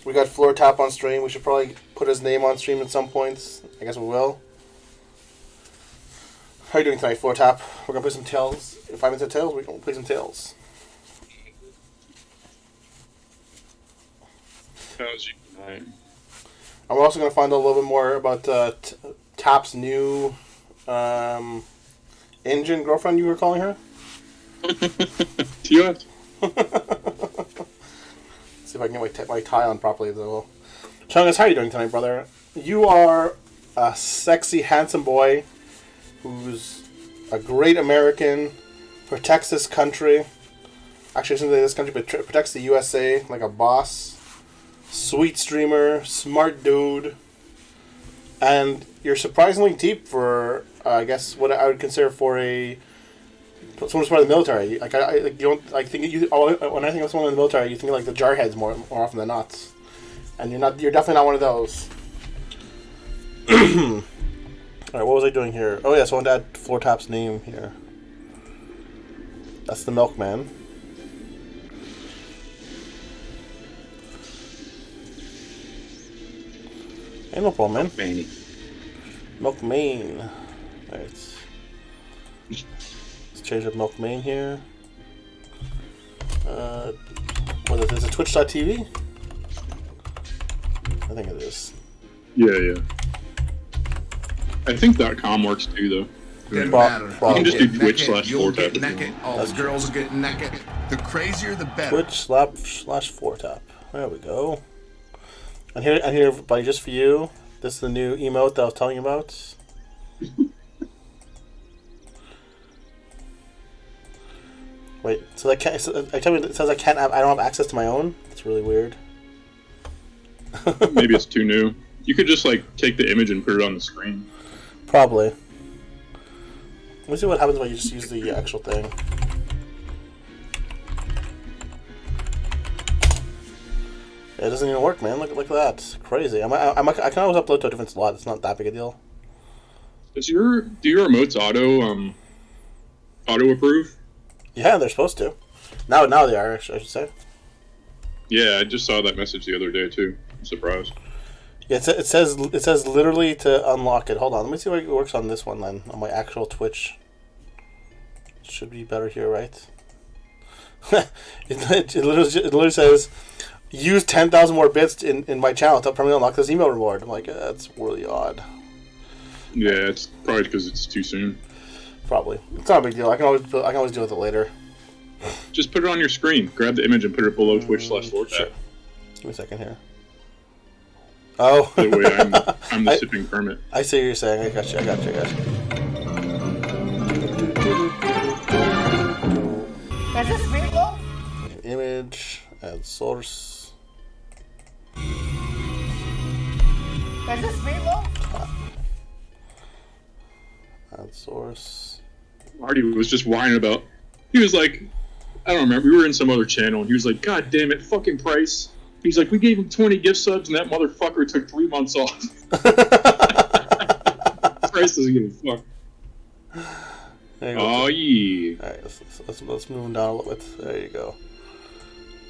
We got Floor Tap on stream. We should probably put his name on stream at some points. I guess we will. How are you doing tonight, Floor Tap? We're going to play some Tails. In 5 minutes of Tails, we're going to play some Tails. How's you tonight? And we're also going to find out a little bit more about Tap's new engine girlfriend, you were calling her? Yeah. See if I can get my tie on properly, though. Chungus, how are you doing tonight, brother? You are a sexy, handsome boy who's a great American, protects this country. Actually, isn't this country, but protects the USA like a boss. Sweet streamer, smart dude. And you're surprisingly deep for, I guess, what I would consider for someone who's part of the military. Like you don't like think you. When I think of someone in the military, you think of, like the jarheads more often than not, and you're not. You're definitely not one of those. All right, what was I doing here? Oh yeah, so I wanted to add Floor Tap's name here. That's the milkman. Hey, no problem, man. Manny. Milkman. Alright. Let's change up Milkman here. What is it? Twitch.tv? I think it is. Yeah. I think .com works too, though. Didn't matter. You can just do Twitch/4Tap. You'll get naked. All the girls will get naked. The crazier, the better. Twitch/4Tap. There we go. And here, buddy, just for you, this is the new emote that I was telling you about. Wait, so that can't? I tell me it says I can't have. I don't have access to my own. It's really weird. Maybe it's too new. You could just like take the image and put it on the screen. Probably. Let me see what happens when you just use the actual thing. It doesn't even work, man. Look at that. It's crazy. I can always upload to a different slot. It's not that big a deal. Do your remotes auto approve? Yeah, they're supposed to. Now they are. I should say. Yeah, I just saw that message the other day too. I'm surprised. Yeah, it says literally to unlock it. Hold on, let me see where it works on this one then. On my actual Twitch. It should be better here, right? it literally says, use 10,000 more bits in my channel to permanently unlock this email reward. I'm like, that's really odd. Yeah, it's probably because it's too soon. Probably. It's not a big deal. I can always deal with it later. Just put it on your screen. Grab the image and put it below Twitch/4Tap. Sure. Give me a second here. Oh. That way I'm the sipping permit. I see what you're saying. I got you. Is this Meatloaf? Image, add source. Is this Meatloaf? Add source. Marty was just whining about. He was like, I don't remember. We were in some other channel, and he was like, "God damn it, fucking Price." He's like, "We gave him 20 gift subs, and that motherfucker took 3 months off." Price doesn't give a fuck. Oh yeah. All right, let's move down a little bit. There you go.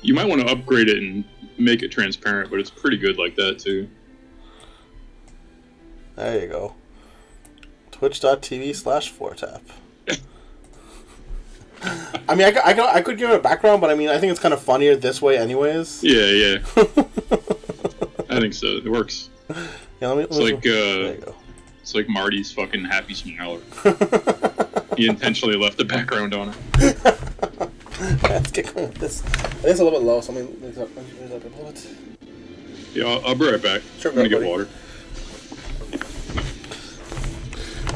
You might want to upgrade it and make it transparent, but it's pretty good like that too. There you go. Twitch.tv/4Tap. I mean, I could give it a background, but I mean, I think it's kind of funnier this way, anyways. Yeah. I think so. It works. Yeah, It's like Marty's fucking happy smiler. He intentionally left the background on it. Let's get going with this. I think it's a little bit low, so let me raise up a little bit. Yeah, I'll be right back. Sure, I'm gonna get buddy. water.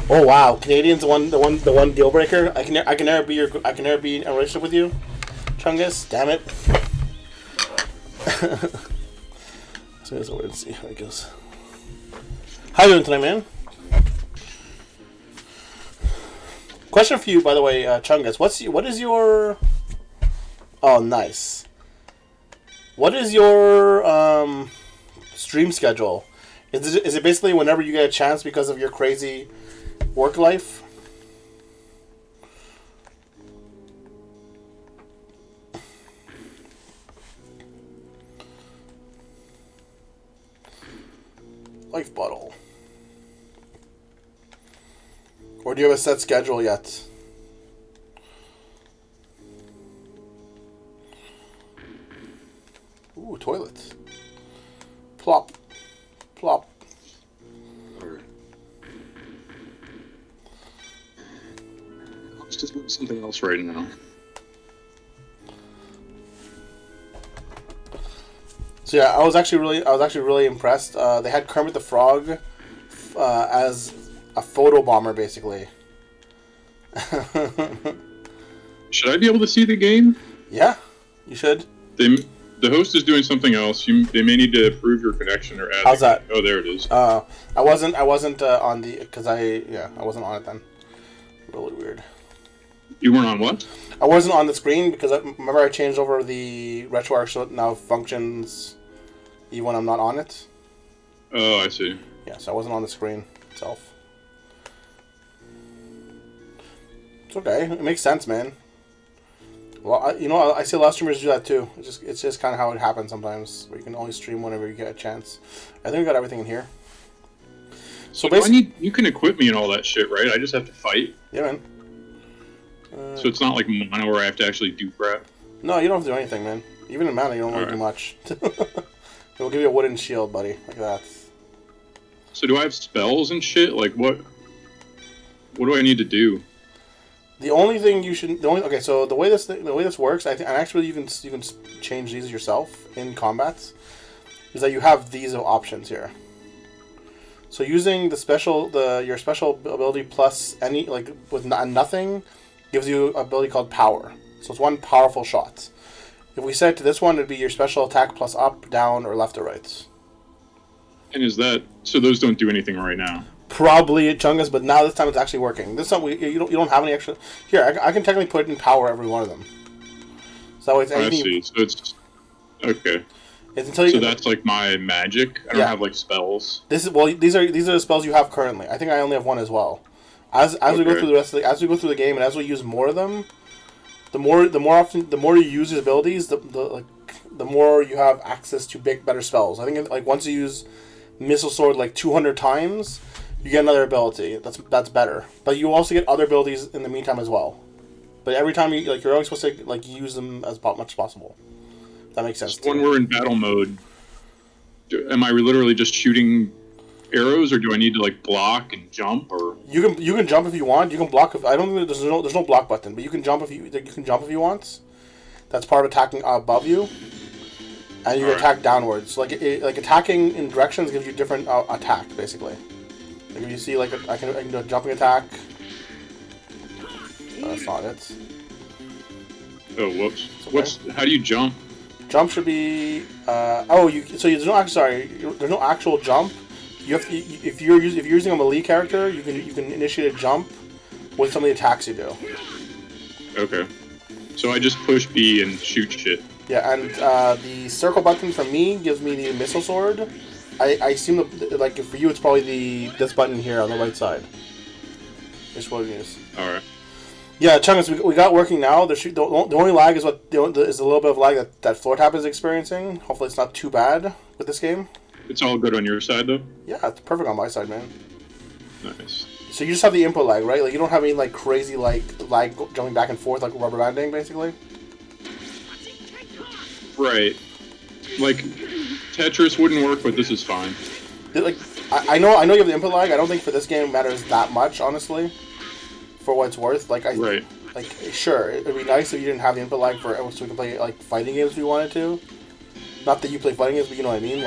Oh wow, Canadian's the one deal breaker. I can never be in a relationship with you, Chungus. Damn it. So let's wait and see how it goes. How you doing tonight, man? Question for you, by the way, Chungus. What is your? Oh, nice. What is your stream schedule? Is it basically whenever you get a chance because of your crazy work life? Life bottle. Or do you have a set schedule yet? Ooh, toilet. Plop. Plop. Alright. Let's just do something else right now. So yeah, I was actually really impressed. They had Kermit the Frog as a photo bomber, basically. Should I be able to see the game? Yeah, you should. The host is doing something else. They may need to approve your connection or add. How's that? Oh, there it is. I wasn't on the because I wasn't on it then. Really weird. You weren't on what? I wasn't on the screen because remember I changed over the RetroArch so it now functions even when I'm not on it. Oh, I see. Yeah, so I wasn't on the screen itself. It's okay. It makes sense, man. Well, I see a lot of streamers do that too. It's just kind of how it happens sometimes, where you can only stream whenever you get a chance. I think we got everything in here. So basically, you can equip me and all that shit, right? I just have to fight. Yeah, man. So it's not like Mono where I have to actually do crap. No, you don't have to do anything, man. Even in Mana, you don't really do much. It will give you a wooden shield, buddy, like that. So do I have spells and shit? Like what? What do I need to do? The only thing you should so the way this works, I think, and actually you can change these yourself in combats, is that you have these options here. So using your special ability plus any with nothing gives you an ability called power. So it's one powerful shot. If we set it to this one, it'd be your special attack plus up, down, or left or right. And is that so? Those don't do anything right now. Probably at Chungus, but now this time it's actually working. This time you don't have any extra. Here, I can technically put in power every one of them. So that way it's anything. I see. So it's okay. It's until you. So that's like my magic. I don't have like spells. These are the spells you have currently. I think I only have one as well. As we go through the rest of as we go through the game and as we use more of them, the more you use these abilities, the more you have access to better spells. I think once you use Missile Sword 200 times, you get another ability. That's better. But you also get other abilities in the meantime as well. But every time you're always supposed to use them as much as possible. If that makes sense. So when we're in battle mode, am I literally just shooting arrows, or do I need to block and jump? Or you can jump if you want. You can block. I don't think there's no block button, but you can jump if you want. That's part of attacking above you, and you can attack downwards. Attacking in directions gives you different attack basically. If you see I can do a jumping attack. That's not it. Oh, whoops! Okay. How do you jump? Jump should be. There's no actual jump. You have to, if you're using a melee character, you can initiate a jump with some of the attacks you do. Okay. So I just push B and shoot shit. Yeah, and the circle button for me gives me the missile sword. I seem to for you it's probably this button here on the right side. Is what it is. All right. Yeah, Chungus, we got working now. The only lag is is a little bit of lag that Floor Tap is experiencing. Hopefully, it's not too bad with this game. It's all good on your side, though? Yeah, it's perfect on my side, man. Nice. So you just have the input lag, right? You don't have any crazy lag jumping back and forth like rubber banding, basically. Right. Tetris wouldn't work, but this is fine. I know you have the input lag. I don't think for this game it matters that much, honestly. For what it's worth, right. Sure, it'd be nice if you didn't have the input lag so we can play fighting games if we wanted to. Not that you play fighting games, but you know what I mean.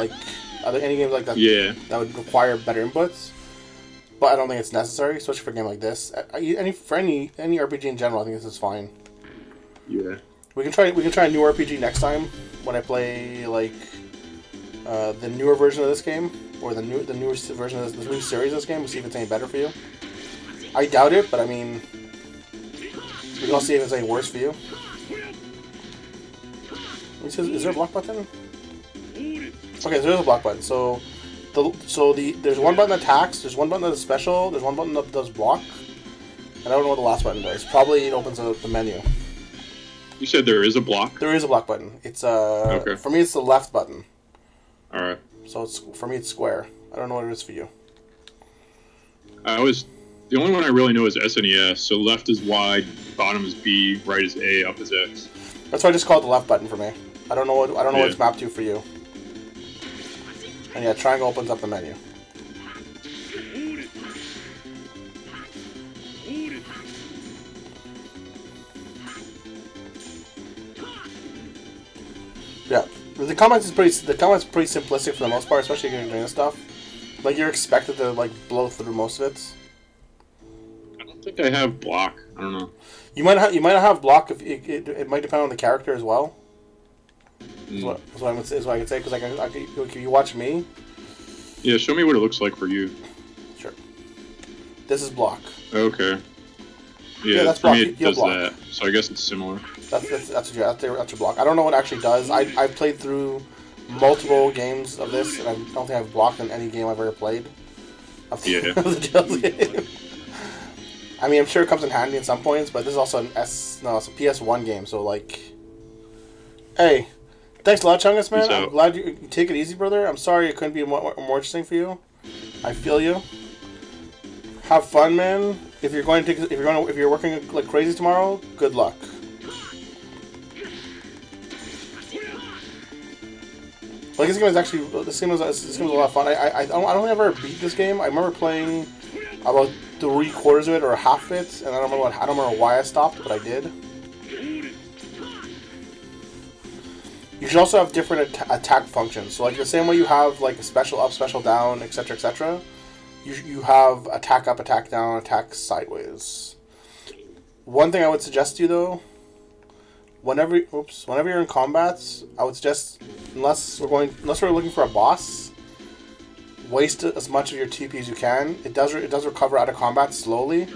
Any games like that. Yeah. That would require better inputs. But I don't think it's necessary, especially for a game like this. Any RPG in general, I think this is fine. Yeah. We can try a new RPG next time when I play the newer version of this game or the newest version of the new series of this game. We'll see if it's any better for you. I doubt it, but I mean, we can all see if it's any worse for you. Is there a block button? Okay, so there's a block button. So there's one button that attacks, there's one button that is special, there's one button that does block, and I don't know what the last button does. Probably it opens the menu. You said there is a block? There is a block button. It's okay. For me, it's the left button. All right. So for me, it's square. I don't know what it is for you. The only one I really know is SNES. So left is Y, bottom is B, right is A, up is X. That's why I just call it the left button for me. I don't know what it's mapped to for you. And yeah, triangle opens up the menu. Yeah, the comments pretty simplistic for the most part, especially if you're doing this stuff. Like you're expected to like blow through most of it. I don't think I have block. I don't know. You might not have block if it might depend on the character as well. Is what I can say because if you watch me. Yeah, show me what it looks like for you. Sure. This is block. Okay. Yeah, that's for block. me it does block. that. So I guess it's similar. That's your block. I don't know what it actually does. I've played through multiple games of this, and I don't think I've blocked in any game I've ever played. Yeah. Of the Jails game. I mean, I'm sure it comes in handy at some points, but this is also it's a PS1 game, so like, hey, thanks a lot, Chungus, man. I'm glad you take it easy, brother. I'm sorry it couldn't be more interesting for you. I feel you. Have fun, man. If you're working like crazy tomorrow, good luck. Like this game was a lot of fun. I don't think I ever beat this game. I remember playing about 3/4 of it or half of it, and I don't remember why I stopped, but I did. You should also have different attack functions. So like the same way you have like a special up, special down, etc., etc. You have attack up, attack down, attack sideways. One thing I would suggest to you though, whenever you're in combat, I would suggest unless we're looking for a boss, waste as much of your TP as you can. It does recover out of combat slowly.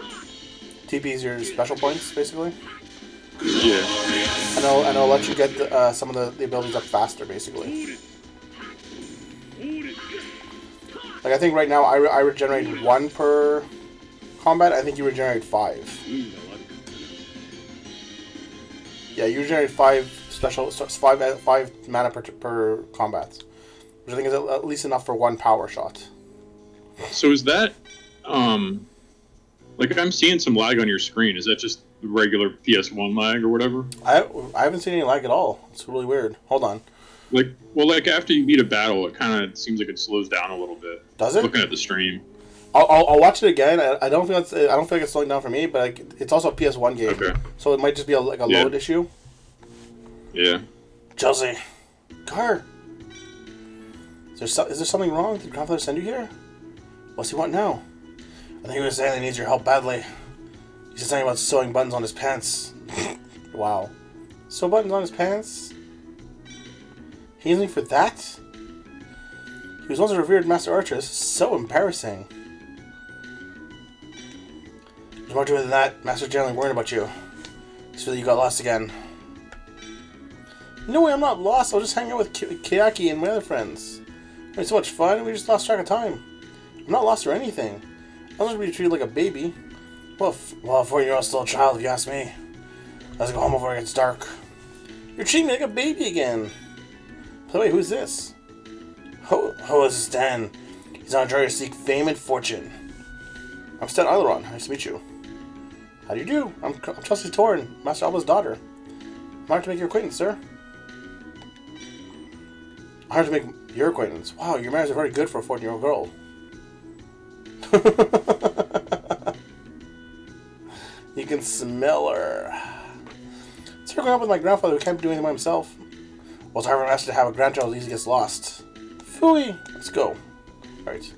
TP is your special points basically. Yeah. And it'll let you get some of the abilities up faster basically. Like I think right now I regenerate 1 per combat. I think you regenerate 5. Yeah, you regenerate 5 mana per combat, which I think is at least enough for 1 power shot. So is that like I'm seeing some lag on your screen? Is that just regular PS1 lag or whatever? I haven't seen any lag at all. It's really weird. Hold on. Like after you beat a battle, it kind of seems like it slows down a little bit. Does it? Looking at the stream. I'll watch it again. I don't feel like it's slowing down for me, but it's also a PS1 game, okay. So it might just be a load issue. Yeah. Chelsea, car. Is there something wrong? Did your grandfather send you here? What's he want now? I think he was saying he needs your help badly. He said something about sewing buttons on his pants. Wow. Sew buttons on his pants? He needs me for that? He was once a revered master archer. So embarrassing. There's more to it than that. Master's generally worried about you. Just feel that you got lost again. No way, I'm not lost. I was just hanging out with Kayaki and my other friends. We had so much fun, we just lost track of time. I'm not lost or anything. I was being treated like a baby. Well, a 4-year-old's still a child, if you ask me. Let's go home before it gets dark. You're treating me like a baby again. By the way, who's this? Ho is Stan. He's on a journey to seek fame and fortune. I'm Stan Aileron. Nice to meet you. How do you do? I'm Chelsea Torn, Master Alba's daughter. I'm honored to make your acquaintance, sir. Hard to make your acquaintance. Wow, your manners are very good for a 14-year-old girl. You can smell her. So growing up with my grandfather who can't do anything by himself. Well, it's hard for a master to have a grandchild who easily gets lost. Phooey! Let's go. Alright.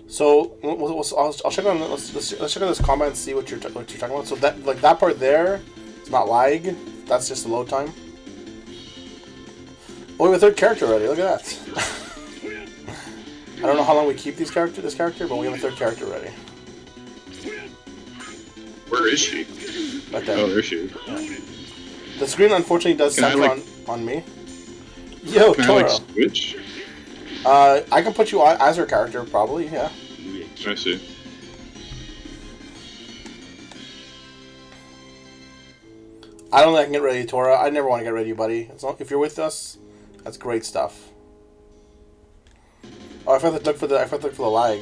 So, I'll check on let's check on this comment and see what you're talking about. So that part there, it's not lag. That's just the load time. Oh, we have a 3rd character already. Look at that. I don't know how long we keep this character, but we have a 3rd character already. Where is she? Right there. Oh, there she is. Yeah. The screen unfortunately does Can center on me. Yo, Can Toro. I switch? I can put you on as her character, probably. Yeah. I see. I don't think I can get rid of you, Tora. I never want to get rid of you, buddy. If you're with us, that's great stuff. Oh, I forgot to look for the lag.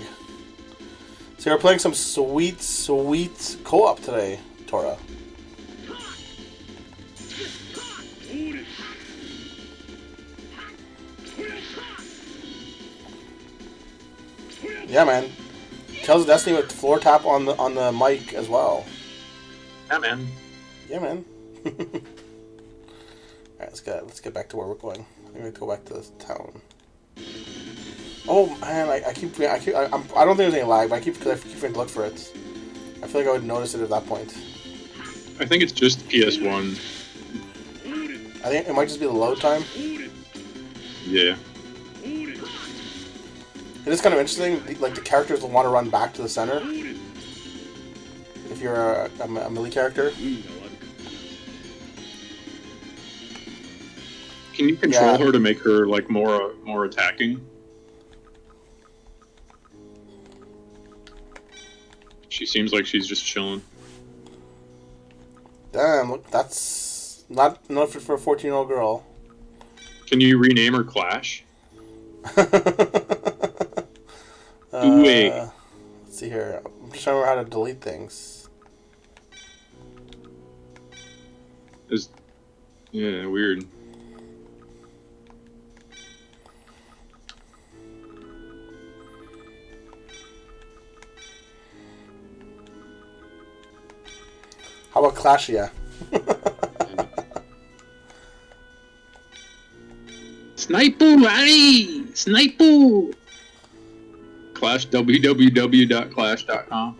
So we're playing some sweet co-op today, Tora. Yeah, man. Tales of Destiny with floor tap on the mic as well. Yeah, man. Yeah, man. Alright, let's get back to where we're going. I'm gonna go back to the town. Oh man, I don't think there's any lag, but I keep forgetting to look for it. I feel like I would notice it at that point. I think it's just PS1. I think it might just be the load time. Yeah. It is kind of interesting. Like the characters will want to run back to the center. If you're a melee character. Can you control her to make her like more attacking? She seems like she's just chilling. Damn, look, that's not enough for a 14-year-old girl. Can you rename her Clash? Wait. Let's see here. I'm just trying to remember how to delete things. Yeah, weird. How about Clashia? Sniper, Larry! Sniper! Clash, www.clash.com.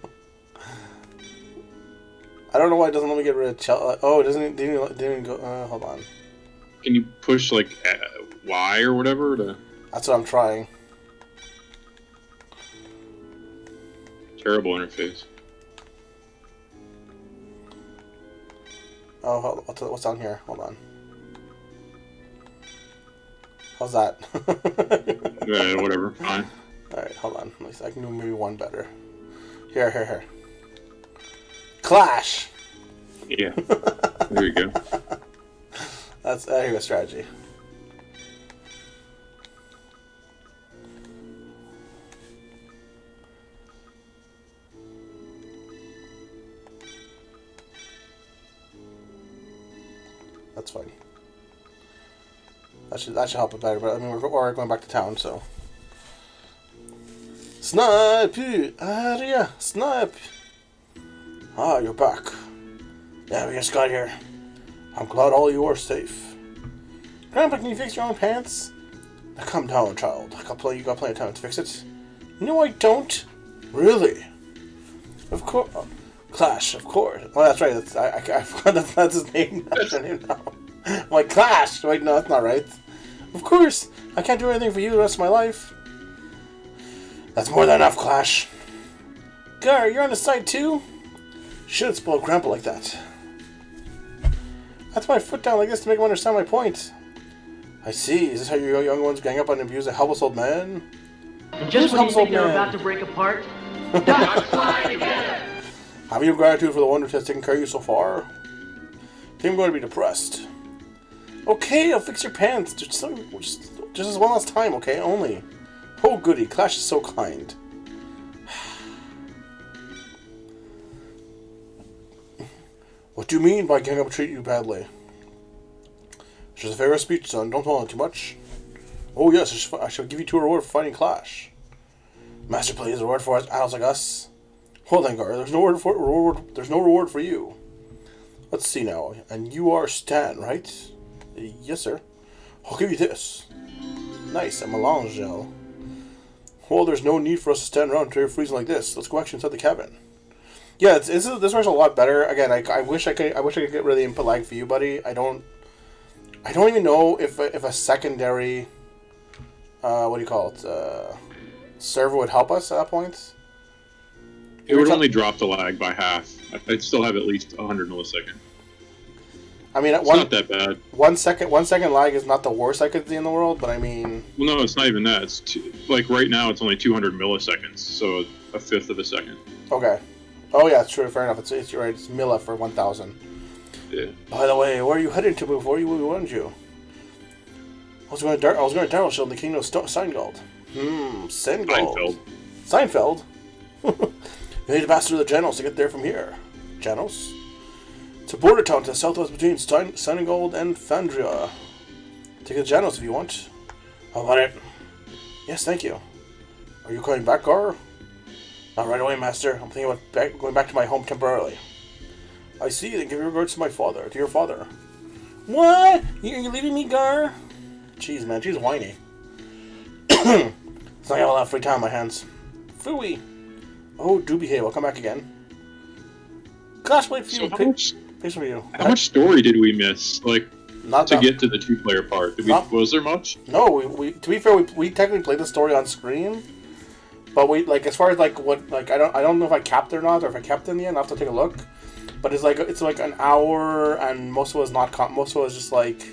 I don't know why it doesn't let me get rid of oh, it didn't even go. Hold on. Can you push like Y or whatever to? That's what I'm trying. Terrible interface. Oh, what's down here? Hold on. How's that? Yeah, whatever. Fine. Alright, hold on. Let me see. I can do maybe one better. Here. Clash! Yeah. There you go. That's a strategy. That's fine. That should help it better, but I mean we're going back to town, so. Snipe! Aria! Snipe! Ah, you're back. Yeah, we just got here. I'm glad all you are safe. Grandpa, can you fix your own pants? Now calm down, child. You got plenty of time to fix it. No, I don't. Really? Of course. Clash, of course. Oh, that's right. I forgot that's his name. That's his name now. I'm like, Clash! Wait, no, that's not right. Of course. I can't do anything for you the rest of my life. That's more than enough, Clash. Gar, you're on the side too? Shouldn't spoil Grandpa like that. That's my foot down like this to make him understand my point. I see. Is this how your young ones gang up and abuse a helpless old man? And just when you think they're about to break apart, ducks fly together. Have you gratitude for the one who has taken care of you so far? I think I'm going to be depressed. Okay, I'll fix your pants. Just as one last time, okay? Only. Oh, goody. Clash is so kind. What do you mean by gang up and treat you badly? It's just a fair speech, son. Don't hold on too much. Oh, yes, I shall give you 2 rewards for fighting Clash. Master, please, a reward for adults like us. Hold on, Gar. There's no reward for you. Let's see now. And you are Stan, right? Yes, sir. I'll give you this. Nice, a melange gel. Well, there's no need for us to stand around until you're freezing like this. Let's go actually inside the cabin. Yeah, this works a lot better. Again, I wish I could get rid of the input lag for you, buddy. I don't even know if a secondary what do you call it server would help us at that point. It would only drop the lag by half. I'd still have at least 100 milliseconds. I mean, it's not that bad. 1 second lag is not the worst I could see in the world, but I mean. Well, no, it's not even that. It's like right now, it's only 200 milliseconds, so a fifth of a second. Okay. Oh yeah, it's true. Fair enough. It's right. It's milli for 1,000. Yeah. By the way, where are you heading to before we warned you? I was going to Darrell Shield in the Kingdom of Steingald. Seingold. Seinfeld? You need to pass through the Janos to get there from here. Janos? It's a border town to the southwest between Seingold and Fandria. Take the Janos if you want. How about it? Yes, thank you. Are you coming back, Gar? Not right away, Master. I'm thinking about going back to my home temporarily. I see, then give your regards to your father. What? You're leaving me, Gar? Jeez, man, she's whiny. So I have a lot of free time on my hands. Phooey. Oh, do behave. I'll come back again. Gosh, wait for you. Patience for you. How much story did we miss? Like, not to get to the 2-player part. Was there much? No, we to be fair, we technically played the story on screen. But we, like, as far as, like, what, like, I don't know if I capped it or not, or if I capped it in the end. I'll have to take a look. But it's like an hour, and most of it was just, like,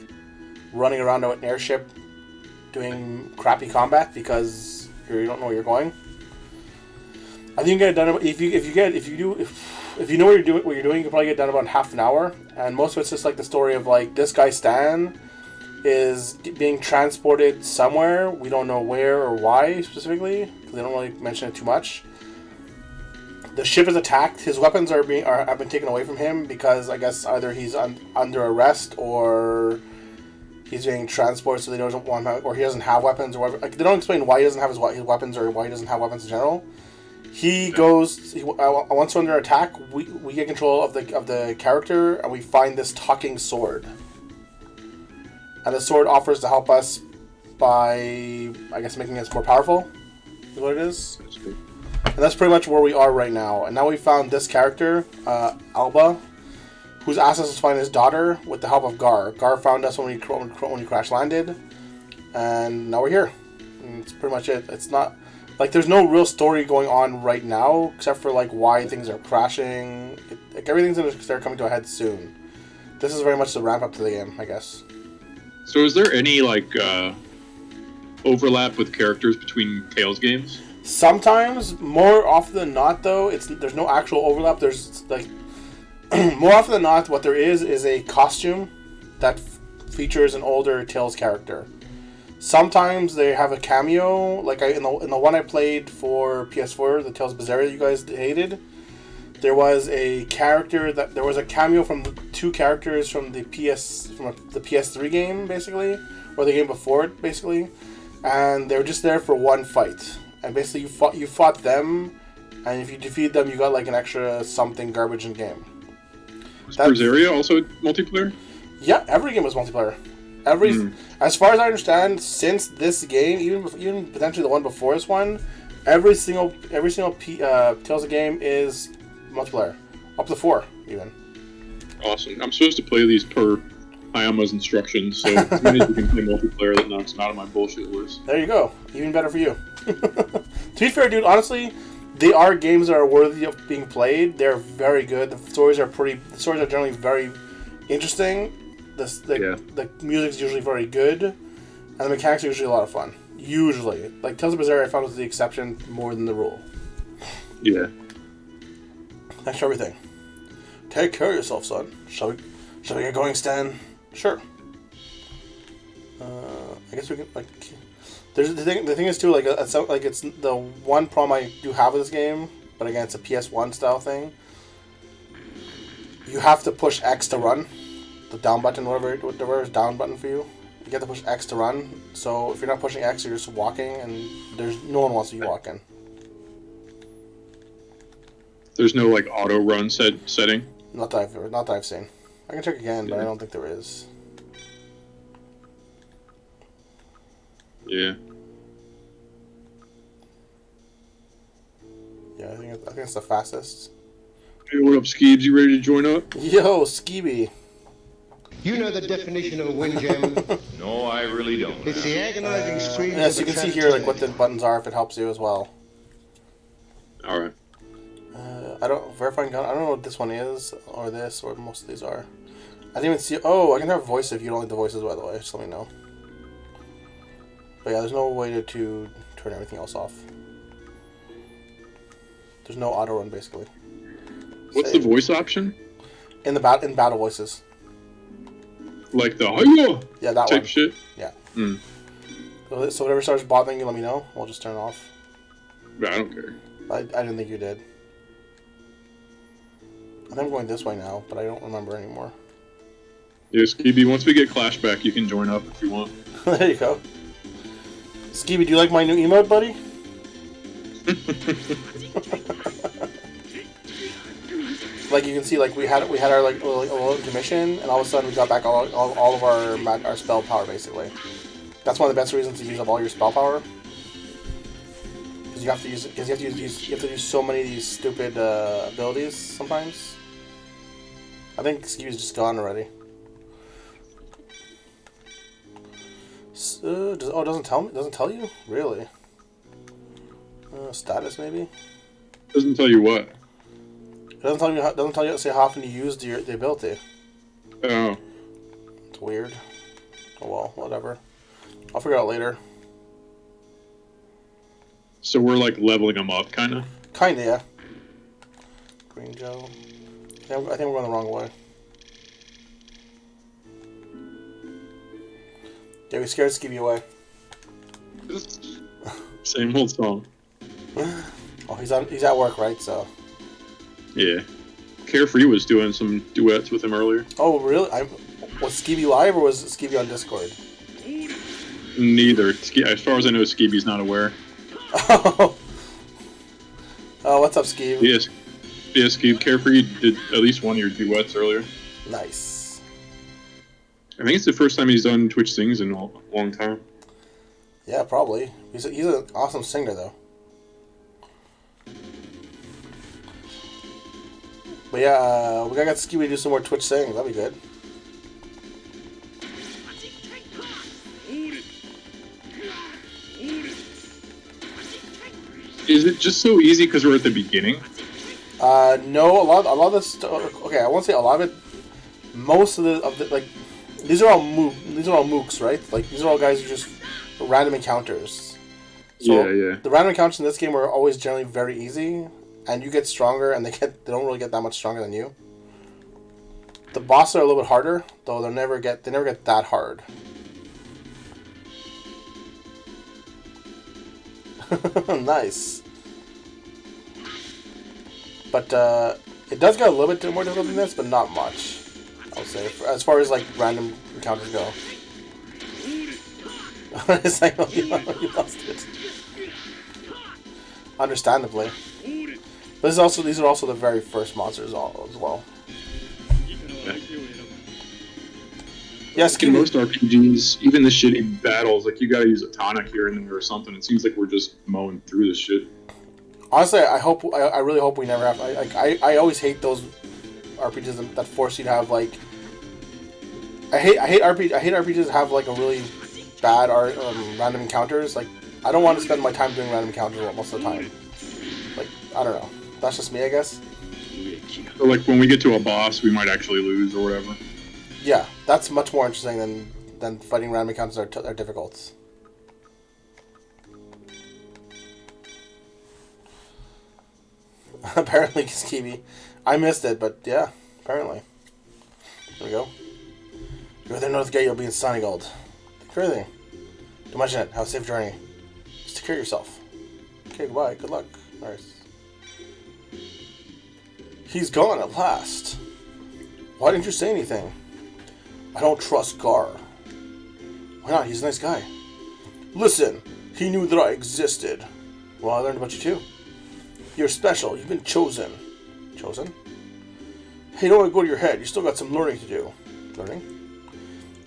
running around an airship doing crappy combat because you don't know where you're going. I think you get it done if you know what you're doing, you can probably get done about half an hour. And most of it's just like the story of like this guy Stan is being transported somewhere. We don't know where or why specifically because they don't really mention it too much. The ship is attacked. His weapons have been taken away from him because I guess either he's under arrest or he's being transported, so they don't want him, or he doesn't have weapons or whatever. Like, they don't explain why he doesn't have his weapons or why he doesn't have weapons in general. He goes. Once we're under attack, we get control of the character, and we find this talking sword. And the sword offers to help us by, I guess, making us more powerful. Is what it is. And that's pretty much where we are right now. And now we found this character, Alba, who's asked us to find his daughter with the help of Gar. Gar found us when we crash landed, and now we're here. And it's pretty much it. It's not like there's no real story going on right now, except for like why things are crashing. Like everything's going to start coming to a head soon. This is very much the ramp up to the game, I guess. So, is there any like overlap with characters between Tales games? Sometimes, more often than not, though, there's no actual overlap. There's like more often than not, what there is a costume that features an older Tales character. Sometimes they have a cameo, like in the one I played for PS4, the Tales Bizarre you guys hated. There was a cameo from two characters from the PS3 game, basically, or the game before it, basically, and they were just there for one fight. And basically, you fought them, and if you defeat them, you got like an extra something garbage in game. Was Berseria also multiplayer? Yeah, every game was multiplayer. As far as I understand, since this game, even potentially the one before this one, every single Tales game is multiplayer, up to 4 even. Awesome. I'm supposed to play these per Hayama's instructions, so as many as we can play multiplayer, that knocks them out of my bullshit list. There you go. Even better for you. To be fair, dude, honestly, they are games that are worthy of being played. They're very good. The stories are generally very interesting. The music's usually very good, and the mechanics are usually a lot of fun. Usually, like Tales of Berseria, I found was the exception more than the rule. Yeah. Thanks for everything. Take care of yourself, son. Shall we get going, Stan? Sure. I guess we can like. There's the thing is too, like it's the one problem I do have with this game, but again, it's a PS1 style thing. You have to push X to run, the down button, whatever is down button for you. You have to push X to run. So if you're not pushing X, you're just walking, and no one wants to be walking. There's no like auto run setting. Not that I've seen. I can check again, but I don't think there is. Yeah. Yeah, I think it's the fastest. Hey, what up, Skeebs? You ready to join up? Yo, Skeeby. You know the definition of a windjammer? No, I really don't. It's the agonizing screams Yeah, of so you a can see trapped here like what tenant. the buttons are if it helps you as well. All right. I don't know what this one is or this or most of these are. I didn't even see. Oh, I can have voice if you don't like the voices, by the way. Just let me know. But yeah, there's no way to turn everything else off. There's no auto run basically. What's the voice option? In battle voices. Like the "Hiya" Yeah, that type one. shit. Yeah. So whatever starts bothering you, let me know. We'll just turn it off. But I don't care. I didn't think you did. I think I'm going this way now, but I don't remember anymore. Yeah, Skeeby, once we get Clash back, you can join up if you want. There you go. Skeeby, do you like my new emote, buddy? Like you can see, like we had our like little intermission, and all of a sudden we got back all of our spell power basically. That's one of the best reasons to use up all your spell power. Because you have to use so many of these stupid abilities sometimes. I think Skeeby's just gone already. It doesn't tell me. Doesn't tell you? Really? Status maybe. Doesn't tell you what. It doesn't tell you. Doesn't tell you say how often you used the ability. Oh. It's weird. Oh well, whatever. I'll figure it out later. So we're like leveling them up, kind of. Kinda, yeah. Green Joe. Yeah, I think we're going the wrong way. Yeah, we scared Skeevy away. Same old song. Oh, he's at work, right? So. Yeah. Carefree was doing some duets with him earlier. Oh, really? Was Skeevy live or was Skeevy on Discord? Neither. As far as I know, Skeeby's not aware. Oh, what's up, Skeevy? Yes. Yeah, Skeevy. Carefree did at least one of your duets earlier. Nice. I think it's the first time he's done Twitch Sings in a long time. Yeah, probably. He's an awesome singer, though. But yeah, we gotta get Skeevy to do some more Twitch sings. That'd be good. Is it just so easy because we're at the beginning? No, a lot of this. Okay, I won't say a lot of it. Most of the like, these are all mooks, right? Like these are all guys who just random encounters. So Yeah. the random encounters in this game are always generally very easy, and you get stronger, and they don't really get that much stronger than you. The bosses are a little bit harder, though they never get that hard. Nice. But it does get a little bit more difficult than this, but not much. I would say, as far as like random encounters go. It's like, oh, you lost it. Understandably. But these are also the very first monsters as well. Yes, In most RPGs, even the shitty battles, like you gotta use a tonic here and there or something. It seems like we're just mowing through this shit. Honestly, I really hope we never have. I always hate those RPGs that force you to have like. I hate RPGs that have like a really bad random encounters. Like, I don't want to spend my time doing random encounters most of the time. Like, I don't know. That's just me, I guess. So like when we get to a boss, we might actually lose or whatever. Yeah, that's much more interesting than fighting random encounters that are difficult. Apparently, Skeevy. I missed it, but yeah, apparently. There we go. You're the North Gate, you'll be in Sunny Gold. Thank you for everything. Don't mention it. Have a safe journey. Just take care of yourself. Okay, goodbye. Good luck. Nice. He's gone at last. Why didn't you say anything? I don't trust Gar. Why not? He's a nice guy. Listen, he knew that I existed. Well, I learned about you too. You're special. You've been chosen. Chosen? Hey, don't want to go to your head. You still got some learning to do. Learning?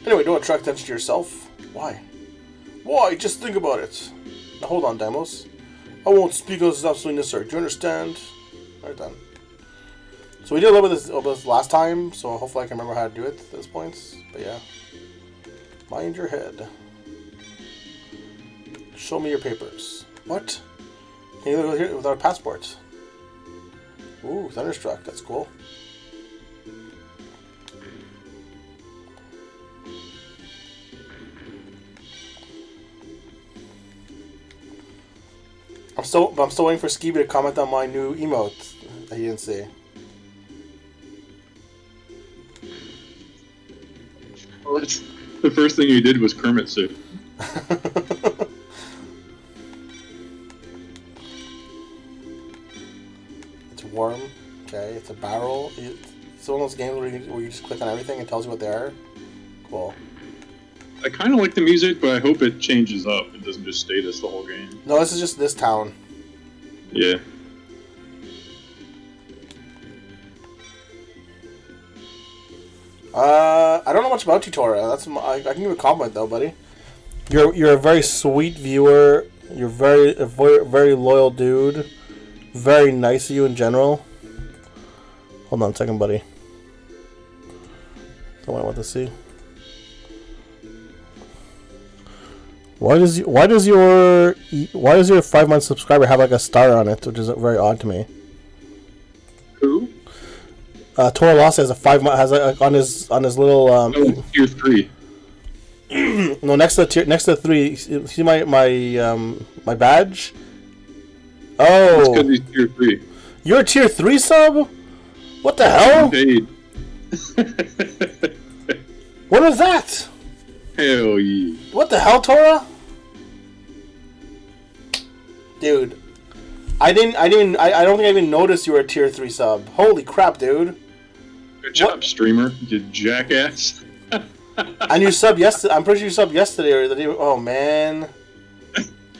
Anyway, don't attract attention to yourself. Why? Why? Just think about it. Now hold on, Demos. I won't speak unless it's absolutely necessary. Do you understand? Alright then. So we did a little bit of this last time, so hopefully I can remember how to do it at this point. But yeah. Mind your head. Show me your papers. What? Can you go here without a passport? Ooh, Thunderstruck. That's cool. I'm still waiting for Skeevy to comment on my new emote that he didn't see. Well, the first thing you did was Kermit suit. warm. Okay, it's a barrel. It's one of those games where you just click on everything and it tells you what they are. Cool. I kind of like the music, but I hope it changes up. It doesn't just stay this the whole game. No, this is just this town. Yeah. I don't know much about you, Tora. I can give you a compliment though, buddy. You're a very sweet viewer. You're a very loyal dude. Very nice to you in general. Hold on a second, buddy. That's what I want to see. Why does your 5-month subscriber have like a star on it, which is very odd to me? Who? Tora Lost has a 5-month on his little tier 3. No, next to the 3. See my badge? Oh. It's because he's tier 3. You're a tier 3 sub? What the hell? Paid. What is that? Hell yeah. What the hell, Tora? Dude. I don't think I even noticed you were a tier 3 sub. Holy crap, dude. Good job, streamer. You jackass. And you subbed yesterday. I'm pretty sure you subbed yesterday or the day. Oh, man.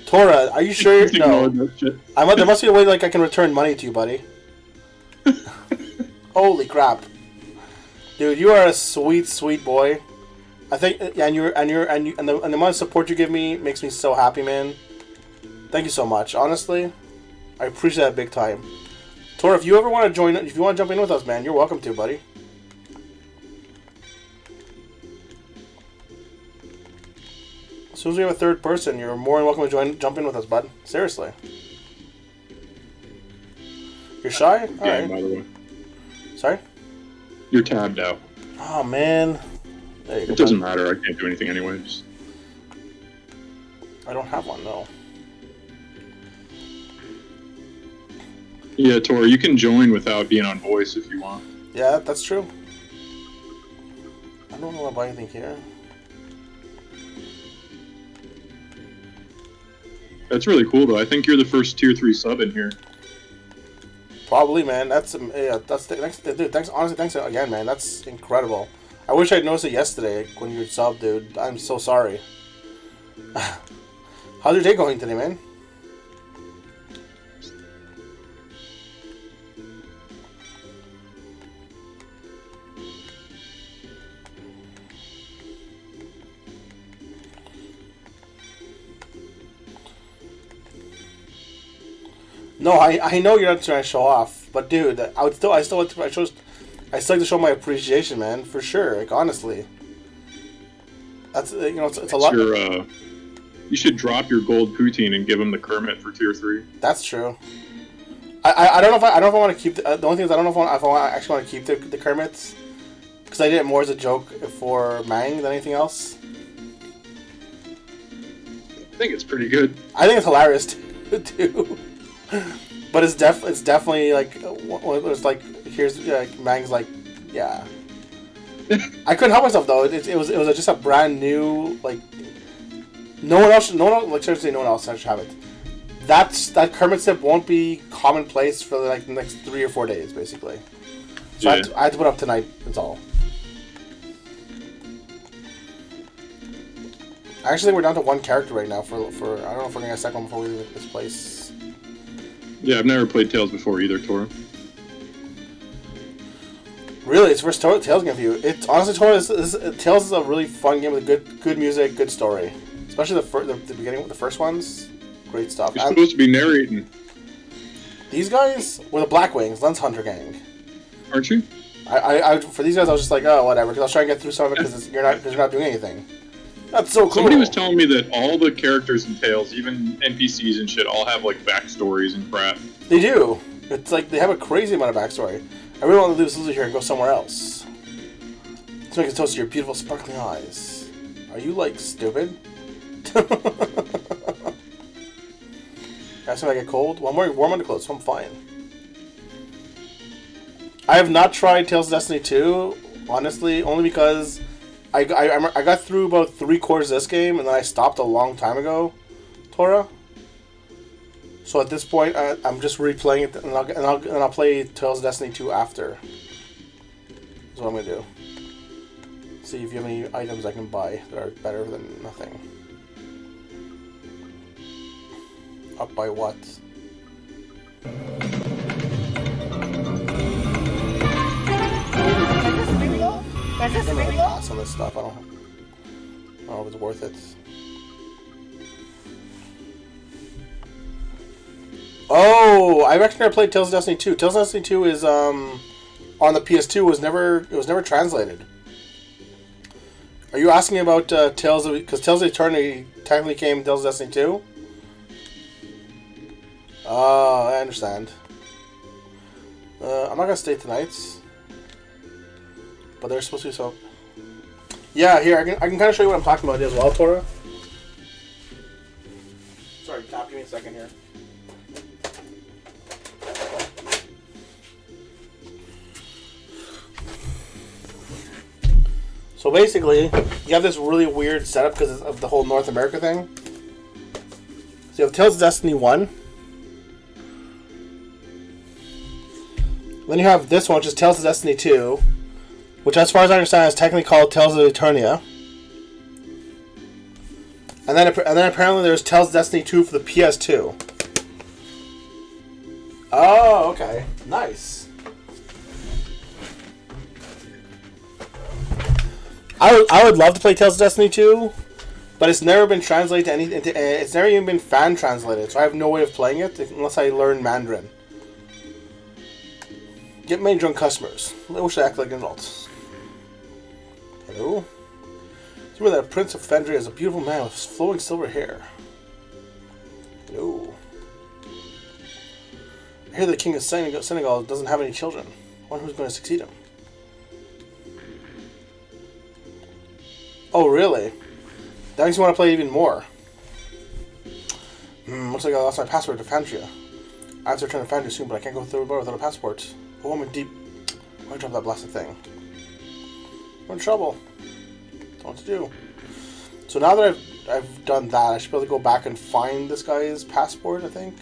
Tora, are you sure? No. There must be a way like I can return money to you, buddy. Holy crap. Dude, you are a sweet, sweet boy. I think, and the amount of support you give me makes me so happy, man. Thank you so much. Honestly, I appreciate that big time. Tora, if you ever want to join, if you want to jump in with us, man, you're welcome to, buddy. As soon as we have a third person, you're more than welcome to jump in with us, bud. Seriously. You're shy? Yeah, Alright. by the way. Sorry? You're tabbed out. Oh, man. There you go. It doesn't matter. I can't do anything anyways. I don't have one, no. Yeah, Tor, you can join without being on voice if you want. Yeah, that's true. I don't know about anything here. That's really cool, though. I think you're the first tier 3 sub in here. Probably, man. That's thanks, dude. Thanks, honestly, thanks again, man. That's incredible. I wish I'd noticed it yesterday when you were sub, dude. I'm so sorry. How's your day going today, man? No, I know you're not trying to show off, but dude, I still like to show my appreciation, man, for sure. Like honestly, that's it's a lot. You should drop your gold poutine and give him the Kermit for tier 3. That's true. I don't know if I want to keep the only thing is I don't know if I actually want to keep the Kermits because I did it more as a joke for Mang than anything else. I think it's pretty good. I think it's hilarious too. But it's definitely like it's like here's Mang's like yeah. I couldn't help myself though. It was just a brand new like no one else like seriously no one else should have it. That Kermit sip won't be commonplace for like the next 3 or 4 days basically. So yeah. I had to put up tonight. That's all. I actually think we're down to one character right now for I don't know if we're gonna get a second one before we leave this place. Yeah, I've never played Tales before either, Tora. Really, it's the first Tales game for you. It's honestly, Tora, Tales is a really fun game with good music, good story. Especially the beginning, the first ones, great stuff. You're supposed to be narrating. These guys were the Blackwings, Lens Hunter gang. Aren't you? I for these guys, I was just like, oh, whatever, because I was trying to get through some of it because you're not doing anything. That's so cool. Somebody was telling me that all the characters in Tales, even NPCs and shit, all have like backstories and crap. They do. It's like they have a crazy amount of backstory. I really want to leave this loser here and go somewhere else. Let's make a toast to your beautiful, sparkling eyes. Are you like stupid? Can I see if I get cold? Well, I'm wearing warm underclothes, so I'm fine. I have not tried Tales of Destiny 2, honestly, only because I got through about 3/4 of this game, and then I stopped a long time ago, Tora. So at this point, I'm just replaying it, and I'll play Tales of Destiny 2 after. That's what I'm gonna do. See if you have any items I can buy that are better than nothing. Up by what? Is this I'm gonna real? pass on this stuff. I don't know if it's worth it. Oh, I actually never played Tales of Destiny 2. Tales of Destiny 2 is on the PS2. Was never translated. Are you asking about Tales of, because Tales of Eternity technically came in Tales of Destiny 2? Oh, I understand. I'm not gonna stay tonight, but they're supposed to be so. Yeah, here I can kind of show you what I'm talking about as well, Tora. Sorry, Cap, give me a second here. So basically, you have this really weird setup because of the whole North America thing. So you have Tales of Destiny 1. Then you have this one, which is Tales of Destiny 2, which as far as I understand is technically called Tales of Eternia. And then apparently there's Tales of Destiny 2 for the PS2. Oh, okay. Nice. I would love to play Tales of Destiny 2, but it's never been translated to anything. It's never even been fan translated, so I have no way of playing it unless I learn Mandarin. Get many drunk customers. I wish I act like an adult. Hello? Remember that Prince of Fendry is a beautiful man with flowing silver hair. Hello? I hear the king of Senegal doesn't have any children. I wonder who's going to succeed him. Oh, really? That makes me want to play even more. Looks like I lost my passport to Fandria. I have to return to Fandria soon, but I can't go through the border without a passport. Oh, I'm in deep... Why drop that blasted thing? I'm in trouble. Don't know what to do. So now that I've done that, I should be able to go back and find this guy's passport, I think.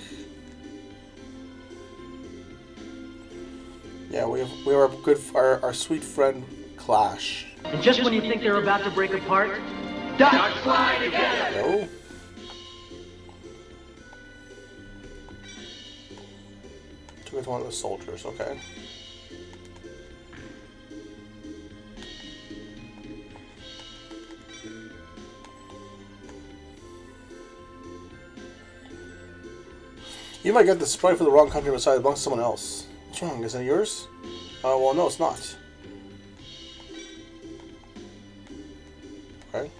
Yeah, we have our sweet friend Clash. And just when you think they're about to break apart, ducks fly together! No. Took it to one of the soldiers, okay. You might get the sprite for the wrong country beside it belongs to someone else. What's wrong? Is it yours? Well, no, it's not. Okay.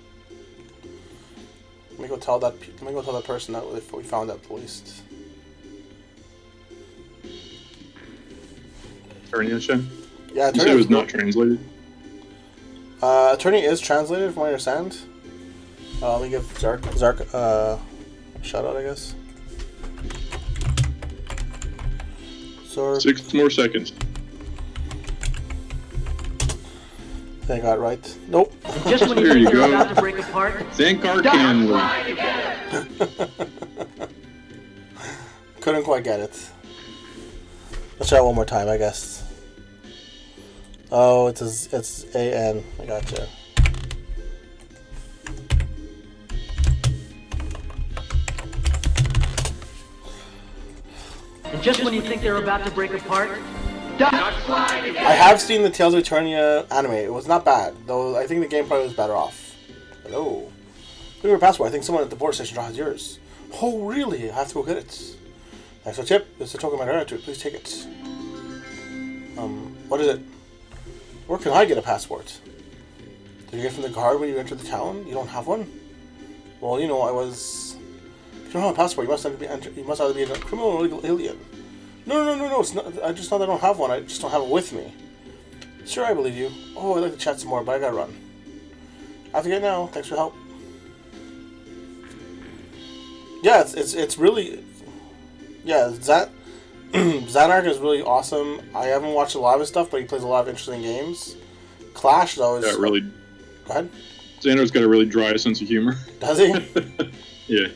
Let me go tell that person that we found that at least. Eternia, Shen? Yeah, You said it was not translated? Eternia is translated, from what I understand. Let me give Zark a shout out, I guess. Zark. 6 more seconds. I think I got it right. Nope. And just when you There think you they're go. about to break apart, Thank our ducks Canley. fly together! Couldn't quite get it. Let's try it one more time, I guess. Oh, it's A-N. I gotcha. And just when you think they're about to break apart, ducks fly together! I have seen the Tales of Eternia anime. It was not bad, though I think the game probably was better off. Hello. Look at your passport. I think someone at the border station has yours. Oh, really? I have to go get it. Thanks for the tip. It's a token of my gratitude. Please take it. What is it? Where can I get a passport? Did you get it from the guard when you entered the town? You don't have one? Well, you know, if you don't have a passport, you must either be a criminal or illegal alien. No, it's not. I just know that I don't have one. I just don't have it with me. Sure, I believe you. Oh, I'd like to chat some more, but I gotta run. I have to get now. Thanks for the help. Yeah, it's really... Yeah, Xanark is really awesome. I haven't watched a lot of his stuff, but he plays a lot of interesting games. Clash, though, is... Yeah, really. Go ahead. Xander's got a really dry sense of humor. Does he? Yeah.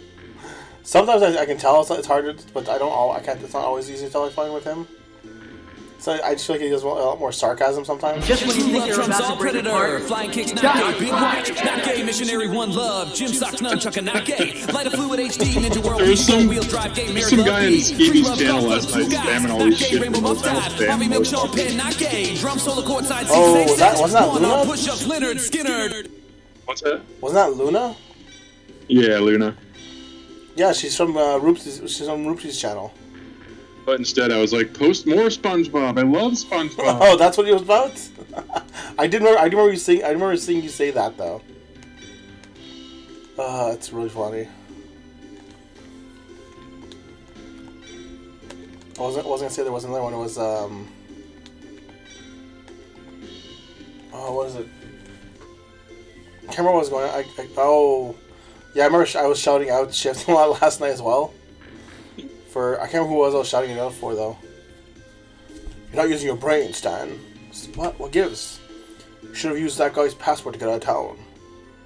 Sometimes I can tell it's hard, but I don't. I can't. It's not always easy to tell I find with him. So I just feel like he does a lot more sarcasm sometimes. Just when you think you're about to break apart, flying kicks, not gay, big white, not gay, missionary, one love, gym socks, nunchuck, not gay, light of fluid HD, ninja world, There's some, wheel drive, gay, there's some guy on Skeevy's channel last night spamming all these shit from those Bobby milk show pen, not gay, drum solo courtside, Oh, wasn't that Luna? push-ups, Leonard Skinner. What's that? Wasn't that Luna? Yeah, Luna. Yeah, she's from Roopsy's channel. But instead, I was like, post more SpongeBob. I love SpongeBob. Oh, that's what he was about. I remember you saying. I remember seeing you say that though. It's really funny. I wasn't gonna say there was another one. It was oh, what is it? I can't remember what was going on. Oh, yeah, I remember I was shouting out Shift a lot last night as well. I can't remember who I was shouting it out for though. You're not using your brain, Stan. What? What gives? You should have used that guy's passport to get out of town.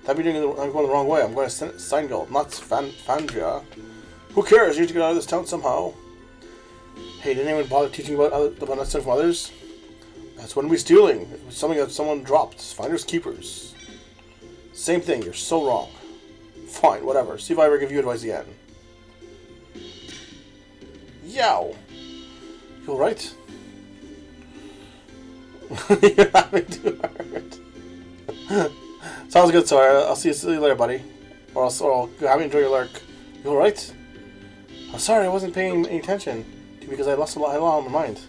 I'm going the wrong way. I'm going to Seingold, not Fandria. Who cares? You need to get out of this town somehow. Hey, didn't anyone bother teaching about not stealing from others? That's what we're stealing. It was something that someone dropped. Finders keepers. Same thing. You're so wrong. Fine, whatever. See if I ever give you advice again. Yow! You alright? You're having too hard. Sounds good, so I'll see you later, buddy. Or I'll have you enjoy your lurk. You alright? I'm sorry, I wasn't paying any attention to you because I lost a lot on my mind.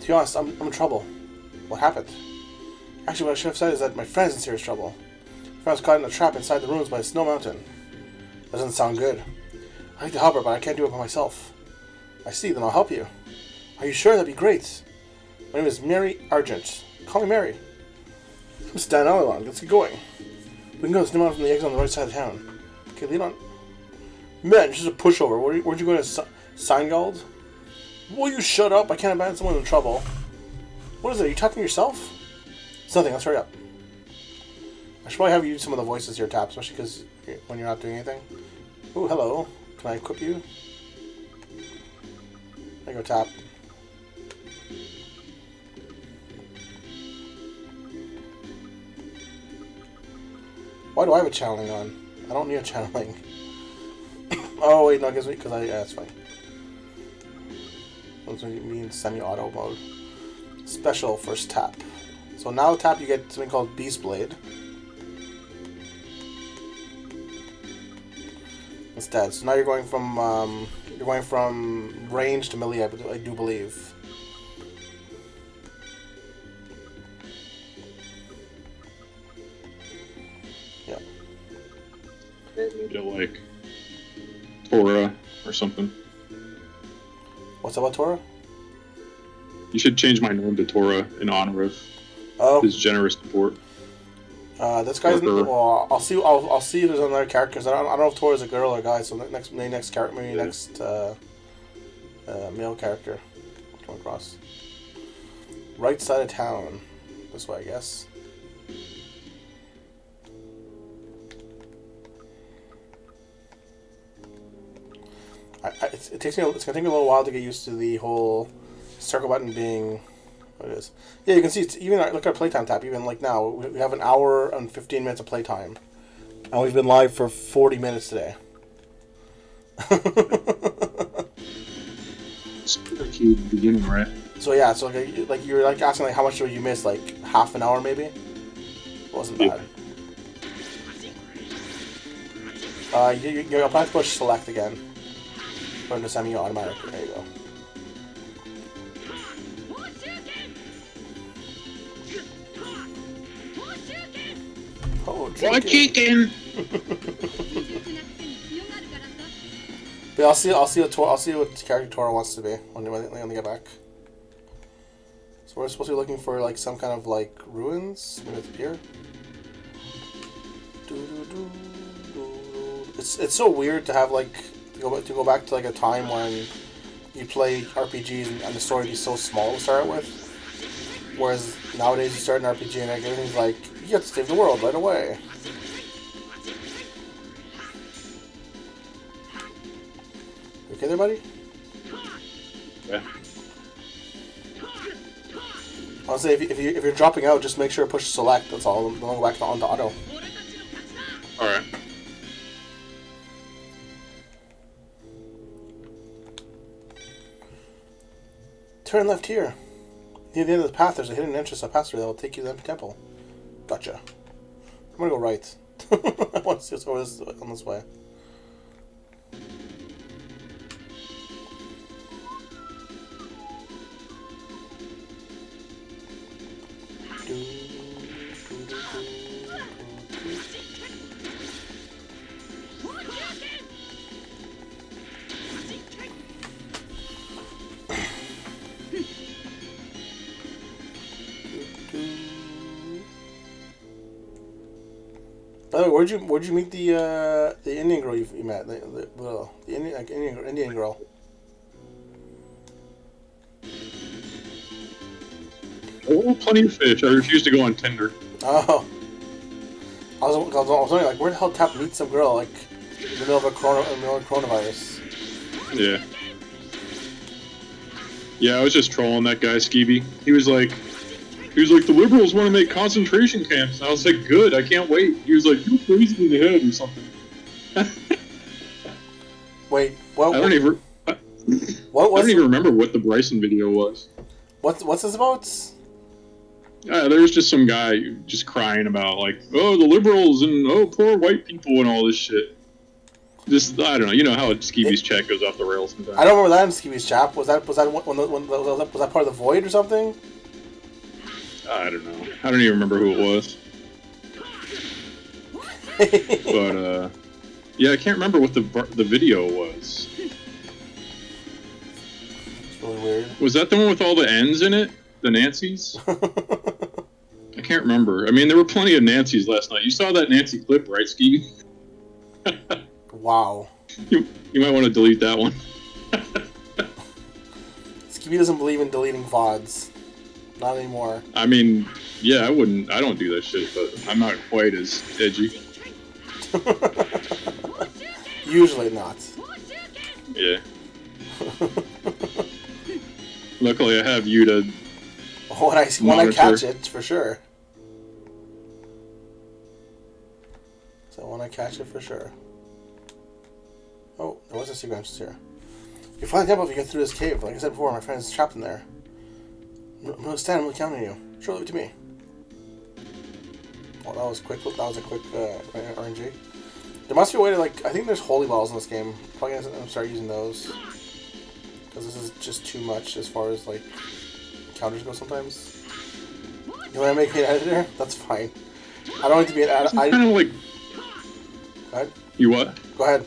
To be honest, I'm in trouble. What happened? Actually, what I should have said is that my friend's in serious trouble. My friend was caught in a trap inside the ruins by a snow mountain. That doesn't sound good. I'd like to help her, but I can't do it by myself. I see, then I'll help you. Are you sure? That'd be great. My name is Mary Argent. Call me Mary. I'm Stan Alilon. Let's get going. We can go to the snow mountain from the exit on the right side of town. Okay, lead on. Man, just a pushover. Where'd you go to Seingold? Will you shut up? I can't abandon someone in trouble. What is it? Are you talking to yourself? It's nothing. Let's hurry up. I should probably have you use some of the voices here, Tap, especially because when you're not doing anything. Oh, hello. Can I equip you? There you go, Tap. Why do I have a channeling on? I don't need a channeling. Oh, wait, no, it gives me, because yeah, that's fine. That's when you mean semi-auto mode. Special first tap. So now tap, you get something called Beast Blade. Instead, so now you're going from range to melee, I do believe. Yeah. To like Torah or something. What's about Torah? You should change my name to Torah in honor of his generous support. This guy's. Well, I'll see. I'll see if there's another character. Cause I don't know if Torah's a girl or a guy. So next character, maybe next male character. Come across. Right side of town. This way, I guess. It takes me. It's gonna take me a little while to get used to the whole circle button being what it is. Yeah, you can see. It's even look at our playtime tab. Even like now, we have an hour and 15 minutes of playtime, and we've been live for 40 minutes today. It's like you beginning, right? So yeah, so like you were like asking like how much did you miss? Like half an hour maybe. It wasn't bad. You'll have to push select again. Put into semi-automatic. There you go. Oh, chicken. But I'll see what character Tora wants to be when they get back. So we're supposed to be looking for like some kind of like ruins. Maybe it's here. It's so weird to have like to go back to like a time when you play RPGs and the story be so small to start with. Whereas nowadays you start an RPG and everything's like you have to save the world right away. there, buddy? Yeah. I'll say if you're dropping out, just make sure to push select. That's all. Don't go back onto auto. All right. Turn left here. Near the end of the path, there's a hidden entrance, a password that will take you to the temple. Gotcha. I'm gonna go right. I want to see what's on this way. By the way, where'd you meet the Indian girl you met? The Indian girl. Oh, plenty of fish. I refuse to go on Tinder. Oh. I was wondering, like, where the hell Tap meet some girl, like, in the middle of coronavirus? Yeah. Yeah, I was just trolling that guy, Skeevy. He was like, the liberals want to make concentration camps. And I was like, good, I can't wait. He was like, you're crazy in the head or something. Wait, what? I don't even remember what the Bryson video was. What's this about? There was just some guy just crying about, like, oh, the liberals and, oh, poor white people and all this shit. Just, I don't know. You know how Skeevy's chat goes off the rails sometimes. I don't remember that in Skeevy's chat. Was that was that part of the Void or something? I don't know. I don't even remember who it was. But, yeah, I can't remember what the video was. It's really weird. Was that the one with all the N's in it? The Nancys? I can't remember. I mean, there were plenty of Nancys last night. You saw that Nancy clip, right, Skeevy? Wow. You might want to delete that one. Skeevy doesn't believe in deleting VODs. Not anymore. I mean, yeah, I wouldn't. I don't do that shit, but I'm not quite as edgy. Usually not. Yeah. Luckily, I have you to. When I catch it, for sure. So when I catch it, for sure. Oh, there was a secret entrance here. You find the temple if you get through this cave. Like I said before, my friend is trapped in there. I'm gonna stand. I'm really counting on you. Sure, leave it to me. Oh, that was quick. That was a quick RNG. There must be a way to, like, I think there's holy balls in this game. Probably gonna start using those. Because this is just too much as far as, like, counters go sometimes. You want to make me an editor? That's fine. I don't need to be an editor. Kind of like. Go ahead. You what? Go ahead.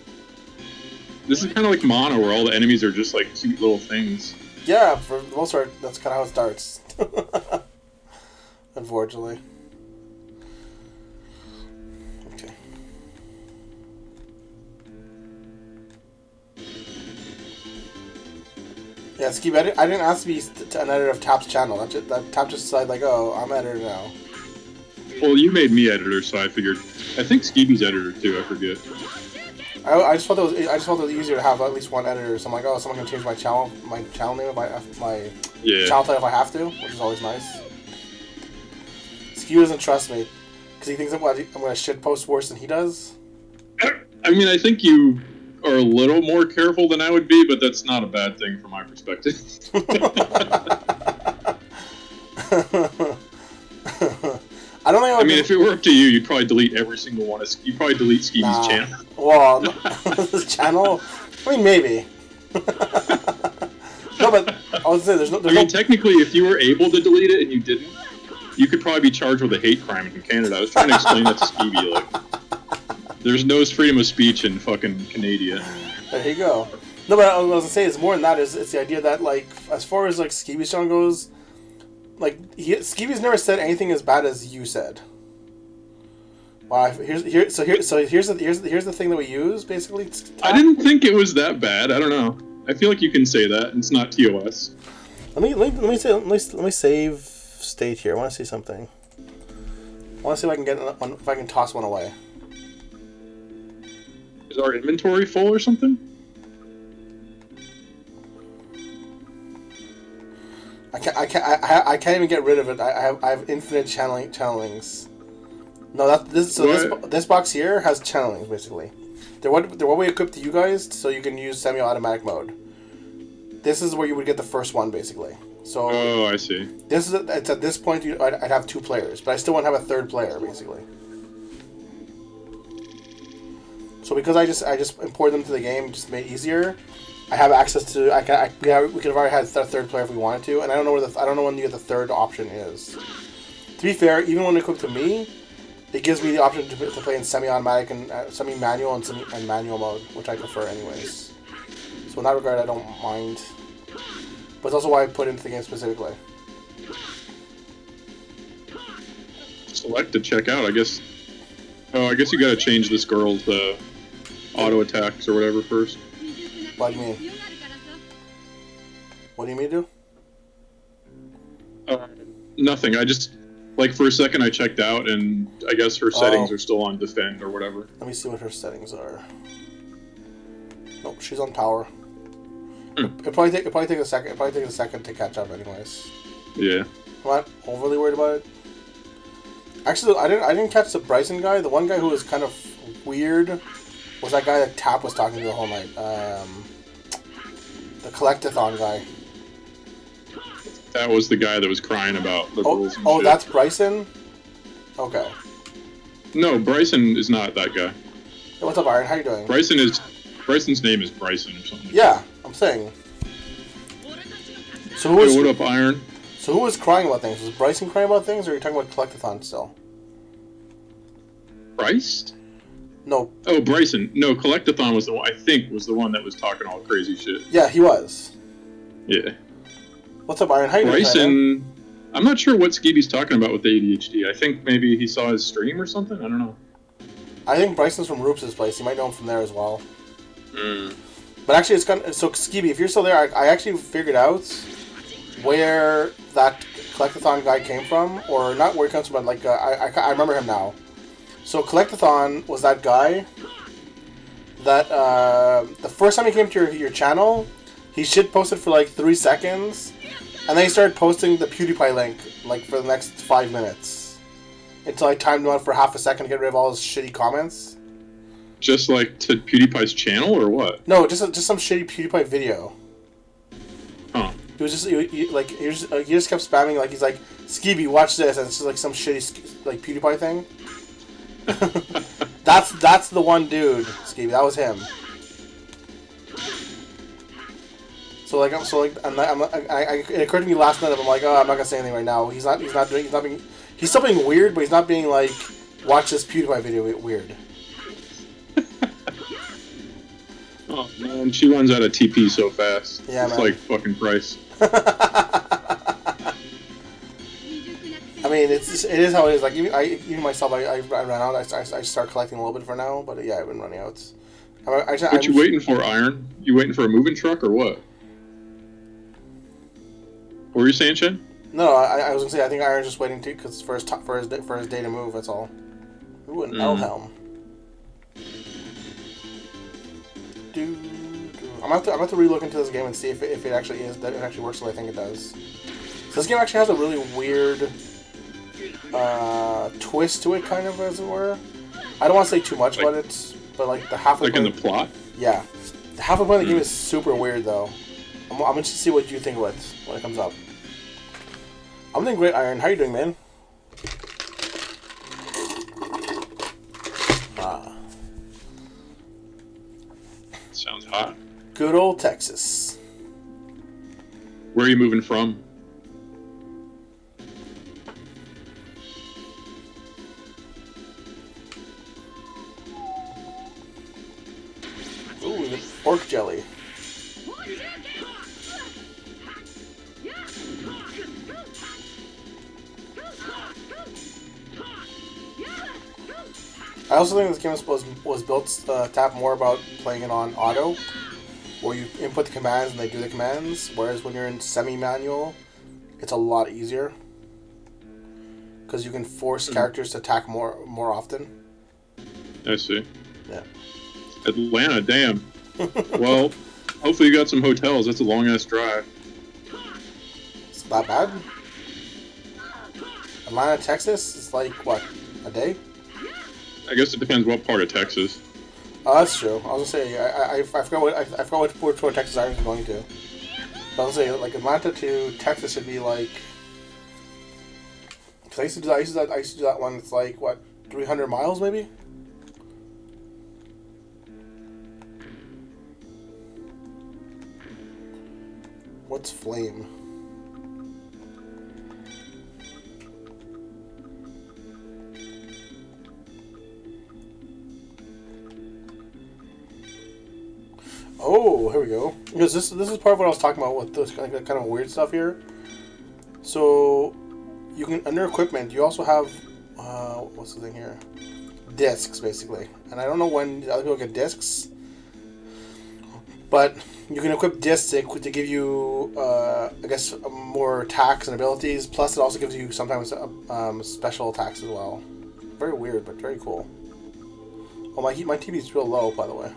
This is kind of like Mono, where all the enemies are just like cute little things. Yeah, for the most part, that's kind of how it starts. Unfortunately. Okay. Yeah, Skeeb, I didn't ask to be an editor of Tap's channel. That Tap just said, like, oh, I'm editor now. Well, you made me editor, so I figured. I think Skeevy's editor too. I forget. I just felt it was easier to have at least one editor. So I'm like, oh, someone can change my channel name, my channel title if I have to, which is always nice. Skew doesn't trust me because he thinks I'm going to shitpost worse than he does. I mean, I think you are a little more careful than I would be, but that's not a bad thing from my perspective. I don't think I mean, if it were up to you, you'd probably delete every single one. You'd probably delete Skeevy's channel. Well, this channel? I mean, maybe. No, but I was saying, there's no... Technically, if you were able to delete it and you didn't, you could probably be charged with a hate crime in Canada. I was trying to explain that to Skeevy, like, there's no freedom of speech in fucking Canada. There you go. No, but what I was gonna say is more than that. It's the idea that, like, as far as, like, Skeevy's channel goes, like, Skeevy's never said anything as bad as you said. Wow, here's the thing that we use basically. I didn't think it was that bad. I don't know. I feel like you can say that. It's not TOS. Let me save state here. I want to see something. I want to see if I can toss one away. Is our inventory full or something? I can't even get rid of it. I have infinite channelings. No, this box here has channelings basically. They're what we equipped to you guys, so you can use semi-automatic mode. This is where you would get the first one basically. So. Oh, I see. It's at this point I'd have 2 players, but I still want to have a 3rd player basically. So because I just imported them to the game, just made it easier. I have access to. We could have already had a 3rd player if we wanted to, and I don't know when the 3rd option is. To be fair, even when equipped to me, it gives me the option to play in semi-automatic and semi-manual and manual mode, which I prefer anyways. So in that regard, I don't mind. But it's also why I put it into the game specifically. Select to check out, I guess. Oh, I guess you gotta change this girl's auto attacks or whatever first. What do you mean? What do you mean to do? Nothing. I just, like, for a second I checked out, and I guess her settings are still on defend or whatever. Let me see what her settings are. Nope, she's on power. It'll probably take a second. It'll probably take a second to catch up, anyways. Yeah. I'm not overly worried about it. Actually, I didn't catch the Bryson guy. The one guy who was kind of weird was that guy that Tap was talking to the whole night. The Collectathon guy. That was the guy that was crying about the rules and shit. That's Bryson? Okay. No, Bryson is not that guy. Hey, what's up, Iron? How you doing? Bryson's name is Bryson or something. Yeah, I'm saying. So who was... Hey, what up, Iron? So who was crying about things? Was Bryson crying about things, or are you talking about Collectathon still? Bryce? No. Oh, Bryson. No, Collectathon was the one, I think, was the one that was talking all crazy shit. Yeah, he was. Yeah. What's up, Iron? How you doing, Bryson, I'm not sure what Skeeby's talking about with the ADHD. I think maybe he saw his stream or something? I don't know. I think Bryson's from Roops' place. You might know him from there as well. Mm. But actually, it's kind of... So, Skeeby, if you're still there, I actually figured out where that Collectathon guy came from. Or not where he comes from, but like, I remember him now. So, Collectathon was that guy that the first time he came to your channel, he shit posted for like 3 seconds, and then he started posting the PewDiePie link like for the next 5 minutes until I timed him out for half a second to get rid of all his shitty comments. Just like to PewDiePie's channel or what? No, just some shitty PewDiePie video. Huh. He was just he just kept spamming, like he's like, Skeeby, watch this, and it's just like some shitty like PewDiePie thing. that's the one dude, Skeeby. That was him. So like it occurred to me last night. I'm like, oh, I'm not gonna say anything right now. He's still being weird, but he's not being like, watch this PewDiePie video weird. Oh man, she runs out of TP so fast. Yeah, it's man. like fucking Price. I mean, it is how it is. Like even myself, I ran out. I start collecting a little bit for now, but yeah, I've been running out. What you waiting for, Iron? You waiting for a moving truck or what? What were you saying, Chen? No, I was gonna say I think Iron's just waiting for his day to move. That's all. Ooh, an L-helm. I'm about to relook into this game and see if it actually is that it actually works the way I think it does. So this game actually has a really weird twist to it, kind of, as it were. I don't want to say too much about it, but like the halfway point... Like in the plot? Yeah. The halfway point of the game is super weird, though. I'm going to see what you think of it when it comes up. I'm doing great, Iron. How you doing, man? Sounds hot. Good old Texas. Where are you moving from? Ooh, pork jelly. I also think this game was built to have more about playing it on auto, where you input the commands and they do the commands, whereas when you're in semi-manual, it's a lot easier. Because you can force characters to attack more often. I see. Yeah. Atlanta, damn. Well, hopefully you got some hotels. That's a long-ass drive. that bad. Atlanta, Texas is like, what, a day? I guess it depends what part of Texas. Oh, that's true. I was gonna say, I forgot which part of Texas I was going to. But I was gonna say, like, Atlanta to Texas should be like... Because I used to do that one, it's like, what, 300 miles maybe? What's flame? Oh, here we go. Because this is part of what I was talking about with this kind of weird stuff here. So you can, under equipment, you also have what's the thing here? Discs, basically. And I don't know when other people get discs, but you can equip discs to give you, I guess, more attacks and abilities. Plus, it also gives you sometimes special attacks as well. Very weird, but very cool. Oh, my TV is real low, by the way.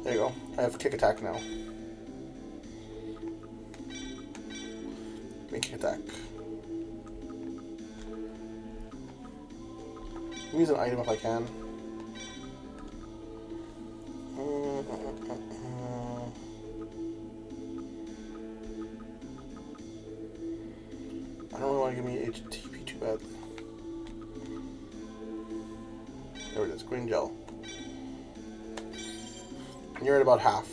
There you go. I have kick attack now. Give me kick attack. Let me use an item if I can. I don't really want to give me HTP too badly. There it is, green gel. And you're at about half.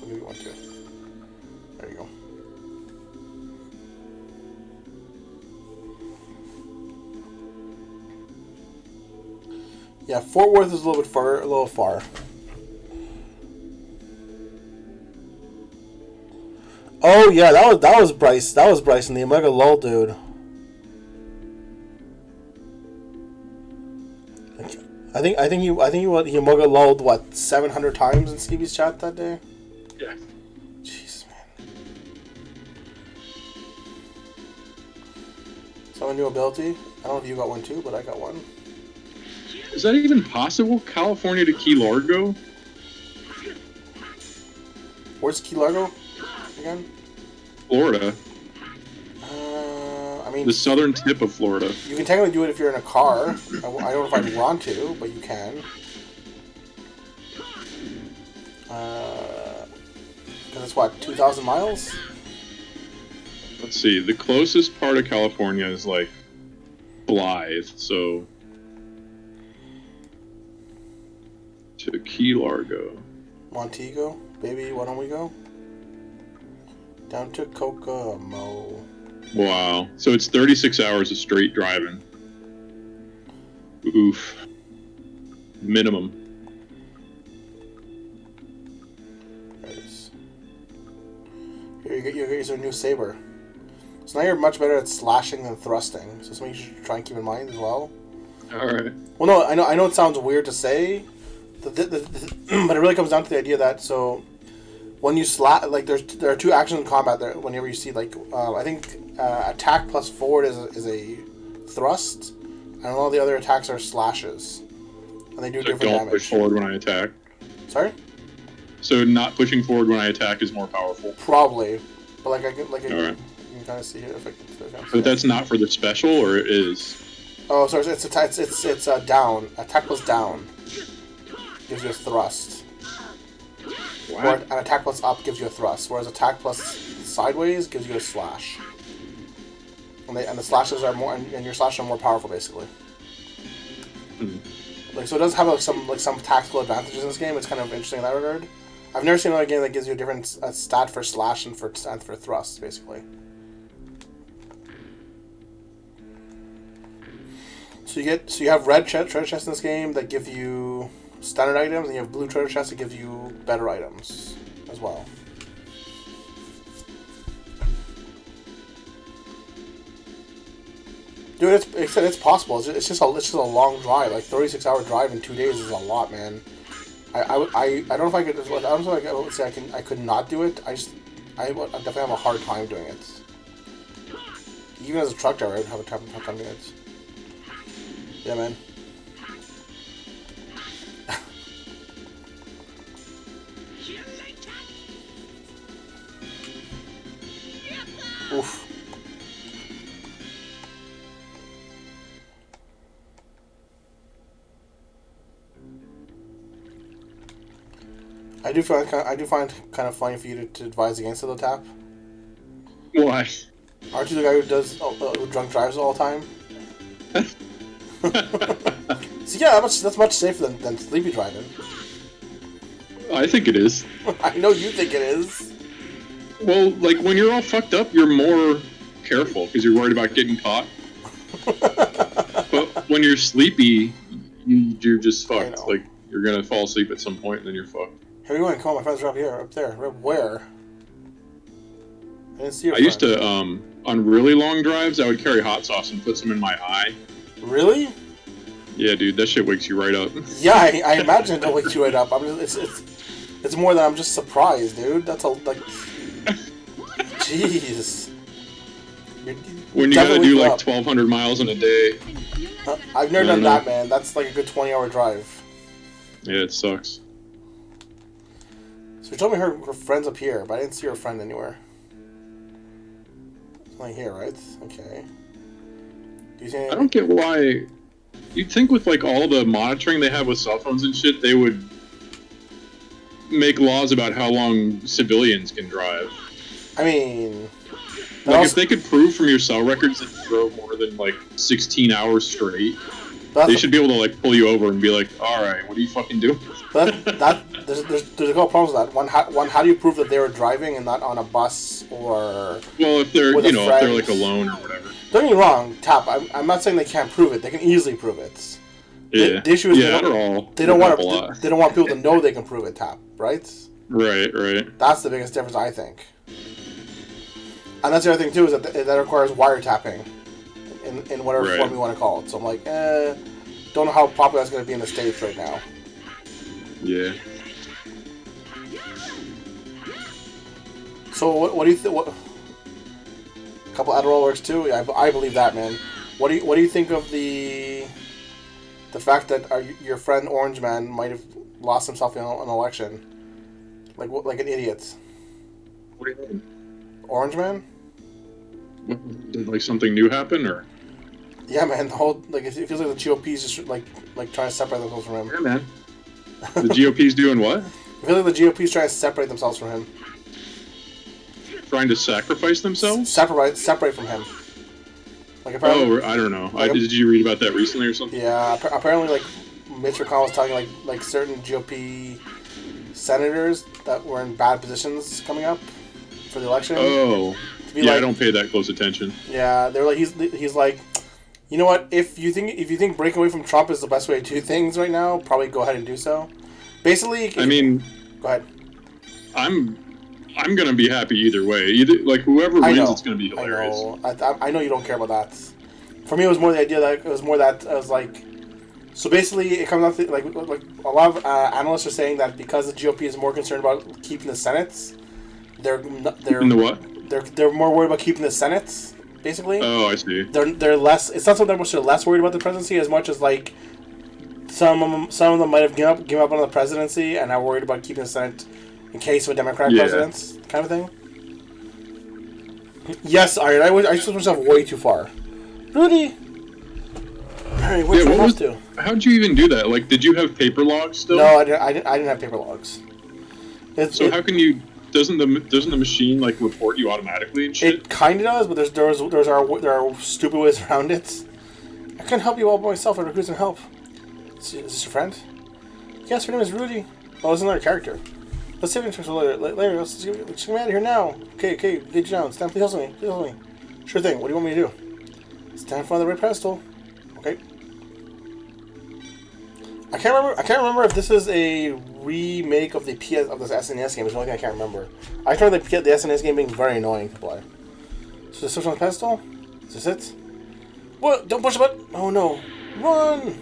I'll give you one too. There you go. Yeah, Fort Worth is a little far. Oh yeah, that was Bryce. That was Bryson, the Omega Lull dude. I think he Omega lulled what 700 times in Stevie's chat that day. Yeah. Jeez, man. So a new ability. I don't know if you got one too, but I got one. Is that even possible? California to Key Largo? Where's Key Largo again? Florida. I mean, the southern tip of Florida. You can technically do it if you're in a car. I don't know if I'd want to, but you can. Because it's what, 2,000 miles? Let's see. The closest part of California is like Blythe, so to Key Largo. Montego, baby, why don't we go? Down to Kokomo. Wow. So it's 36 hours of straight driving. Oof. Minimum. There it is. Here you get your new saber. So now you're much better at slashing than thrusting. So something you should try and keep in mind as well. Alright. Well, no, I know it sounds weird to say, but it really comes down to the idea that, so when you slash, like there are two actions in combat there. Whenever you see, like, I think attack plus forward is a thrust, and all the other attacks are slashes, and they do So different don't damage. push forward when I attack. Sorry? So not pushing forward when I attack is more powerful. Probably, but like Alright. you can kind of see here if I can. But that's not for the special, or it is? Oh, sorry, it's down. Attack plus down gives you a thrust. What? Or an attack plus up gives you a thrust, whereas attack plus sideways gives you a slash. And the slashes are more, and your slashes are more powerful, basically. Like, so it does have some tactical advantages in this game. It's kind of interesting in that regard. I've never seen another game that gives you a different stat for slash and for thrust, basically. So you have red treasure chests in this game that give you standard items, and you have blue treasure chests that give you better items as well. Dude, it's possible. It's just a long drive. Like 36-hour drive in 2 days is a lot, man. I don't know if I could. I don't know if I would say I could not do it. I definitely have a hard time doing it. Even as a truck driver, I would have a tough time doing it. Yeah, man. Oof. I do find kind of funny for you to advise against it, though, Tap. Why? Aren't you the guy who does who drunk drives all the time? So yeah, that's much safer than sleepy driving. I think it is. I know you think it is. Well, like when you're all fucked up, you're more careful because you're worried about getting caught. But when you're sleepy, you're just fucked. Like you're gonna fall asleep at some point, and then you're fucked. Here you go. Come on, my friends are up here, up there. Where? I didn't see your I used to on really long drives, I would carry hot sauce and put some in my eye. Really? Yeah, dude, that shit wakes you right up. Yeah, I imagine it wakes you right up. It's more than I'm just surprised, dude. That's like, jeez. When you gotta do like 1,200 miles in a day. I've never done that, man. That's like a good 20-hour drive. Yeah, it sucks. So you told me her friend's up here, but I didn't see her friend anywhere. It's only here, right? Okay. Do you see I don't get why. You'd think with like all the monitoring they have with cell phones and shit, they would make laws about how long civilians can drive. I mean, like if they could prove from your cell records that you drove more than like 16 hours straight, they should be able to like pull you over and be like, "All right, what are you fucking doing?" There's a couple problems with that. One, how do you prove that they were driving and not on a bus or? Well, if they're if they're like alone or whatever. Don't get me wrong, Tap. I'm not saying they can't prove it. They can easily prove it. Yeah. The issue is they don't want people to know they can prove it, Tap. Right? Right. That's the biggest difference, I think. And that's the other thing too, is that requires wiretapping in whatever form you want to call it. So I'm like, don't know how popular that's going to be in the States right now. Yeah. So what do you think? What? A couple Adderall works too. Yeah, I believe that, man. What do you think of the fact that your friend Orange Man might have lost himself in an election, like an idiot? What do you mean? Orange Man? Did like something new happen, or? Yeah, man. The whole it feels like the GOP's just like trying to separate themselves from him. Yeah, man. The GOP's doing what? I feel like the GOP's trying to separate themselves from him. Trying to sacrifice themselves? Separate from him. Like apparently, I don't know. Did you read about that recently or something? Yeah, apparently, like Mitch McConnell was telling like certain GOP senators that were in bad positions coming up for the election. Oh, yeah, I don't pay that close attention. Yeah, they're like he's like, you know what? If you think breaking away from Trump is the best way to do things right now, probably go ahead and do so. Basically, go ahead. I'm gonna be happy either way. Either like whoever wins, it's gonna be hilarious. I know you don't care about that. For me, it was more the idea that I was like, so basically, it comes out to, like a lot of analysts are saying that because the GOP is more concerned about keeping the Senate, they're in the what? They're more worried about keeping the Senate. Basically. Oh, I see. They're less. It's not so that much they're less worried about the presidency as much as like some of them might have given up on the presidency and are worried about keeping the Senate in case of a Democratic president, kind of thing. Yes, Iron. I switched myself way too far. Really? Alright, how'd you even do that? Like, did you have paper logs still? No, I didn't have paper logs. How can you? Doesn't the machine like report you automatically and shit? It kind of does, but there are stupid ways around it. I couldn't help you all by myself. I recruit some help. Is this your friend? Yes, her name is Rudy. Oh, it's another character. Let's save it for later. Let's get me out of here now. Okay, get you down. Stand, please help me. Sure thing. What do you want me to do? Stand in front of the red pedestal. Okay. I can't remember if this is a remake of the SNES game. It's the only thing I can't remember. I remember the SNES game being very annoying to play. So switch on the pedestal. Is this it? What? Don't push the button. Oh no! Run!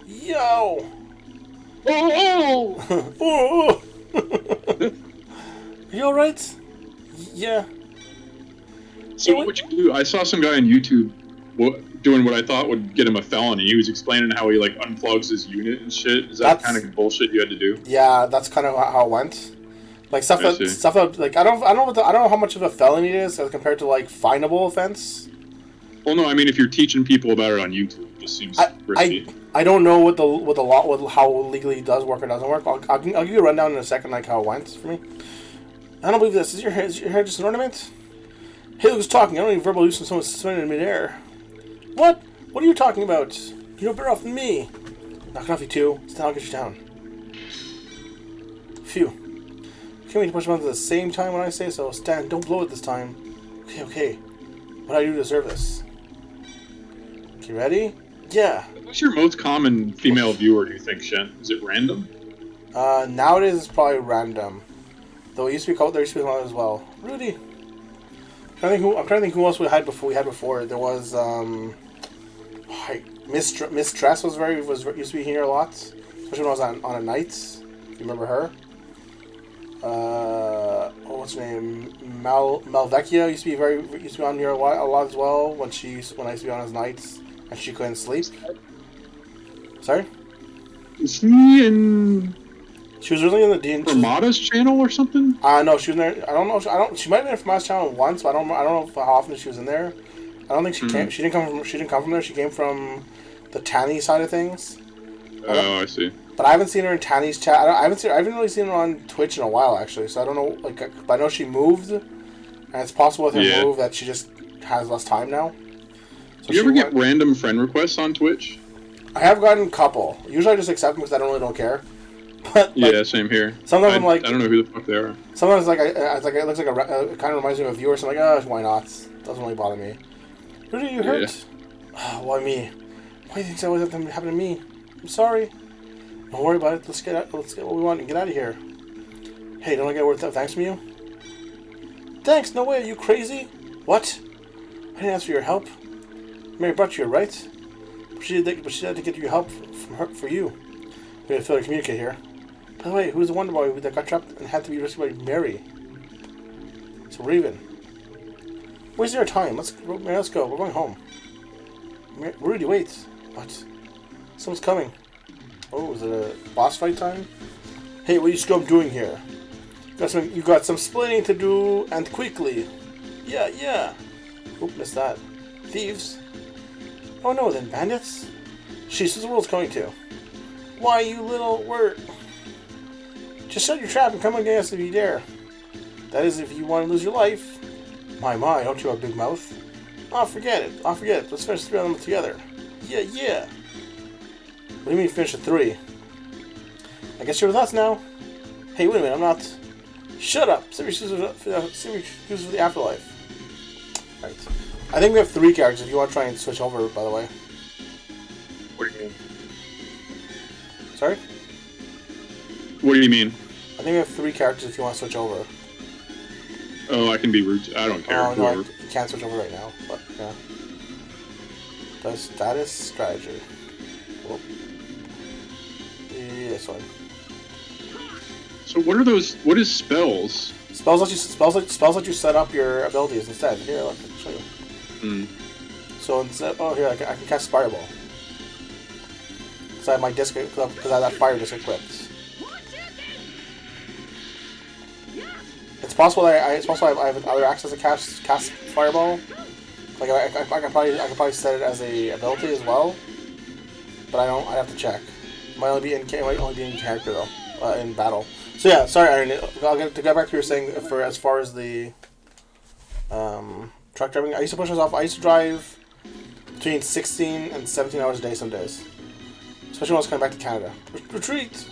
Yo! Oh! Oh! Are you alright? Yeah. So what would you do? I saw some guy on YouTube doing what I thought would get him a felony. He was explaining how he like unplugs his unit and shit. Is that kind of bullshit you had to do? Yeah, that's kind of how it went. Like stuff that like I don't know how much of a felony it is as compared to like finable offense. Well, no, I mean if you're teaching people about it on YouTube, it just seems risky. I don't know what the law how legally does work or doesn't work. I'll give you a rundown in a second, like how it went for me. I don't believe this. Is your hair just an ornament? Hey, who's talking? I don't need verbal use of someone suspended in midair. What? What are you talking about? You're no better off than me. Knocking off you two. Stand, I'll get you down. Phew. Can't wait to push buttons at the same time when I say so. Stan, don't blow it this time. Okay. What do I do to deserve this? Okay, ready? Yeah. What's your most common female viewer, do you think, Shen? Is it random? Nowadays it's probably random. Though it used to be called, there used to be one as well. Rudy. I'm trying to think who else we had before. There was Miss Tress used to be here a lot, especially when I was on a nights. If you remember her. What's her name? Malvecchia used to be on here a lot as well when I used to be on his nights and she couldn't sleep. Sorry. Is he in? She was really in the D&D. Ramada's channel or something? No, she was in there. I don't know. She might have been in Ramada's channel once, but I don't know how often she was in there. I don't think she came. She didn't come from there. She came from the Tanny side of things. Oh, I see. But I haven't seen her in Tanny's chat. I haven't really seen her on Twitch in a while actually. So I don't know. Like, but I know she moved, and it's possible with her move that she just has less time now. So do you ever get random friend requests on Twitch? I have gotten a couple. Usually I just accept them because I don't care. But like, yeah, same here. Sometimes I'm like, I don't know who the fuck they are. Sometimes it looks like it kind of reminds me of a viewer. So I'm like, why not? Doesn't really bother me. Rudy, you hurt? Oh, why me? Why do you think that always have to happen to me? I'm sorry. Don't worry about it. Let's get what we want and get out of here. Hey, don't I get a word of thanks from you? Thanks? No way. Are you crazy? What? I didn't ask for your help. Mary brought you here, right? But she had to get your help from her for you. We had to fail to communicate here. By the way, who's the Wonder Boy that got trapped and had to be rescued by Mary? So Raven. Where's your time? Let's go. We're going home. Rudy, wait. What? Someone's coming. Oh, is it a boss fight time? Hey, what are you scum doing here? You got some explaining to do, and quickly. Yeah. Oop, missed that. Thieves? Oh no, then bandits? Sheesh, who's the world's going to? Why, you little word? Just shut your trap and come against us if you dare. That is, if you want to lose your life. My, don't you have a big mouth? Oh, forget it. Let's finish 3 of them together. Yeah. What do you mean finish at 3? I guess you're with us now. Hey, wait a minute, I'm not... Shut up! Serious for the afterlife. Right. I think we have 3 characters if you want to try and switch over, by the way. What do you mean? Sorry? What do you mean? I think we have 3 characters if you want to switch over. Oh, I can be rude. I don't care. Oh, no, you can't switch over right now, but yeah. Does status strategy. Whoop. Yeah, that's fine. So what are those? What is spells? Spells let you set up your abilities instead. Here, I'll show you. So instead, here I can cast Fireball. Because I have my disc, because I have that fire disc equipped. It's possible that I have other access to cast Fireball. Like I could probably set it as a ability as well. But I don't. I have to check. It might only be in character though, in battle. So yeah, sorry, Iron. To get back to what you were saying for as far as the truck driving. I used to push myself. I used to drive between 16 and 17 hours a day some days, especially when I was coming back to Canada. Retreat.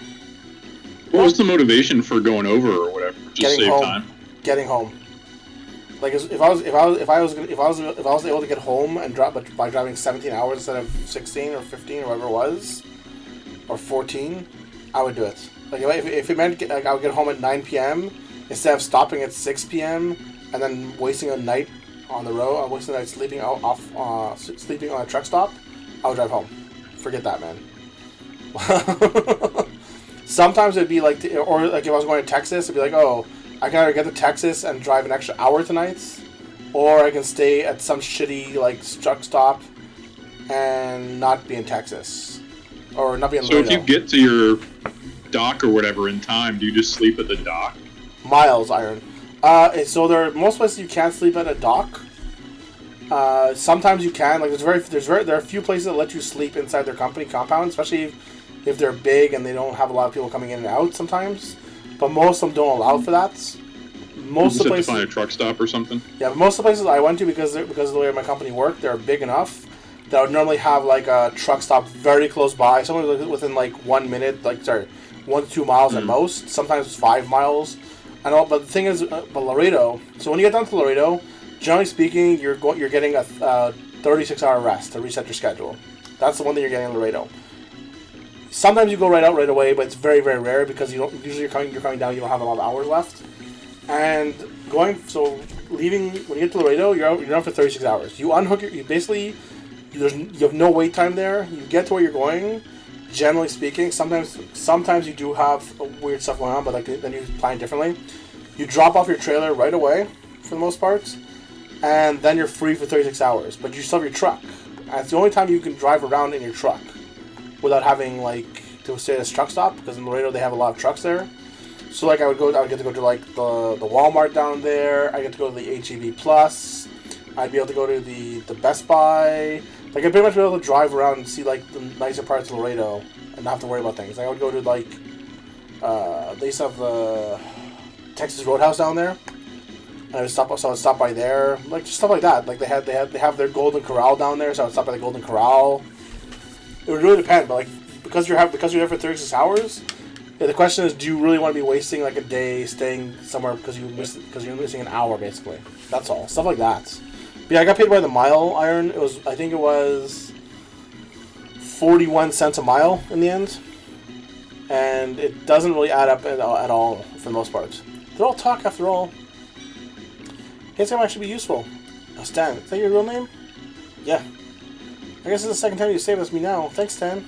What was the motivation for going over or whatever? Just save time. Getting home. Like if I was able to get home and by driving 17 hours instead of 16 or 15 or whatever it was, or 14, I would do it. Like if it meant I would get home at 9 p.m. instead of stopping at 6 p.m. and then wasting a night on the road, wasting a night sleeping sleeping on a truck stop, I would drive home. Forget that, man. Sometimes it'd be like, or like if I was going to Texas, it'd be like, oh, I can either get to Texas and drive an extra hour tonight, or I can stay at some shitty like truck stop and not be in Texas, or not be in. So if you get to your dock or whatever in time, do you just sleep at the dock? Miles, Iron. So most places you can't sleep at a dock. Sometimes you can. Like there are a few places that let you sleep inside their company compound, especially if they're big and they don't have a lot of people coming in and out sometimes. But most of them don't allow for that. Most of the places to find a truck stop or something. Yeah, but most of the places I went to because of the way my company worked, they're big enough that I would normally have like a truck stop very close by, somewhere within like 1 minute, 1 to 2 miles at most. Sometimes 5 miles. I know, but the thing is, but Laredo. So when you get down to Laredo, generally speaking, you're getting a 36-hour rest to reset your schedule. That's the one that you're getting in Laredo. Sometimes you go right out right away, but it's very, very rare because you don't. Usually you're coming down. You don't have a lot of hours left. And leaving when you get to Laredo, you're down for 36 hours. You unhook you have no wait time there. You get to where you're going. Generally speaking, sometimes you do have weird stuff going on, but then you plan differently. You drop off your trailer right away for the most part, and then you're free for 36 hours. But you still have your truck. And it's the only time you can drive around in your truck without having to stay at this truck stop, because in Laredo they have a lot of trucks there. So I would get to go to the Walmart down there. I get to go to the HEB Plus. I'd be able to go to the Best Buy. I'd pretty much be able to drive around and see the nicer parts of Laredo and not have to worry about things. I would go to they used to have the Texas Roadhouse down there. And I would stop by there, just stuff like that. They have their Golden Corral down there, so I would stop by the Golden Corral. It would really depend, but because you're there for 36 hours. Yeah, the question is, do you really want to be wasting a day staying somewhere because you're missing an hour basically? That's all. Stuff like that. But yeah, I got paid by the mile, Iron. I think it was 41 cents a mile in the end, and it doesn't really add up at all for the most part. They're all talk after all. Hey, it's gonna actually be useful. Oh, Stan, is that your real name? Yeah. I guess it's the second time you saved us me now. Thanks, Stan.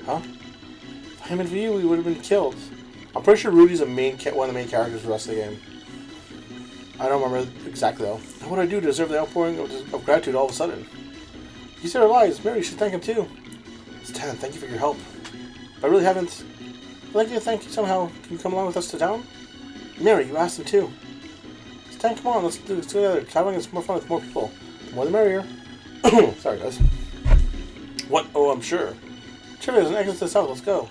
Huh? If I hadn't been for you, we would have been killed. I'm pretty sure Rudy's one of the main characters for the rest of the game. I don't remember exactly though. What would I do to deserve the outpouring of gratitude all of a sudden? He said our lives. Mary, you should thank him too. Stan, thank you for your help. I really haven't. I'd like to thank you somehow. Can you come along with us to town? Mary, you asked him too. Stan, come on, let's do this together. Traveling is more fun with more people. The more the merrier. Sorry, guys. What? Oh, I'm sure. Trivia, there's an exit to the south. Let's go.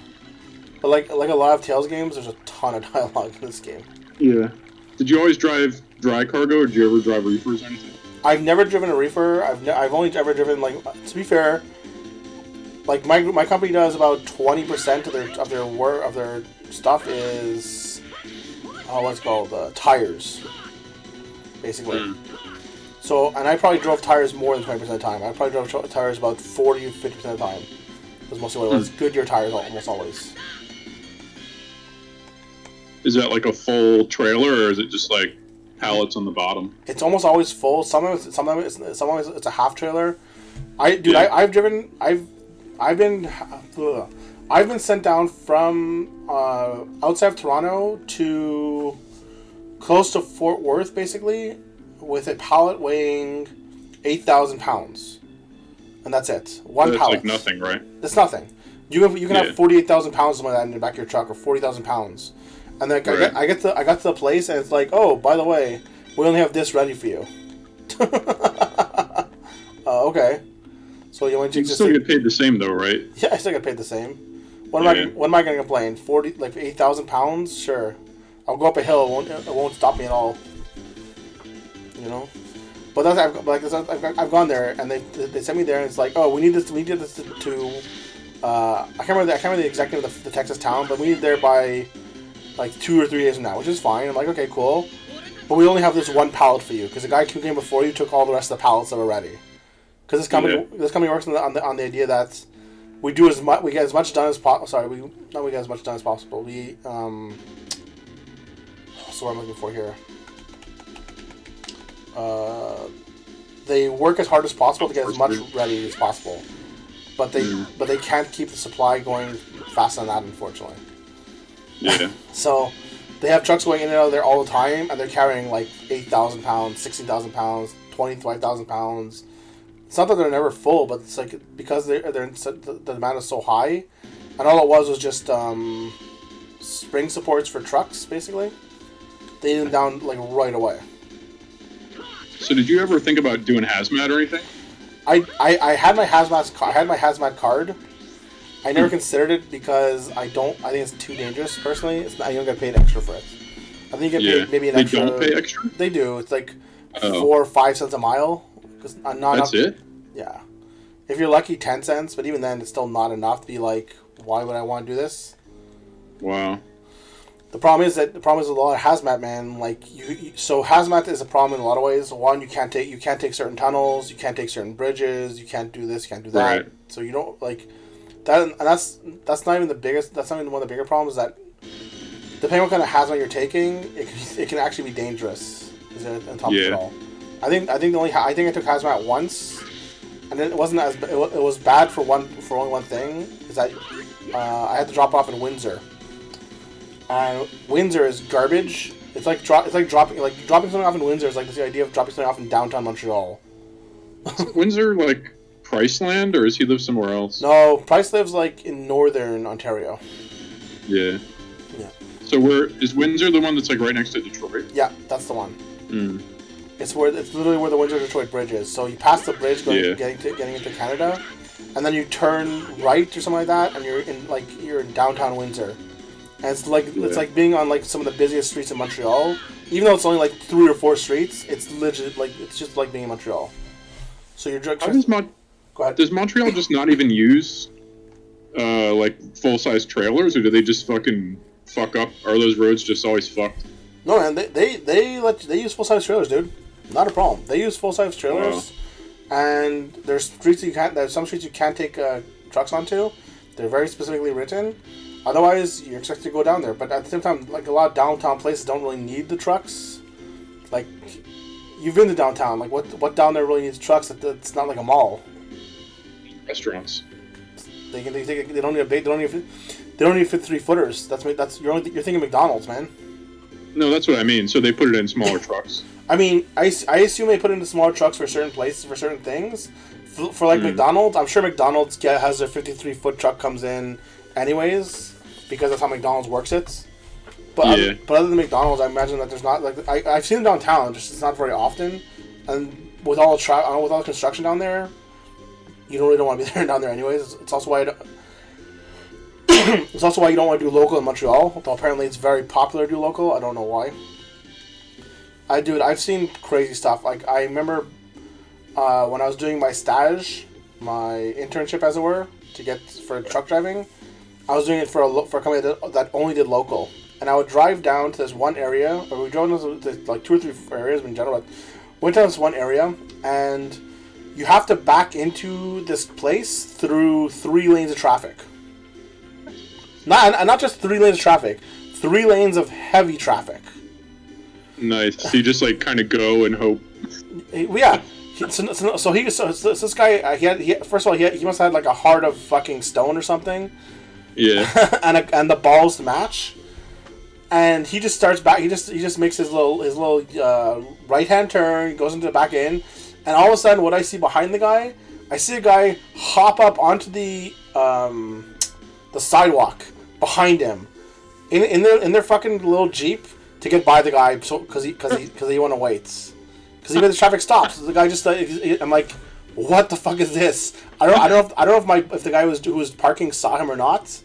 But like a lot of Tales games, there's a ton of dialogue in this game. Yeah. Did you always drive dry cargo, or did you ever drive reefers or anything? I've never driven a reefer. I've only ever driven to be fair, my company does about 20% of their stuff is what's it called tires, basically. Mm. So, and I probably drove tires more than 20% of the time. I probably drove tires about 40 to 50% of the time. That's mostly what it was. Goodyear tires almost always. Is that like a full trailer, or is it just pallets on the bottom? It's almost always full. Sometimes it's a half trailer. I've been sent down from outside of Toronto to close to Fort Worth, basically, with a pallet weighing 8,000 pounds, and that's it. One pallet. That's nothing, right? That's nothing. You can have 48,000 pounds something like that in the back of your truck, or 40,000 pounds. And then right. I got to the place, and it's oh, by the way, we only have this ready for you. Okay. So you only still get paid the same though, right? Yeah, I still get paid the same. What am I going to complain? 8,000 pounds? Sure. I'll go up a hill. It won't stop me at all. You know. But I've gone there, and they sent me there, and it's oh, we need this to I can't remember the exact name of the Texas town, but we need it there by 2 or 3 days from now, which is fine. I'm okay, cool. But we only have this one pallet for you, because the guy who came before you took all the rest of the pallets that were ready. Because this company works on the idea that we get as much done as possible. Sorry, we get as much done as possible. So what I'm looking for here. They work as hard as possible to get as much ready as possible, but they can't keep the supply going faster than that, unfortunately. Yeah. So they have trucks going in and out of there all the time, and they're carrying 8,000 pounds, 16,000 pounds, 25,000 pounds. It's not that they're never full, but it's because the demand is so high, and all it was just spring supports for trucks, basically. they need them down like right away. So did you ever think about doing hazmat or anything? I had my hazmat card. I never considered it because I think it's too dangerous personally. It's not, you don't get paid extra for it. I think you get paid maybe an extra. They don't pay extra? They do. It's like 4 or 5 cents a mile. That's it? Yeah. If you're lucky, 10 cents, but even then, it's still not enough to be like, why would I want to do this? Wow. The problem is with a lot of hazmat, man. Like so hazmat is a problem in a lot of ways. One, you can't take certain tunnels, you can't take certain bridges, you can't do this, you can't do that. Right. So you don't like that, and that's not even the biggest. That's not even one of the bigger problems. Is that depending on what kind of hazmat you're taking, it can actually be dangerous. Is it on top of it all? I think I took hazmat once, and it wasn't as it was bad for only one thing. Is that I had to drop off in Windsor. And Windsor is garbage. It's like dropping something off in Windsor is like the idea of dropping something off in downtown Montreal. Is Windsor like Priceland, or does he live somewhere else? No, Price lives like in northern Ontario. Yeah. Yeah. So where is Windsor? The one that's like right next to Detroit? Yeah, that's the one. Mm. It's literally where the Windsor-Detroit bridge is. So you pass the bridge getting into Canada, and then you turn right or something like that, and you're in downtown Windsor. And it's like being on like some of the busiest streets in Montreal. Even though it's only like 3 or 4 streets, it's legit like it's just like being in Montreal. So you're Go ahead. Does Montreal just not even use like full size trailers, or do they just fucking fuck up? Are those roads just always fucked? No, man, they use full size trailers, dude. Not a problem. They use full size trailers, and there's some streets you can't take trucks onto. They're very specifically written. Otherwise, you're expected to go down there. But at the same time, like a lot of downtown places don't really need the trucks. Like, you've been to downtown. Like, what down there really needs trucks? It's not like a mall. Restaurants. They don't need they don't need 53-footers. You're thinking McDonald's, man. No, that's what I mean. So they put it in smaller trucks. I mean, I assume they put it into smaller trucks for certain places, for certain things. For like McDonald's, I'm sure McDonald's has their 53-foot truck comes in anyways, because that's how McDonald's works it. But other than McDonald's, I imagine that there's not like I've seen them downtown, just it's not very often. And with all the construction down there, you don't want to be down there anyways. It's also why it's also why you don't want to do local in Montreal. Although apparently it's very popular to do local. I don't know why. I've seen crazy stuff. Like I remember when I was doing my stage, my internship as it were, for truck driving. I was doing it for a company that only did local, and I would drive down to this one area, or we drove to like 2 or 3 areas in general. But went down this one area, and you have to back into this place through 3 lanes of traffic. Not just 3 lanes of traffic, 3 lanes of heavy traffic. Nice. So you just like kind of go and hope. Yeah. So this guy he first of all he must have had like a heart of fucking stone or something. Yeah. and the balls to match. And he just starts back. He just makes his little right hand turn, goes into the back end, and all of a sudden, what I see behind the guy, I see a guy hop up onto the sidewalk behind him, in their fucking little Jeep to get by the guy, because he want to wait, because he made the traffic stop. So the guy just I'm like, what the fuck is this? I don't know if the guy who was parking saw him or not.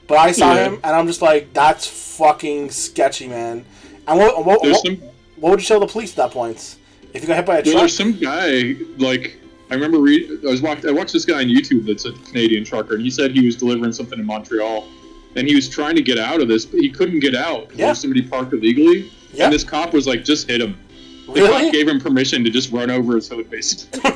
But I saw him, and I'm just like, that's fucking sketchy, man. And what would you tell the police at that point? If you got hit by a truck? There's some guy, like, I remember I watched this guy on YouTube that's a Canadian trucker, and he said he was delivering something in Montreal, and he was trying to get out of this, but he couldn't get out because somebody parked illegally, and this cop was like, just hit him. The cop gave him permission to just run over his hood, basically.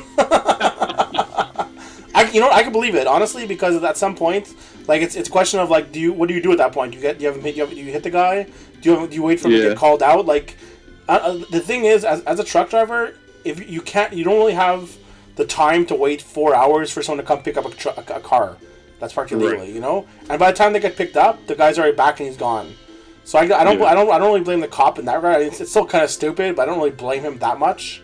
I can believe it, honestly, because at some point, like it's a question of like, what do you do at that point? Do you hit the guy? Do you wait for him to get called out? Like, the thing is, as a truck driver, if you don't really have the time to wait 4 hours for someone to come pick up a car that's parked illegally, you know. And by the time they get picked up, the guy's already back and he's gone. So I don't really blame the cop in that regard. It's still kind of stupid, but I don't really blame him that much.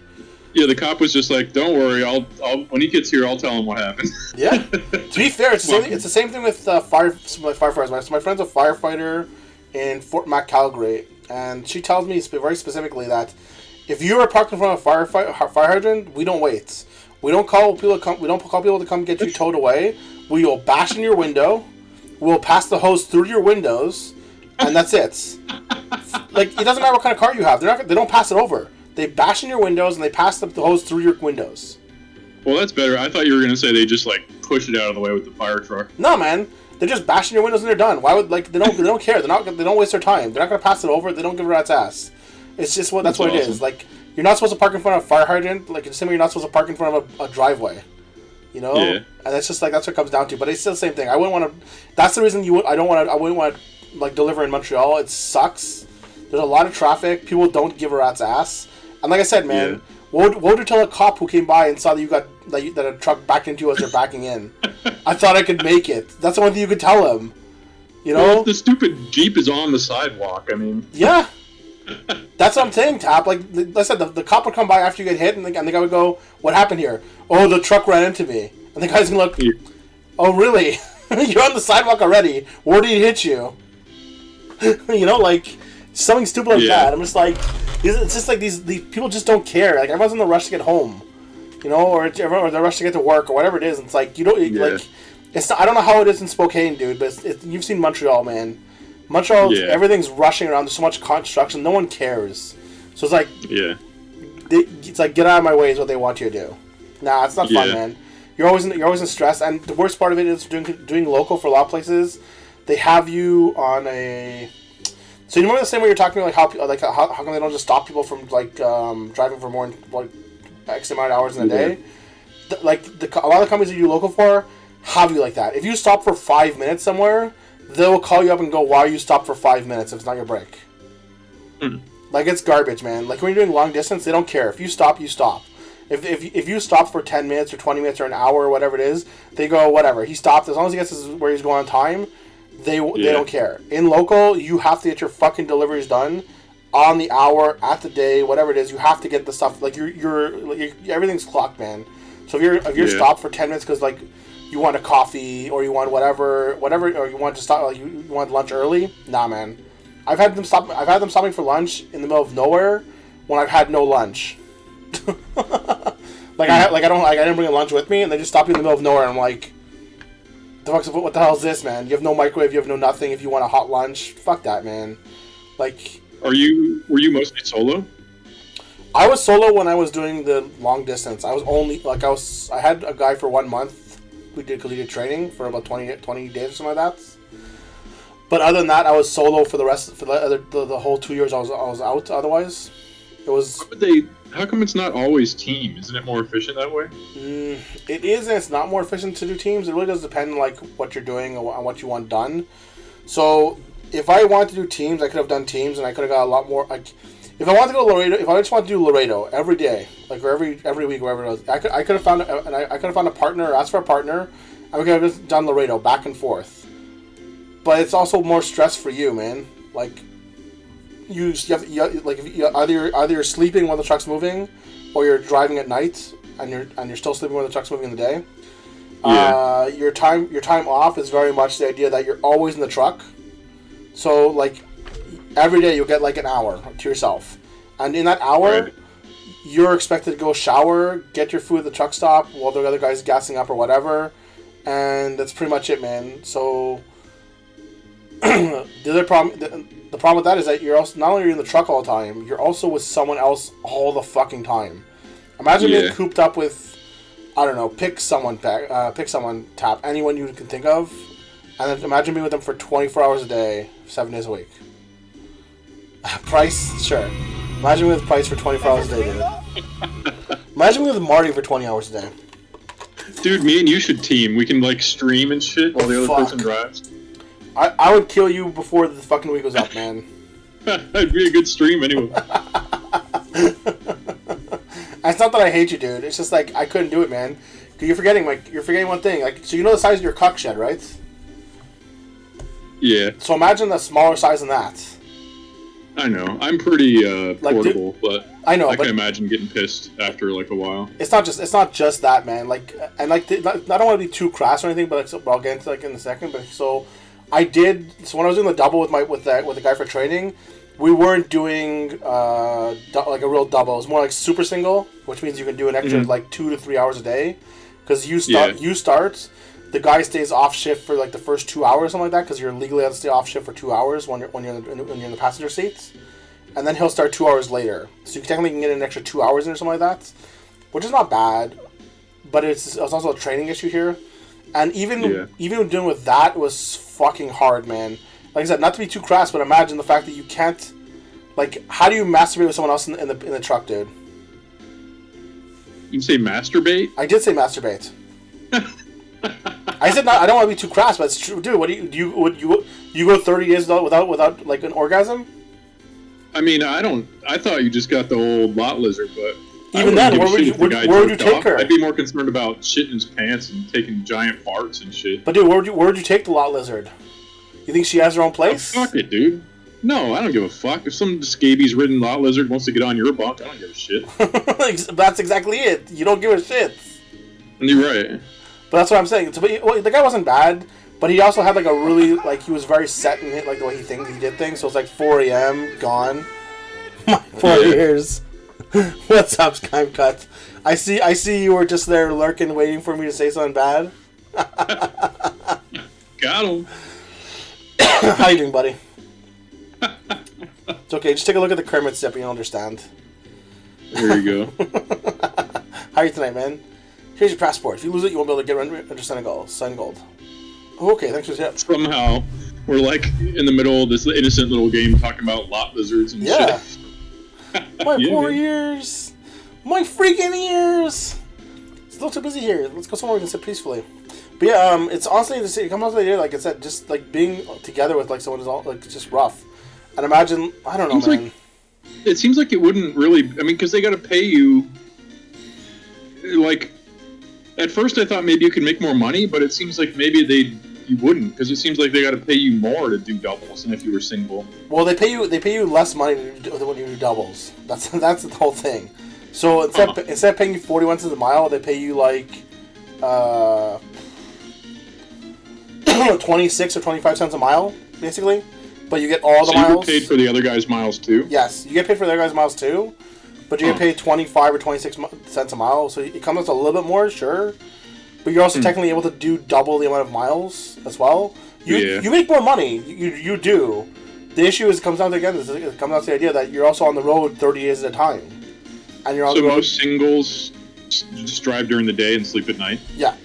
Yeah, the cop was just like, "Don't worry, I'll when he gets here, I'll tell him what happened." Yeah. To be fair, it's the same thing with firefighters. My friend's a firefighter in Fort Mac, Calgary, and she tells me very specifically that if you are parked in front of a fire hydrant, we don't wait. We don't call people to come. We don't call people to come get you towed away. We will bash in your window. We'll pass the hose through your windows, and that's it. Like, it doesn't matter what kind of car you have. They don't pass it over. They bash in your windows and they pass the hose through your windows. Well, that's better. I thought you were gonna say they just like push it out of the way with the fire truck. No, man. They're just bashing your windows and they're done. Why would they don't care. They don't waste their time. They're not gonna pass it over. They don't give a rat's ass. It's just that's what awesome. It is. Like, you're not supposed to park in front of a fire hydrant. Like, it's similar. You're not supposed to park in front of a driveway. You know. Yeah. And it's just like that's what it comes down to. But it's still the same thing. I wouldn't want to. That's the reason I wouldn't want to like deliver in Montreal. It sucks. There's a lot of traffic. People don't give a rat's ass. And like I said, man, what would you tell a cop who came by and saw that that a truck backed into you as they're backing in? I thought I could make it. That's the only thing you could tell him. You know? Well, the stupid Jeep is on the sidewalk. I mean... Yeah. That's what I'm saying, Tap. Like I said, the cop would come by after you get hit, and the guy would go, "What happened here?" "Oh, the truck ran into me." And the guy's going to look, "Oh, really? You're on the sidewalk already. Where did he hit you?" You know, like, something stupid like that. I'm just like... It's just like these people just don't care. Like, everyone's in the rush to get home, you know, or they're rush to get to work or whatever it is. It's like you don't like. It's not, I don't know how it is in Spokane, dude, but you've seen Montreal, man. Montreal, everything's rushing around. There's so much construction, no one cares. So it's like, it's like, get out of my way is what they want you to do. Nah, it's not fun, man. You're always in stress, and the worst part of it is doing local for a lot of places. They have you on a. So you remember the same way you're talking about, like how come they don't just stop people from like driving for more than like X amount of hours in a day? A lot of the companies that you do local for have you like that. If you stop for 5 minutes somewhere, they will call you up and go, "Why are you stopped for 5 minutes if it's not your break?" Like, it's garbage, man. Like, when you're doing long distance, they don't care. If you stop, you stop. If you stop for 10 minutes or 20 minutes or an hour or whatever it is, they go, whatever. He stopped. As long as he gets where he's going on time, they don't care. In local, you have to get your fucking deliveries done on the hour, at the day, whatever it is. You have to get the stuff. Like, everything's clocked, man. So if you're stopped for 10 minutes because, like, you want a coffee or you want whatever, or you want to stop, like, you want lunch early, nah, man. I've had them stopping for lunch in the middle of nowhere when I've had no lunch. I didn't bring a lunch with me, and they just stopped me in the middle of nowhere, and I'm like, what the hell is this, man? You have no microwave, you have no nothing. If you want a hot lunch, fuck that, man. Like, were you mostly solo? I was solo when I was doing the long distance. I was only I had a guy for 1 month. We did training for about 20 days or something like that. But other than that, I was solo for the whole 2 years. I was out. Otherwise, it was. How come it's not always team? Isn't it more efficient that way? It is, and it's not more efficient to do teams. It really does depend on like what you're doing and what you want done. So if I wanted to do teams, I could have done teams, and I could have got a lot more. Like, if I wanted to go to Laredo, if I just want to do Laredo every day, like or every week, wherever it was, I could have found a partner, or asked for a partner, and we could have just done Laredo back and forth. But it's also more stress for you, man. Like, either you're sleeping while the truck's moving, or you're driving at night and you're still sleeping when the truck's moving in the day. Yeah. Your time off is very much the idea that you're always in the truck. So like every day you'll get like an hour to yourself, and in that hour, you're expected to go shower, get your food at the truck stop while the other guy's gassing up or whatever, and that's pretty much it, man. So the problem with that is that you're also not only you're in the truck all the time, you're also with someone else all the fucking time. Imagine being cooped up with, I don't know, pick someone, Tap, anyone you can think of, and then imagine being with them for 24 hours a day, 7 days a week. Price, sure. Imagine being with Price for 24 hours a day, dude. Imagine being with Marty for 20 hours a day. Dude, me and you should team. We can like stream and shit while the other person drives. I would kill you before the fucking week was up, man. That'd be a good stream anyway. It's not that I hate you, dude. It's just like I couldn't do it, man. You're forgetting one thing. Like, so you know the size of your cock shed, right? Yeah. So imagine the smaller size than that. I know. I'm pretty portable, but I know. I can imagine getting pissed after like a while. It's not just that, man. Like, and like, I don't want to be too crass or anything, but like, I'll get into like in a second. But so. So when I was doing the double with the guy for training, we weren't doing like a real double. It was more like super single, which means you can do an extra like 2 to 3 hours a day. Because you start, the guy stays off shift for like the first 2 hours, something like that. Because you're legally allowed to stay off shift for 2 hours when you're in the passenger seats, and then he'll start 2 hours later. So you technically can get an extra 2 hours in or something like that, which is not bad. But it's also a training issue here, and even dealing with that was fucking hard, man. Like I said, not to be too crass, but imagine the fact that you can't, like, how do you masturbate with someone else in the truck, dude? You say masturbate? I did say masturbate. I said not. I don't want to be too crass, but it's true, dude. What do you go 30 days without like an orgasm? I mean, I thought you just got the old lot lizard, but even then, where would you take her? I'd be more concerned about shitting his pants and taking giant farts and shit. But dude, where would you take the lot lizard? You think she has her own place? Oh, fuck it, dude. No, I don't give a fuck. If some scabies-ridden lot lizard wants to get on your bunk, I don't give a shit. That's exactly it. You don't give a shit. You're right. But that's what I'm saying. So, the guy wasn't bad, but he also had like a really, like, he was very set in it, like the way he did things. So it's like 4 a.m. gone. My 4 years. What's up, Skype Cut? I see you were just there lurking, waiting for me to say something bad. Got him. How you doing, buddy? It's okay. Just take a look at the Kermit step and you'll understand. There you go. How are you tonight, man? Here's your passport. If you lose it, you won't be able to get under Senegal. Oh, okay, thanks for the tip. Somehow, we're like in the middle of this innocent little game talking about lot lizards and shit. My poor ears. My freaking ears. It's a little too busy here. Let's go somewhere we can sit peacefully. But yeah, it's honestly, it comes out of the idea, like I said, just like being together with like someone is all like just rough. And imagine, I don't know, man. It seems like it wouldn't really. I mean, because they got to pay you. Like, at first I thought maybe you could make more money, but it seems like maybe you wouldn't, because it seems like they got to pay you more to do doubles than if you were single. Well, they pay you less money when you do doubles. That's the whole thing. So instead of paying you 41 cents a mile, they pay you like 26 or 25 cents a mile, basically. But you get all the miles. So you get paid for the other guy's miles too? Yes, you get paid for the other guy's miles too, but you get paid 25 or 26 cents a mile, so it comes out a little bit more, sure. But you're also technically able to do double the amount of miles as well. You make more money. You do. The issue is it comes down to the idea that you're also on the road 30 days at a time, and you're on the road. Most singles just drive during the day and sleep at night. Yeah,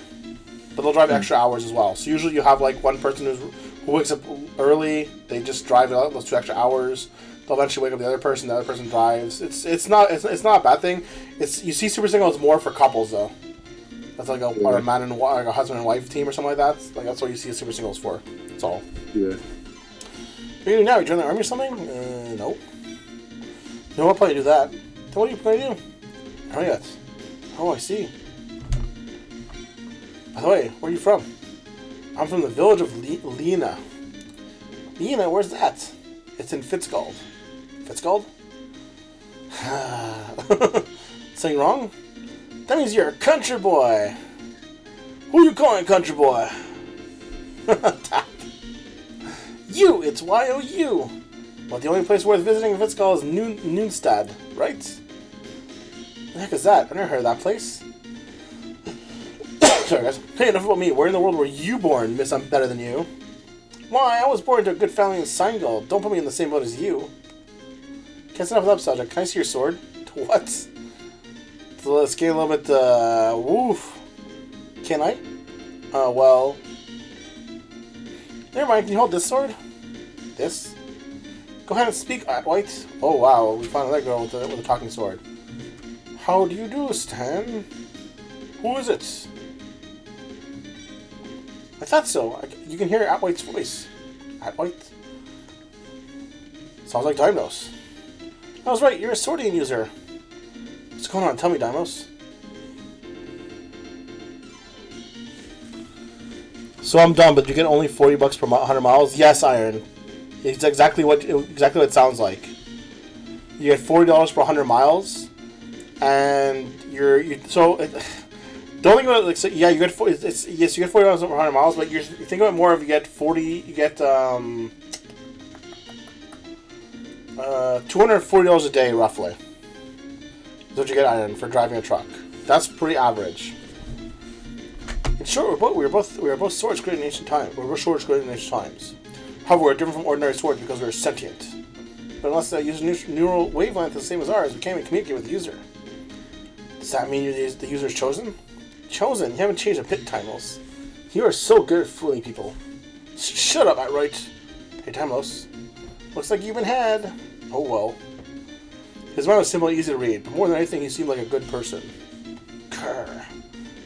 but they'll drive extra hours as well. So usually you have like one person who wakes up early. They just drive those 2 extra hours. They'll eventually wake up the other person. The other person drives. It's not a bad thing. You see super singles more for couples though. That's like a man and like a husband and wife team or something like that. Like that's what you see a super singles for. That's all. Yeah. What are you doing now? You join the army or something? No. No, I'll probably do that. Then what are you going to do? Oh, yet. Oh, I see. By the way, where are you from? I'm from the village of Lena. Lena, where's that? It's in Fitzgold. Fitzgold? Something wrong? That means you're a country boy. Who you calling country boy? You, it's Y-O-U. But the only place worth visiting in Fitzgold is Noonstad, right? What the heck is that? I never heard of that place. Sorry, guys. Hey, enough about me. Where in the world were you born, Miss I'm Better Than You? Why, I was born into a good family in Senegal. Don't put me in the same boat as you. Can't enough of that subject. Can I see your sword? What? So let's get a little bit, woof. Can I? Well. Never mind, can you hold this sword? This? Go ahead and speak, White. Oh wow, we found another girl with a talking sword. How do you do, Stan? Who is it? I thought so. You can hear Atwhite's voice. Atwhite? Sounds like Dimos. I was right, you're a Swordian user. What's going on? Tell me, Dimos. So I'm done, but you get only $40 per 100 miles? Yes, Iron. It's exactly what it sounds like. You get $40 per 100 miles, and the only thing about it, like, so, yeah, you get you get $40 per 100 miles, but you think about it more if you get 40, you get $240 a day, roughly. That's what you get, Iron, for driving a truck. That's pretty average. In short, we were both swords created in ancient times. We were swords created in ancient times. However, we're different from ordinary swords because we're sentient. But unless they use a neural wavelength the same as ours, we can't even communicate with the user. Does that mean the user's chosen? Chosen? You haven't changed a bit, Timos. You are so good at fooling people. Shut up, outright. Hey, Timos. Looks like you've been had. Oh well. His mind was simple and easy to read, but more than anything, he seemed like a good person. Grr.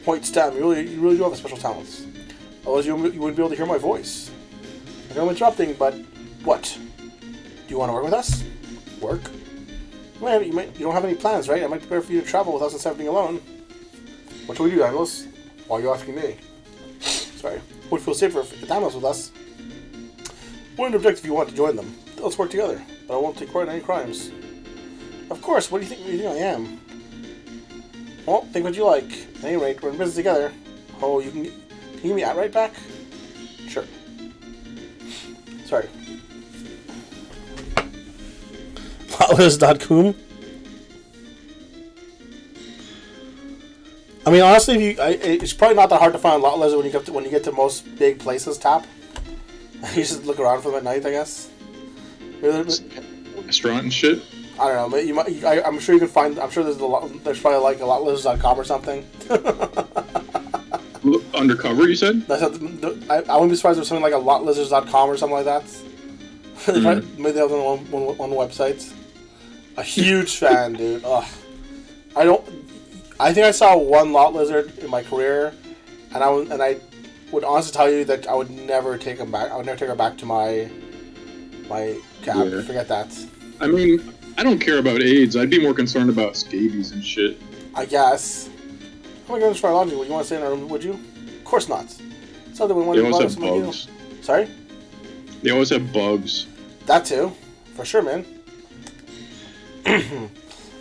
White Stem, you really do have a special talents. Otherwise, you wouldn't be able to hear my voice. I know I'm interrupting, but what? Do you want to work with us? Work? You don't have any plans, right? It might be better for you to travel with us instead of being alone. What shall we do, Daniels? Why are you asking me? Sorry. Would feel safer if Daniels with us. Wouldn't object if you want to join them. Let's work together, but I won't take part in any crimes. Of course. What do you think I am? Well, think what you like. At any rate, we're in business together. Oh, can you give me outright back? Sure. Sorry. Lotlist.com. I mean, honestly, it's probably not that hard to find lot lizard when you get to most big places. Tap. You just look around for them at night, I guess. Restaurant and shit. I don't know. I'm sure you can find. I'm sure there's probably like a lotlizards.com or something. Undercover, you said? I wouldn't be surprised if there's something like a lotlizards.com or something like that. Maybe they have it on one website. A huge fan, dude. Ugh. I think I saw one lot lizard in my career, and I would honestly tell you that I would never take him back. I would never take her back to my cab. Yeah. Forget that. I mean, I don't care about AIDS. I'd be more concerned about scabies and shit. I guess. Oh my goodness, biology. Would you want to stay in our room? Would you? Of course not. So they always have bugs. Sorry? They always have bugs. That too, for sure, man.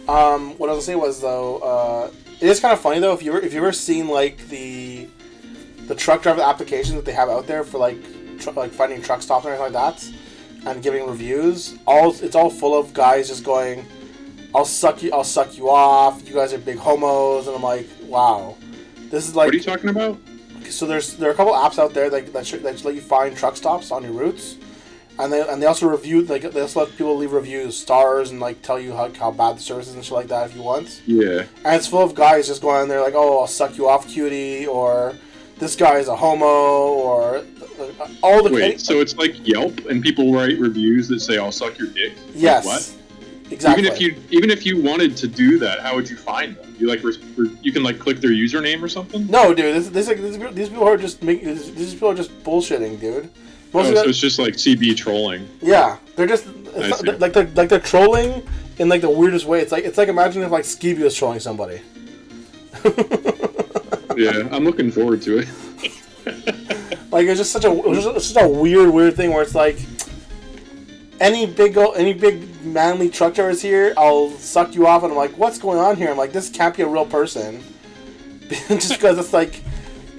What I was gonna say was though, it is kind of funny though if you've ever seen like the truck driver applications that they have out there for like finding truck stops and everything like that, and giving reviews. It's all full of guys just going, I'll suck you off. You guys are big homos, and I'm like, wow, this is like. What are you talking about? So there are a couple apps out there that let you find truck stops on your routes, and they also review they also let people leave reviews, stars, and like tell you how bad the service is and shit like that if you want. Yeah. And it's full of guys just going there like, oh, I'll suck you off, cutie, or this guy is a homo, or all the. Wait, so it's like Yelp, and people write reviews that say, "I'll suck your dick." Yes. Like, what? Exactly. Even if you wanted to do that, how would you find them? You you can like click their username or something? No, dude. These people are just these people are just bullshitting, dude. So it's just like CB trolling. Yeah, they're just they're trolling in like the weirdest way. It's like imagine if like Skeevy was trolling somebody. Yeah, I'm looking forward to it. Like it's just such a weird thing where it's like any big manly truck drivers here, I'll suck you off, and I'm like, what's going on here? I'm like, this can't be a real person, just because it's like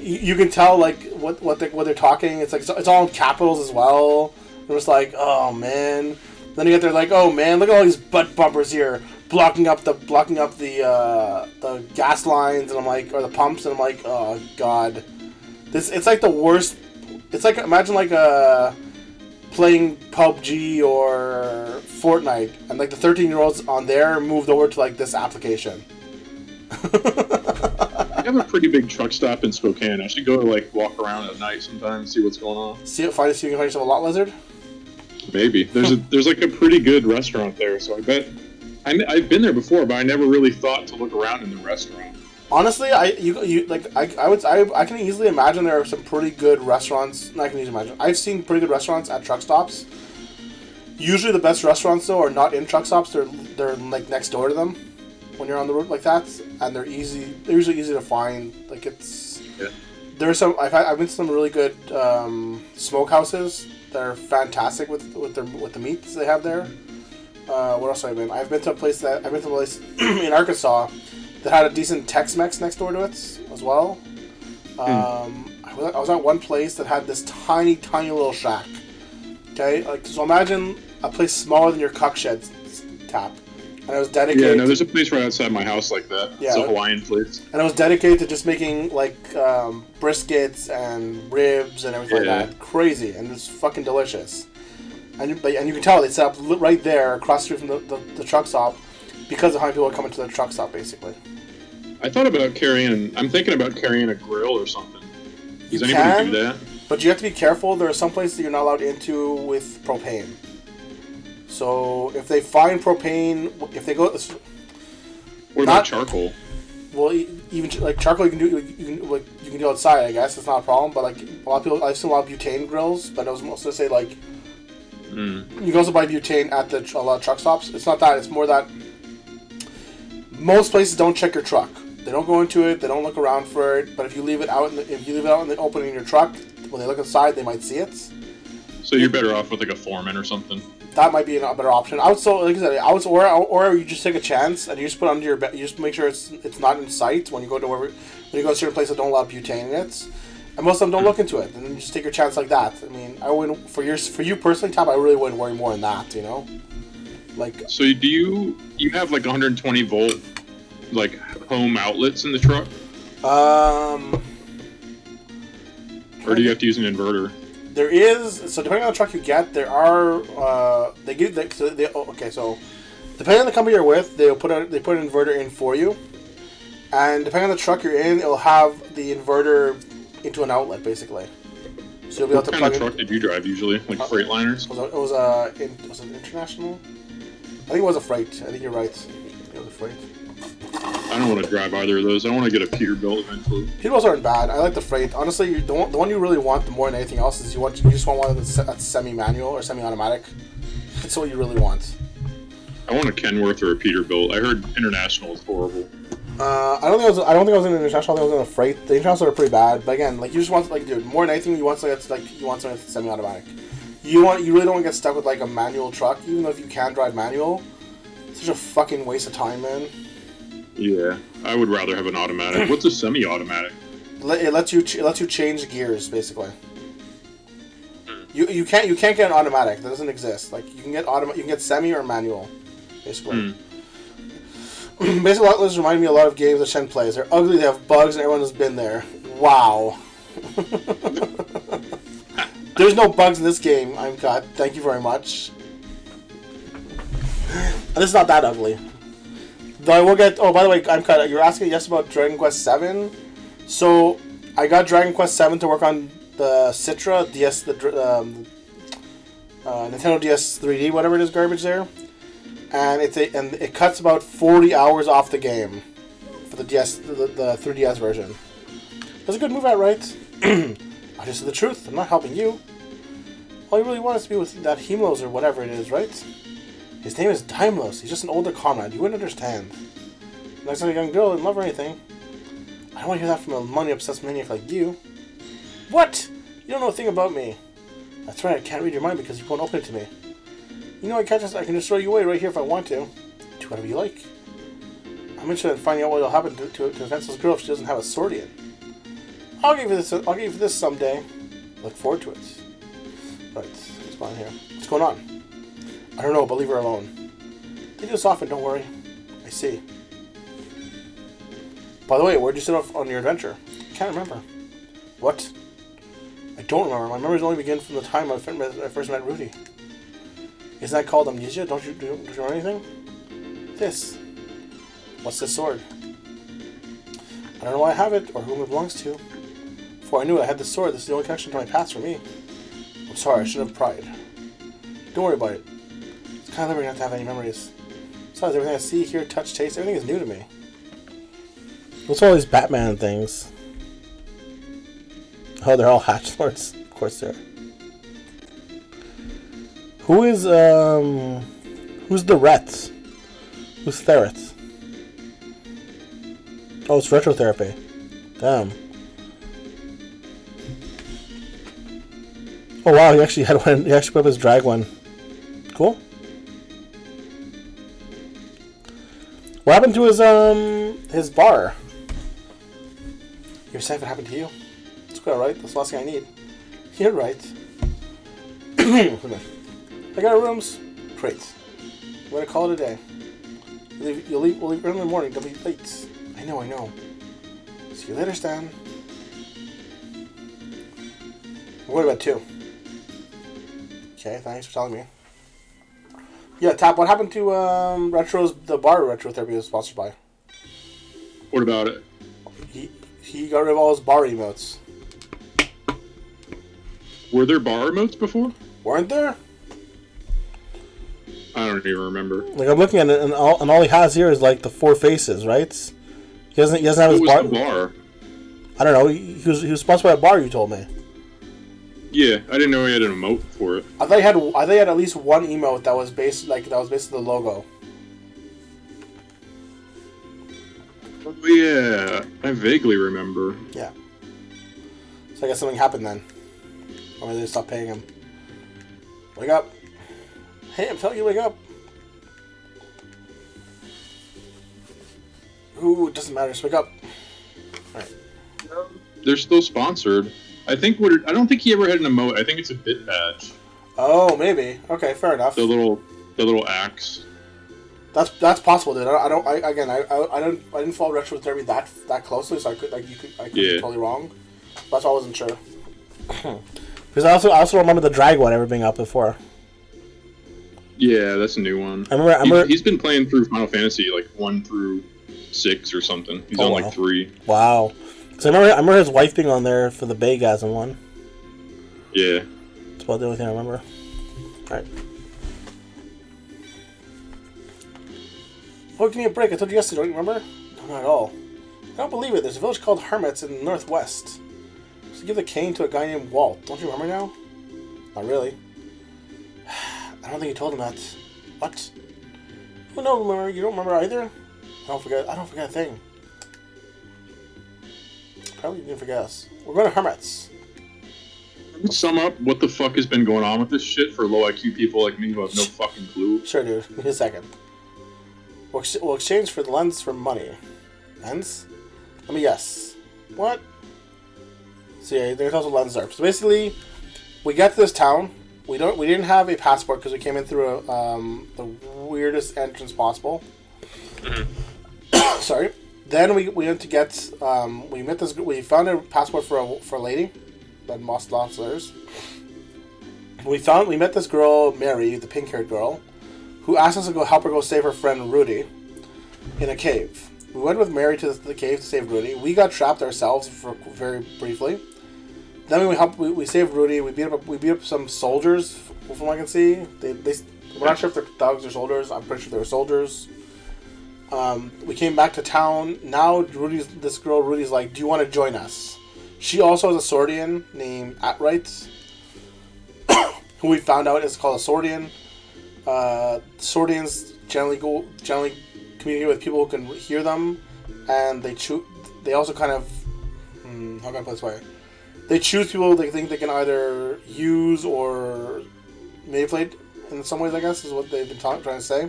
you can tell like what they're talking. It's like it's all in capitals as well. I'm just like, oh man. Then you get there like, oh man, look at all these butt bumpers here, blocking up the gas lines, and I'm like, or the pumps, and I'm like, oh god, it's like the worst. It's like imagine like playing PUBG or Fortnite, and like the 13-year-olds on there moved over to like this application. I have a pretty big truck stop in Spokane. I should go like walk around at night sometime and see what's going on. See if you can find yourself a lot lizard. Maybe there's like a pretty good restaurant there, so I bet I've been there before, but I never really thought to look around in the restaurant. Honestly, I can easily imagine there are some pretty good restaurants. I can easily imagine. I've seen pretty good restaurants at truck stops. Usually, the best restaurants though are not in truck stops. They're like next door to them when you're on the road like that, and they're usually easy to find. Like it's there's some I've been to some really good smokehouses that are fantastic with the meats they have there. What else have I been? I've been to a place in Arkansas that had a decent Tex-Mex next door to it as well. I was at one place that had this tiny little shack. Okay, like so imagine a place smaller than your cock shed tap. And it was dedicated. Yeah, no, there's a place right outside my house like that. Yeah, it's a Hawaiian place. And it was dedicated to just making like briskets and ribs and everything like that. Crazy, and it's fucking delicious. And you can tell they set up right there across the street from the truck stop because of how many people are coming to the truck stop, basically. I'm thinking about carrying a grill or something. Does anybody do that? But you have to be careful. There are some places you're not allowed into with propane. So if they find propane, if they go, what about charcoal? Well, even like charcoal, you can do outside. I guess it's not a problem. But like a lot of people, I've seen a lot of butane grills. But I was also say like you can also buy butane at a lot of truck stops. It's not that. It's more that most places don't check your truck. They don't go into it. They don't look around for it. But if you leave it out, in the open in your truck, when they look inside, they might see it. So you're better off with like a foreman or something. That might be a better option. I would still, like I said, or you just take a chance and you just put it under your bed. You just make sure it's not in sight when you go to a certain place that don't allow butane in it. And most of them don't look into it, and then you just take your chance like that. I mean, I wouldn't for you personally, Tab. I really wouldn't worry more than that. You know, like. So do you have like 120 volt, like home outlets in the truck? Or do you have to use an inverter? There is, so depending on the truck you get, there are so depending on the company you're with, they put an inverter in for you, and depending on the truck you're in, it'll have the inverter into an outlet basically. So you'll be able to plug in. What kind of truck did you drive usually? Like Freightliners? Was it international? I think it was a freight. I think you're right. It was a freight. I don't want to drive either of those. I want to get a Peterbilt eventually. Peterbilts aren't bad. I like the freight. Honestly, the one you really want more than anything else is you just want one that's semi-manual or semi-automatic. That's what you really want. I want a Kenworth or a Peterbilt. I heard international is horrible. I don't think I was in an international. I think I was in a freight. The internationals are pretty bad. But again, like you just want dude, more than anything, you want something that's semi-automatic. You really don't want to get stuck with like a manual truck, even though if you can drive manual, it's such a fucking waste of time, man. Yeah, I would rather have an automatic. What's a semi-automatic? It lets you change gears basically. You can't get an automatic. That doesn't exist. Like you can get semi or manual, basically. Basically, this reminds me a lot of games that Shen plays. They're ugly. They have bugs, and everyone has been there. Wow. There's no bugs in this game. I'm cut. Thank you very much. And this is not that ugly. Though I will get. Oh, by the way, I'm cut. You're asking yes about Dragon Quest VII. So I got Dragon Quest VII to work on the Citra DS, Nintendo DS 3D, whatever it is, garbage there, and it cuts about 40 hours off the game for the DS, the 3DS version. That's a good move out, right? I just said the truth. I'm not helping you. All you really want is to be with that Hemlos or whatever it is, right? His name is Timeless. He's just an older comrade. You wouldn't understand. Next time a young girl in love or anything. I don't want to hear that from a money-obsessed maniac like you. What? You don't know a thing about me. That's right, I can't read your mind because you won't open it to me. You know, I can just throw you away right here if I want to. Do whatever you like. I'm interested in finding out what will happen to a defenseless girl if she doesn't have a sword in. I'll give you this someday. Look forward to it. Right, what's going on here? What's going on? I don't know, but leave her alone. They do this often, don't worry. I see. By the way, where'd you set off on your adventure? I can't remember. What? I don't remember. My memories only begin from the time I first met Rudy. Isn't that called amnesia? Don't you know anything? This. What's this sword? I don't know why I have it or whom it belongs to. Before I knew I had this sword, this is the only connection to my past for me. I'm sorry, I should have pride. Don't worry about it. It's kind of liberating not to have any memories. Besides, everything I see, hear, touch, taste, everything is new to me. What's all these Batman things? Oh, they're all hatch lords. Of course they are. Who's the Rets? Who's Thereth? Oh, it's Retro Therapy. Damn. Oh wow, he actually had one. He actually put up his drag one. Cool. What happened to his bar? You're saying what happened to you? It's quite alright. That's the last thing I need. You're right. I got rooms. Great. I'm gonna call it a day. We'll leave early in the morning. Don't be late. I know. See you later, Stan. What about 2? Okay, thanks for telling me. Yeah, Tap, what happened to the bar Retro Therapy was sponsored by? What about it? He got rid of all his bar emotes. Were there bar emotes before? Weren't there? I don't even remember. Like, I'm looking at it, and all he has here is like the 4 faces, right? He doesn't have his What bar. was the bar? I don't know. He was sponsored by a bar. You told me. Yeah, I didn't know he had an emote for it. I thought he had at least one emote that was based on the logo. Oh, yeah, I vaguely remember. Yeah. So I guess something happened then. Or they stopped paying him. Wake up. Hey, I'm telling you, wake up. Ooh, it doesn't matter. Just wake up. Alright. They're still sponsored. I don't think he ever had an emote. I think it's a bit badge. Oh, maybe. Okay, fair enough. The little axe. That's possible, dude. I didn't follow Retro Therapy that closely, so I could be totally wrong. That's why I wasn't sure. Because I also remember the drag one ever being up before. Yeah, that's a new one. I remember he's been playing through Final Fantasy like 1 through 6 or something. He's on like 3. Wow. So I remember his wife being on there for the Baygasm one. Yeah. That's about the only thing I remember. Alright. Oh, give me a break. I told you yesterday, don't you remember? No, not at all. I don't believe it. There's a village called Hermits in the northwest. So give the cane to a guy named Walt. Don't you remember now? Not really. I don't think you told him that. What? Oh, no, remember? You don't remember either? I don't forget a thing. Probably didn't forget us. We're going to Hermits. Sum up what the fuck has been going on with this shit for low IQ people like me who have no fucking clue. Sure, dude. Give me a second. We'll exchange for the lens for money. Lens? Let me guess. What? So yeah, there's also lens there. So basically, we get to this town. We didn't have a passport because we came in through the weirdest entrance possible. Sorry. Then we went to get we found a passport for a lady that lost theirs. We met this girl Mary, the pink-haired girl, who asked us to go help her go save her friend Rudy in a cave. We went with Mary to the cave to save Rudy. We got trapped ourselves for very briefly. Then we saved Rudy. We beat up some soldiers, from what I can see. We're not sure if they're thugs or soldiers. I'm pretty sure they were soldiers. We came back to town. Now this girl Rudy's like, do you want to join us? She also has a Swordian named Atwright, who we found out is called a Swordian. Swordians generally communicate with people who can hear them, and they also kind of how can I put this way? They choose people they think they can either use or manipulate in some ways, I guess, is what they've been trying to say.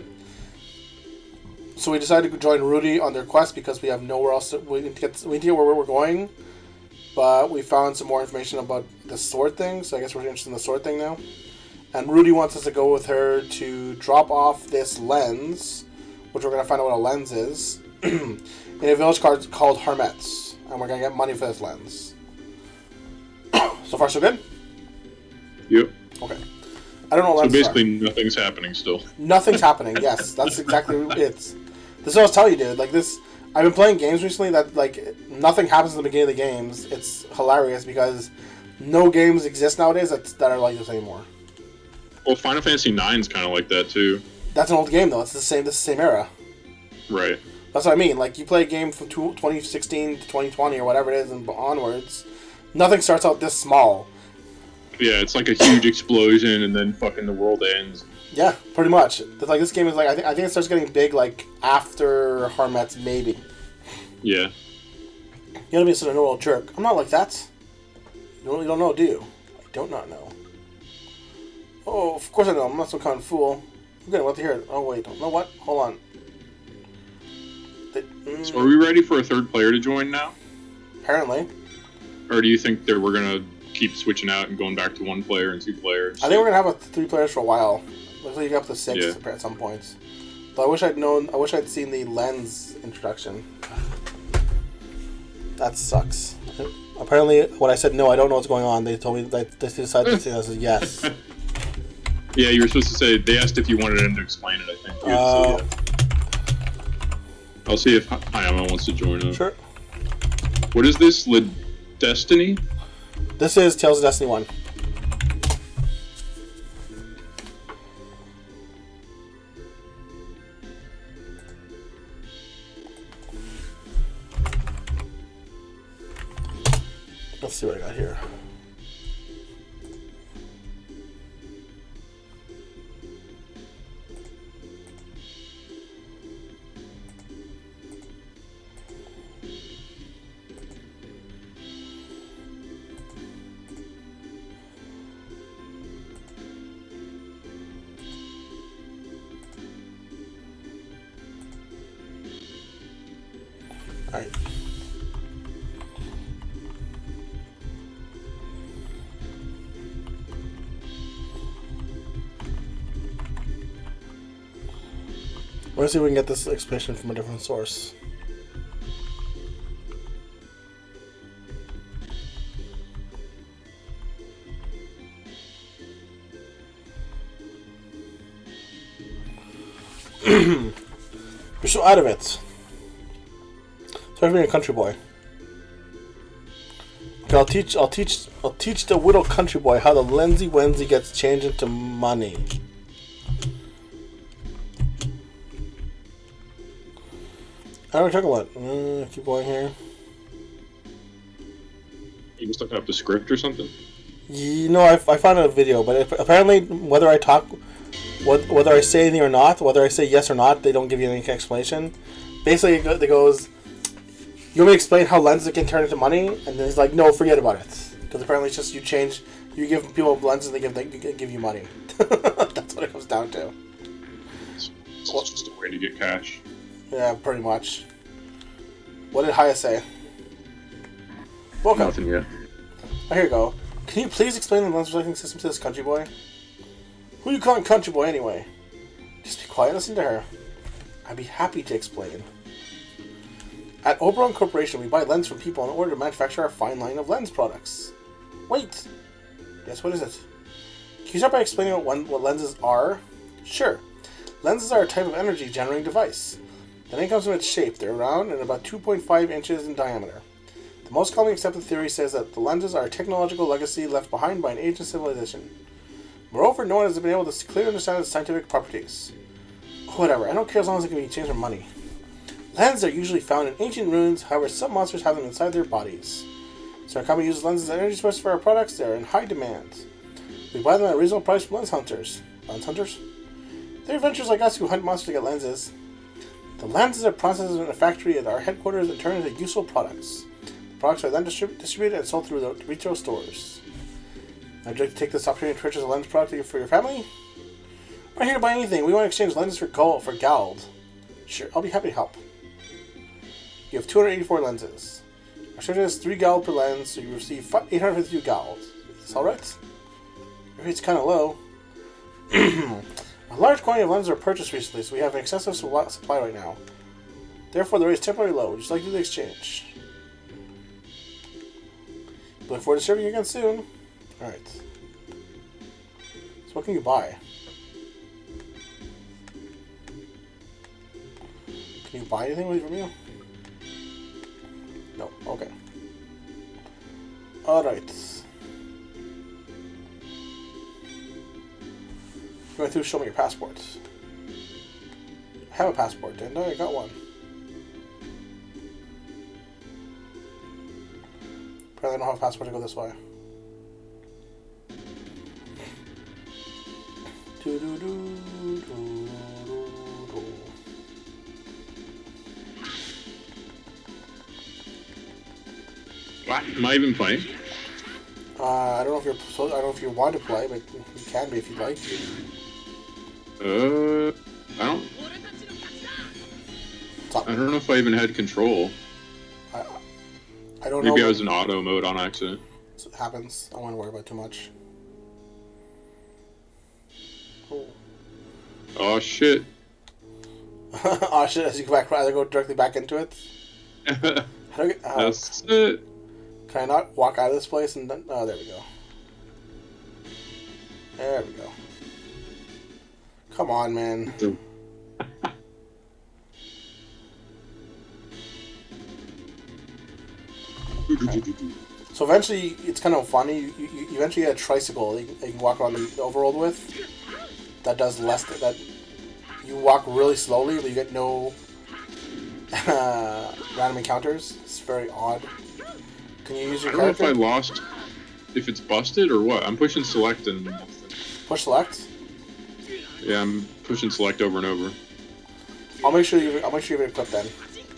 So we decided to join Rudy on their quest because we have nowhere else. We need to get where we're going. But we found some more information about the sword thing, so I guess we're interested in the sword thing now. And Rudy wants us to go with her to drop off this lens, which we're going to find out what a lens is, in a village called Hermets. And we're going to get money for this lens. So far, so good? Yep. Okay. I don't know what lenses So basically, nothing's happening still. Nothing's happening, yes. That's exactly it. This is what I was telling you, dude. Like, I've been playing games recently that, like, nothing happens in the beginning of the games. It's hilarious because no games exist nowadays that are like this anymore. Well, Final Fantasy IX is kind of like that, too. That's an old game, though. It's the same era. Right. That's what I mean. Like, you play a game from 2016 to 2020 or whatever it is and onwards, nothing starts out this small. Yeah, it's like a huge explosion and then fucking the world ends. Yeah, pretty much. Like, this game is like, I think it starts getting big, like, after Hermets, maybe. Yeah. You gotta be such a normal jerk. I'm not like that. You don't know, do you? I don't not know. Oh, of course I know. I'm not some kind of fool. I'm gonna want to hear it. Oh, wait. You know what? Hold on. So are we ready for a third player to join now? Apparently. Or do you think that we're going to keep switching out and going back to 1 player and 2 players? I think we're gonna have 3 players for a while. Looks like you got up to 6 Yeah. at some points. But I wish I'd seen the lens introduction. That sucks. Apparently, when I said no, I don't know what's going on, they told me that they decided to say I said yes. Yeah, you were supposed to say, they asked if you wanted him to explain it, I think. You had to say yeah. I'll see if Hayama wants to join us. Sure. What is this? Destiny? This is Tales of Destiny 1. Let's see what I got here. All right. Let's see if we can get this explanation from a different source. You're so out of it. Sorry for being a country boy. Okay, I'll teach the widow country boy how the Lenzy Wenzy gets changed into money. How are we talking about? Keep going here. You just looking up the script or something? You know, I found a video, but apparently whether I say anything or not, whether I say yes or not, they don't give you any explanation. Basically, it goes, you want me to explain how lenses can turn into money? And then he's like, no, forget about it. Because apparently it's just you give people lenses and they give you money. That's what it comes down to. It's just a way to get cash. Yeah, pretty much. What did Haya say? Welcome. Nothing yet. Oh, here you go. Can you please explain the lens recycling system to this country boy? Who you calling country boy anyway? Just be quiet and listen to her. I'd be happy to explain. At Oberon Corporation, we buy lens from people in order to manufacture our fine line of lens products. Wait! Yes, what is it? Can you start by explaining what lenses are? Sure. Lenses are a type of energy generating device. The name comes from its shape. They're round and about 2.5 inches in diameter. The most commonly accepted theory says that the lenses are a technological legacy left behind by an ancient civilization. Moreover, no one has been able to clearly understand its scientific properties. Whatever, I don't care as long as it can be changed for money. Lenses are usually found in ancient ruins, however some monsters have them inside their bodies. So our company uses lenses as energy sources for our products. They are in high demand. We buy them at a reasonable price from lens hunters. Lens hunters? They're adventurers like us who hunt monsters to get lenses. The lenses are processed in a factory at our headquarters and turned into useful products. The products are then distributed and sold through the retail stores. Would you like to take this opportunity to purchase a lens product for your family? We're not here to buy anything. We want to exchange lenses for gold. Sure, I'll be happy to help. You have 284 lenses. Our schedule is 3 gold per lens, so you receive 852 gold. Is this alright? Your rate's kind of low. A large quantity of lenses were purchased recently, so we have an excessive supply right now. Therefore, the rate is temporarily low. Would you like to do the exchange? Look forward to serving you again soon. Alright. So what can you buy? Can you buy anything from you? No. Okay. Alright. Going through, show me your passports. I have a passport, didn't I? I got one. Apparently I don't have a passport to go this way. What? Am I even playing? I don't know if you're. I don't know if you want to play, but you can be if you'd like. I don't know if I even had control. I don't know. Maybe I was in auto mode on accident. It happens. I don't want to worry about it too much. Oh. Oh shit. Oh shit! As you rather go directly back into it. How do I get, That's it. can I not walk out of this place and then? Oh, there we go. There we go. Come on, man. So eventually, it's kind of funny. You eventually get a tricycle that you can walk around the overworld with. That does less. That you walk really slowly, but you get no random encounters. It's very odd. Can you use your I don't know character? if I lost, if it's busted or what. I'm pushing select and Push select. yeah, I'm pushing select over and over. I'll make sure you. I'll make sure you have it equipped then.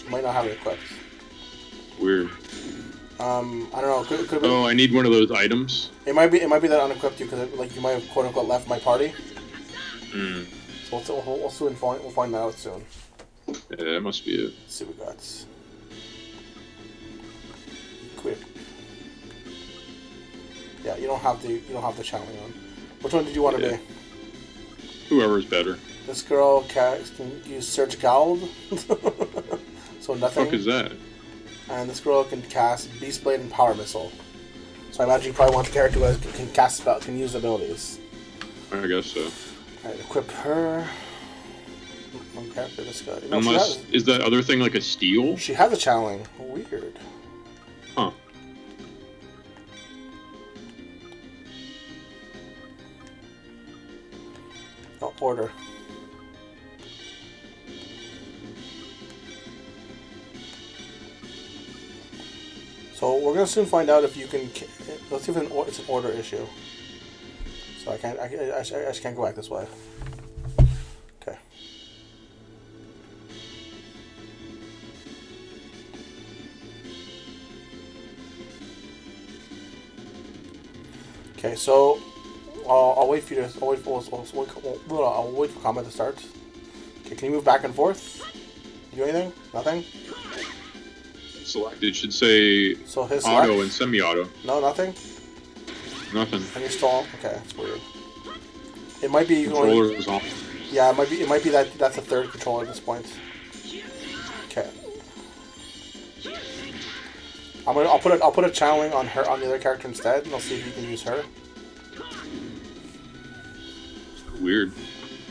You might not have it equipped. Weird. I don't know. Could be, Oh, I need one of those items. it might be. It might be that unequipped you because like you might have quote unquote left my party. Hmm. So we'll soon find. We'll find that out soon. Yeah, that must be it. Let's see what we got. Equip. Yeah, you don't have the channeling on. Which one did you want to Yeah. be? Whoever's better. This girl can use Surge Gald. So nothing. Fuck is that? And this girl can cast Beast Blade and Power Missile. So I imagine you probably want the character who can cast spell, can use abilities. I guess so. Alright, equip her. One character, this guy. No, Unless, is that other thing like a steal? she has a channeling. Weird. Huh. No, order. So we're gonna soon find out if you can. Let's see if it's an order issue. So I can't. I just can't go back this way. Okay. Okay. So I'll wait for you to. I'll wait for combat to start. Okay. Can you move back and forth? Do anything? Nothing. Select. It should say So his auto select? and semi-auto. No, nothing. Nothing. And you're still okay. That's weird. It might be you can only, Controller is on. yeah. It might be that that's a third controller at this point. Okay. I'll put a channeling on her on the other character instead, and I'll see if you can use her. Weird.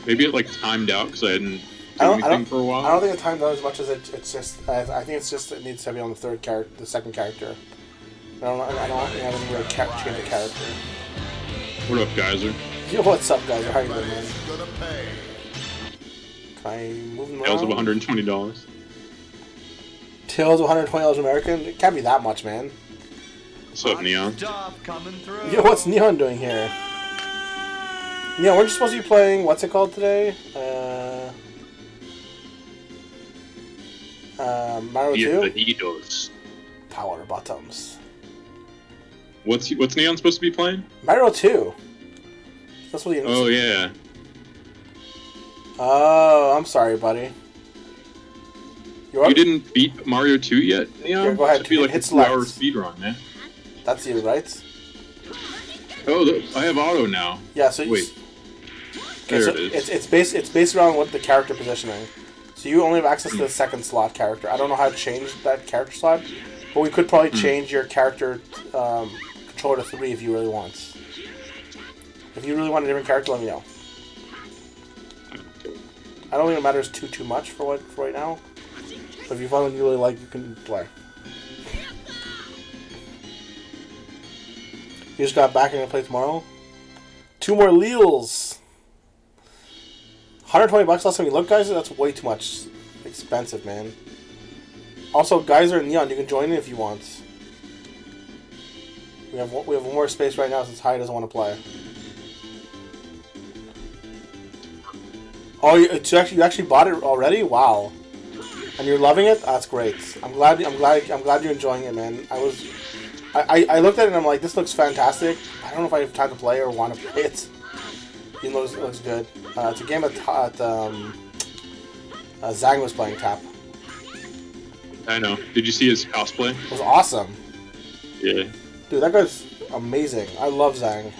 Maybe it like timed out because I hadn't I done don't, anything for a while. I don't think the time does as much as it's just. I think it's just it needs to be on the third character, the second character. I don't have any way to change the character. What up, Geyser? Yo, what's up, guys? How you doing, man? Can I move them Tails of around? $120. Tails of $120 American? It can't be that much, man. What's up, Neon? Yo, what's Neon doing here? Neon, weren't you supposed to be playing, what's it called today? Mario 2? Bienvenidos. Power bottoms. What's Neon supposed to be playing? Mario 2. That's what he. Oh yeah. Oh, I'm sorry, buddy. You didn't beat Mario 2 yet, Neon? Here, go ahead, Should be like a hit 2-hour select. speed run, man. That's you, right? Oh, I have auto now. Yeah. So Wait. Okay, There so it is. it's based around what the character positioning. So you only have access to the second slot character. I don't know how to change that character slot, but we could probably change your character controller to 3 if you really want. If you really want a different character, let me know. I don't think it matters too much for right now. But if you find one you really like, you can play. You just got back and gonna play tomorrow. 2 more Leals. $120 last time you looked, guys. That's way too much. Expensive, man. Also, Geyser and Neon, you can join in if you want. We have one more space right now since Hai doesn't want to play. Oh, you actually bought it already? Wow. And you're loving it? That's great. I'm glad you're enjoying it, man. I looked at it and I'm like, this looks fantastic. I don't know if I have time to play or want to play it. It looks good. It's a game at Zang was playing Tap. I know. Did you see his cosplay? It was awesome. Yeah. Dude, that guy's amazing. I love Zang.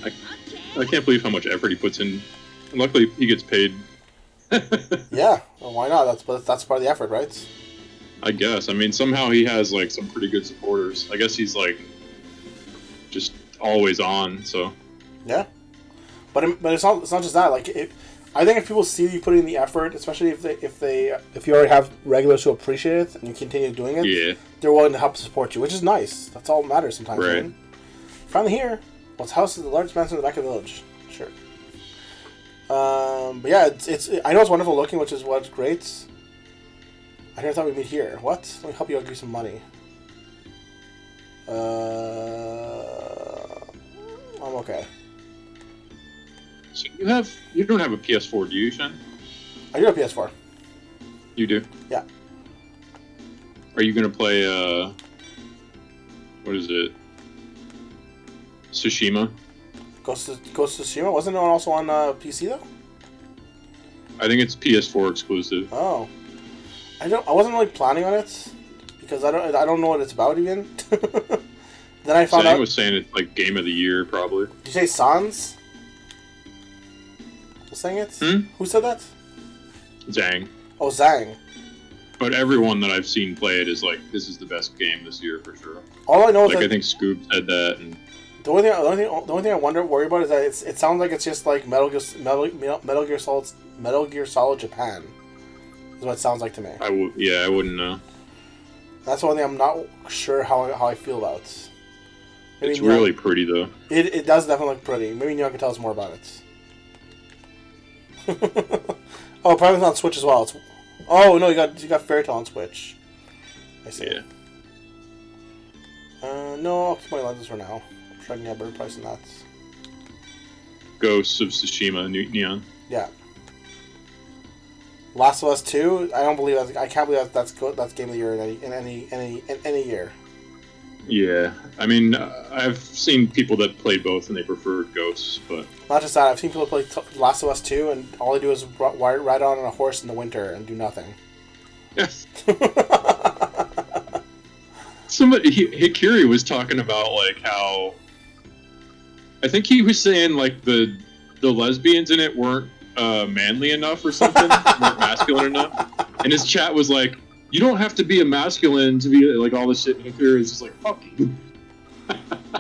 I can't believe how much effort he puts in. And luckily, he gets paid Yeah, well, why not? That's part of the effort, right? I guess. I mean, somehow he has like some pretty good supporters. I guess he's like just always on. So Yeah, but it's not just that. Like, I think if people see you putting in the effort, especially if you already have regulars who appreciate it and you continue doing it, yeah, they're willing to help support you, which is nice. That's all that matters sometimes. Right. Man. Finally here. What's house is the largest mansion in the back of the village. Sure. But yeah, it's I know it's wonderful looking, which is what's great. I never thought we'd meet here. What? Let me help you. I'll give you some money. I'm okay. so you don't have a PS4, do you, Shen? I do have PS4. You do. Yeah. Are you gonna play? What is it? Tsushima. Ghost of Tsushima? Wasn't it also on PC though? I think it's PS4 exclusive. Oh, I wasn't really planning on it because I don't know what it's about even. Then I found Sang out. was saying it's like game of the year, probably. Did you say Sans? Was saying it? Who said that? Zhang. Oh, Zhang. But everyone that I've seen play it is like, this is the best game this year for sure. All I know is Like that I think Scoob said that, and the only thing I worry about is that it sounds like it's just like Metal Gear Solid Japan. Is what it sounds like to me. I wouldn't know. That's the one thing I'm not sure how I feel about. Maybe It's really pretty though. It does definitely look pretty. Maybe Neon can tell us more about it. Oh, probably on Switch as well. Oh no, you got Fairy Tail on Switch. I see. Yeah. No, I'll keep my lenses for now. I'm sure I can get a better price than that. Ghosts of Tsushima, Neon. Yeah. Last of Us 2. I don't believe that. I can't believe that's game of the year in any year. Yeah, I mean, I've seen people that played both and they preferred Ghosts, but Not just that. I've seen people play Last of Us 2 and all they do is ride on a horse in the winter and do nothing. yes. Hikiri was talking about like how I think he was saying like the lesbians in it weren't manly enough or something, weren't masculine enough, and his chat was like, you don't have to be a masculine to be like all this shit. And Hikiri is just like, fuck you.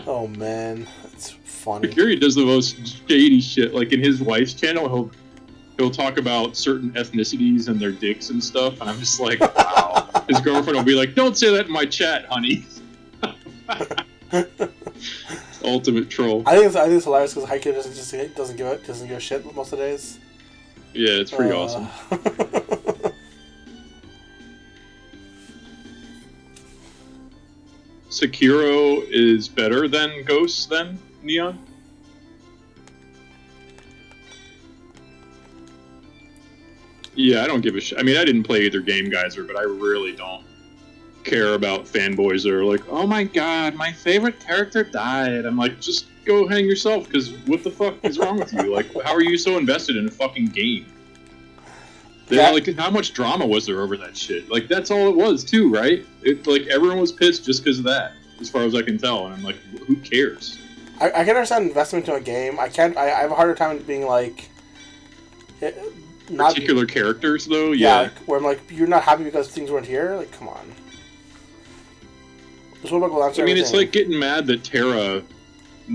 Oh man, that's funny. Hikiri does the most shady shit. Like in his wife's channel, he'll talk about certain ethnicities and their dicks and stuff, and I'm just like, wow. His girlfriend will be like, don't say that in my chat, honey. Ultimate troll. I think it's hilarious because Haikyuu doesn't give a shit most of the days. Yeah, it's pretty awesome. Sekiro is better than Ghosts than Neon? Yeah, I don't give a shit. I mean, I didn't play either game, Geyser, but I really don't care about fanboys that are like, oh my god, my favorite character died. I'm like, just go hang yourself, because what the fuck is wrong with you? Like, how are you so invested in a fucking game? Like, how much drama was there over that shit? Like, that's all it was, too, right? Like, everyone was pissed just because of that, as far as I can tell. And I'm like, who cares? I can understand investment into a game. I have a harder time being like... Particular characters, though? Yeah, like, where I'm like, you're not happy because things weren't here? Like, come on. I mean, it's like getting mad that Terra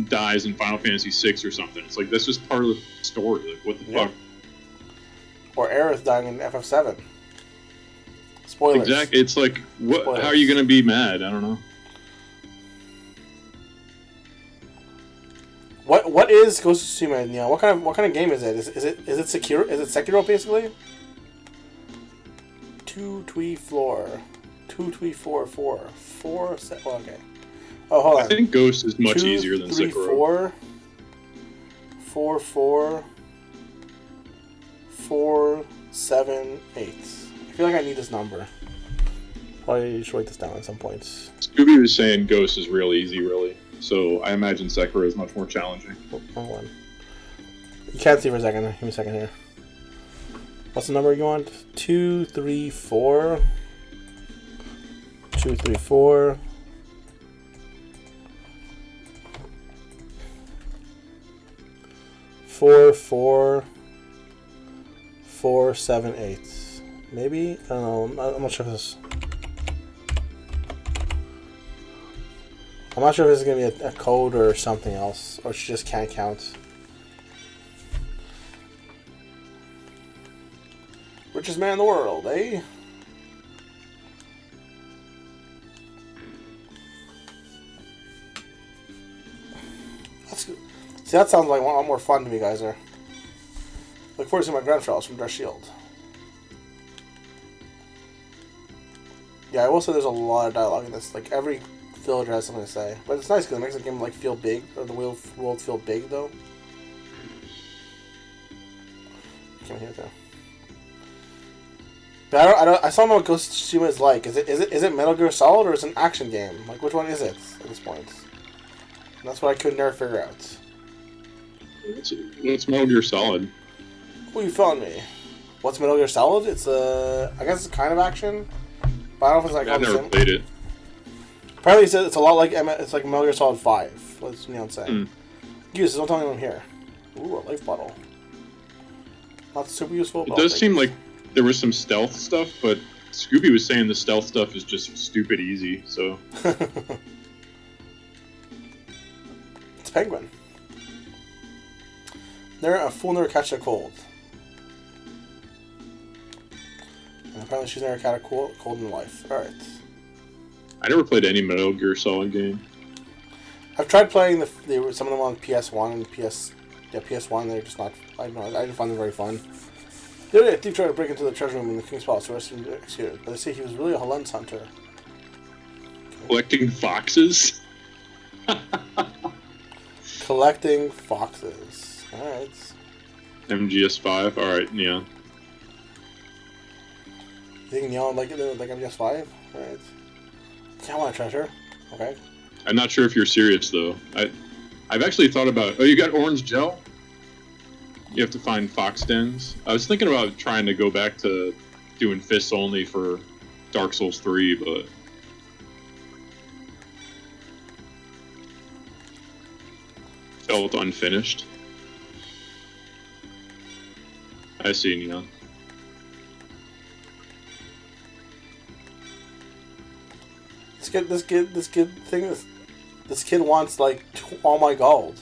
dies in Final Fantasy VI or something. It's like, that's just part of the story. Like, what the fuck? Or Aerith dying in FF7. Spoilers. Exactly. It's like, what? Spoilers. How are you going to be mad? I don't know. What is Ghost of Tsushima? You know, what kind of game is it? Is it Sekiro? Is it Sekiro basically? 2 3 4 2 3 4 4 4 well, okay. Oh, hold on. I think Ghost is much 2, easier than 3, Sekiro. 4 4 4 4 7 8. I feel like I need this number. Probably should write this down at some point. Scooby was saying Ghost is real easy, really. So I imagine Sekiro is much more challenging. Hold on. You can't see for a second. Give me a second here. What's the number you want? 2 3 4 2 3 4 4 4 4 4, 7, 8. Maybe? I don't know. I'm not sure if this... I'm not sure if this is going to be a code or something else. Or she just can't count. Richest man in the world, eh? That's good. See, that sounds like a lot more fun to me, guys. There. Look forward to seeing my grandchild from Dark Shield. Yeah, I will say there's a lot of dialogue in this. Like, every villager has something to say. But it's nice because it makes the game, like, feel big. Or the world feel big, though. Come here, though. But I still don't know what Ghost of Tsushima is like. Is it Metal Gear Solid or is it an action game? Like, which one is it at this point? And that's what I could never figure out. It's Metal Gear Solid. Who are you filling me? What's Metal Gear Solid? It's I guess it's kind of action. But I don't know if it's like... I've never played it. Apparently it's a lot like... It's like Metal Gear Solid 5. What's Neon saying? Use this, don't tell anyone here. Ooh, a life bottle. Not super useful, It but does seem like there was some stealth stuff, but Scooby was saying the stealth stuff is just stupid easy, so... It's Penguin. They're a fool never catch a cold. And apparently she's never caught a cold in life. Alright. I never played any Metal Gear Solid game. I've tried playing some of them on PS1 and PS1. They're just not... I didn't find them very fun. The other day, a thief tried to break into the treasure room in the King's Palace, arrested and executed. But they say he was really a lens hunter. Okay. Collecting foxes? Collecting foxes. Alright. MGS5? Alright, yeah. You think Neon like MGS5? Alright. Yeah, I want a treasure. Okay. I'm not sure if you're serious, though. I've actually thought about... Oh, you got orange gel? You have to find fox dens. I was thinking about trying to go back to doing fists only for Dark Souls 3, but... felt unfinished. I see, Neon. This kid wants like all my gold.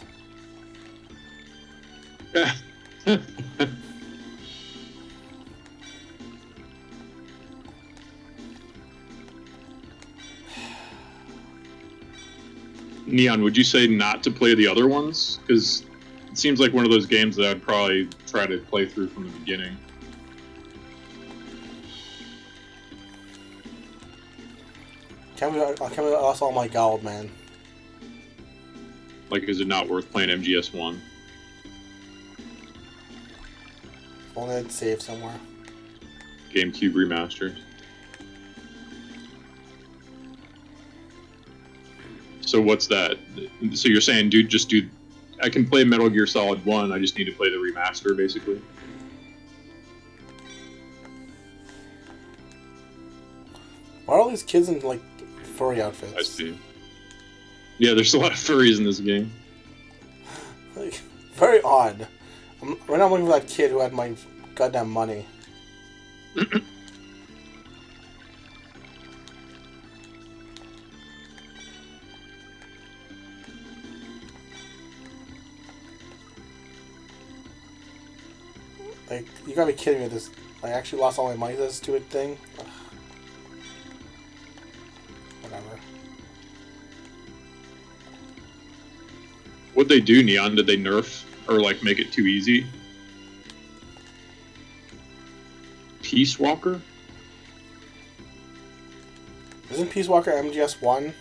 Neon, would you say not to play the other ones? Because it seems like one of those games that I'd probably try to play through from the beginning. Can't we lost all my gold, man? Like, is it not worth playing MGS1? Only I'd save somewhere. GameCube remastered. So what's that? So you're saying, dude, just do... I can play Metal Gear Solid 1, I just need to play the remaster, basically? Why are all these kids in, like, furry outfits? I see. Yeah, there's a lot of furries in this game. Like, very odd. Right now I'm looking for that kid who had my goddamn money. Like, you gotta be kidding me. This, I actually lost all my money to this stupid thing. Ugh. Whatever. What'd they do, Neon? Did they nerf or like make it too easy? Peace Walker? Isn't Peace Walker MGS1?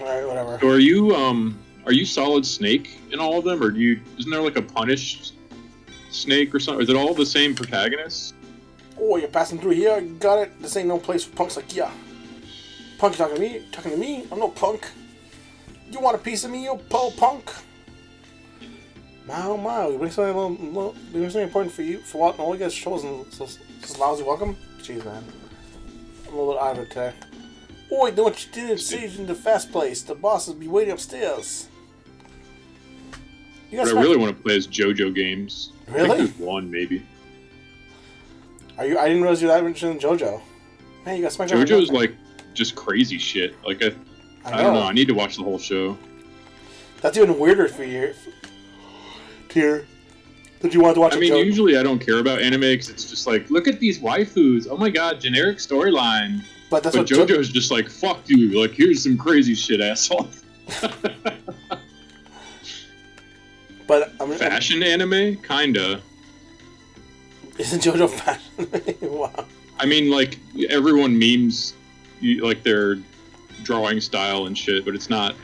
Alright, whatever. So are you Solid Snake in all of them, or isn't there like a punished Snake or something? Is it all the same protagonists? Oh, you're passing through here? Got it. This ain't no place for punks like ya. Punk, you talking to me? Talking to me? I'm no punk. You want a piece of me, you punk? My, you bring something important for you, for what? And all you guys chosen this lousy welcome? Jeez, man. I'm a little out of it today. Oi, know what you did in the fast place. The boss will be waiting upstairs. I really want to play as JoJo games. Really? I think there's one, maybe. I didn't realize you're that interested in JoJo. Man, you got smacked. JoJo's like just crazy shit. Like I don't know. I need to watch the whole show. That's even weirder for you. Tier. Did you want to watch? Usually I don't care about anime because it's just like, look at these waifus. Oh my god, generic storyline. But JoJo's just like, fuck you. Like, here's some crazy shit, asshole. But fashion anime, kinda. Isn't JoJo fashion? Wow. I mean, like everyone memes like their drawing style and shit, but it's not.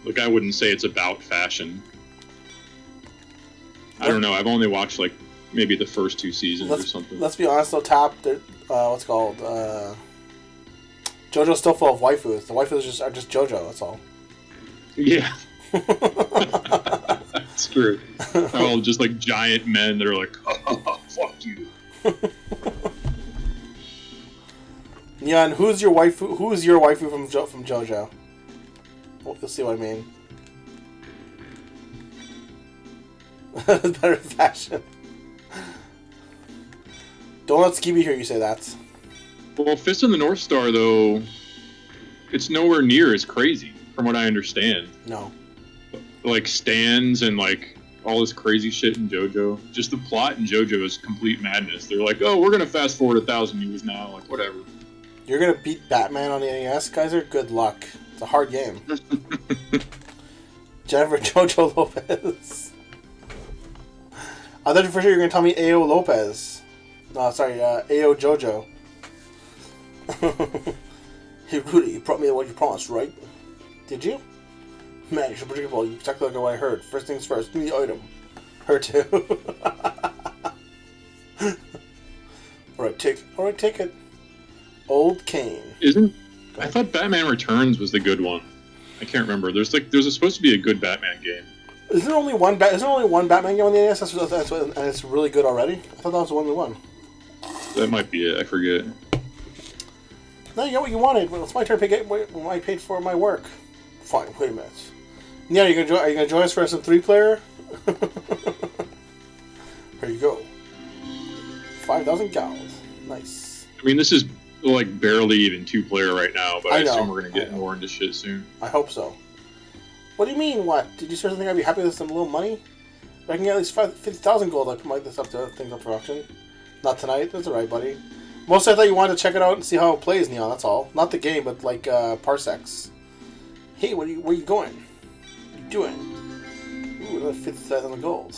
Like, I wouldn't say it's about fashion. I don't know. I've only watched like maybe the first 2 seasons or something. Let's be honest though, what's it called? JoJo's still full of waifus. The waifus are just JoJo. That's all. Yeah. It's true. They're all just like giant men that are like, oh, fuck you. Neon, who's your waifu? Who's your waifu from JoJo? Well, you'll see what I mean. Better fashion. Don't let Skibby hear you say that. Well, Fist of the North Star, though, it's nowhere near as crazy, from what I understand. No. Like, stands and, like, all this crazy shit in JoJo. Just the plot in JoJo is complete madness. They're like, oh, we're going to fast forward 1,000 years now. Like, whatever. You're going to beat Batman on the NES, Kaiser? Good luck. It's a hard game. Jennifer JoJo Lopez. I thought for sure you were going to tell me A.O. Lopez. No, sorry, A.O. JoJo. Hey, Rudy, you brought me what you promised, right? Did you? Man, you're predictable. You exactly like what I heard. First things first, give me the item. Her too. Alright, take it. Old Kane. I thought Batman Returns was the good one. I can't remember. There's supposed to be a good Batman game. Isn't there only one Batman game on the NES? And it's really good already? I thought that was the only one. That might be it. I forget. No, you got what you wanted. Well, it's my turn to pay what I paid for my work. Fine, wait a minute. Yeah, are you gonna join us for some 3-player? There you go. 5,000 gallons. Nice. I mean, this is like barely even 2-player right now, but I assume we're gonna get more into shit soon. I hope so. What do you mean? What? Did you seriously think I'd be happy with some little money? If I can get at least 50,000 gold, I can make this up to things up for auction. Not tonight. That's alright, buddy. Mostly I thought you wanted to check it out and see how it plays, Neon, that's all. Not the game, but like parsecs. Hey, where are you going? What are you doing? Ooh, another 50,000 gold.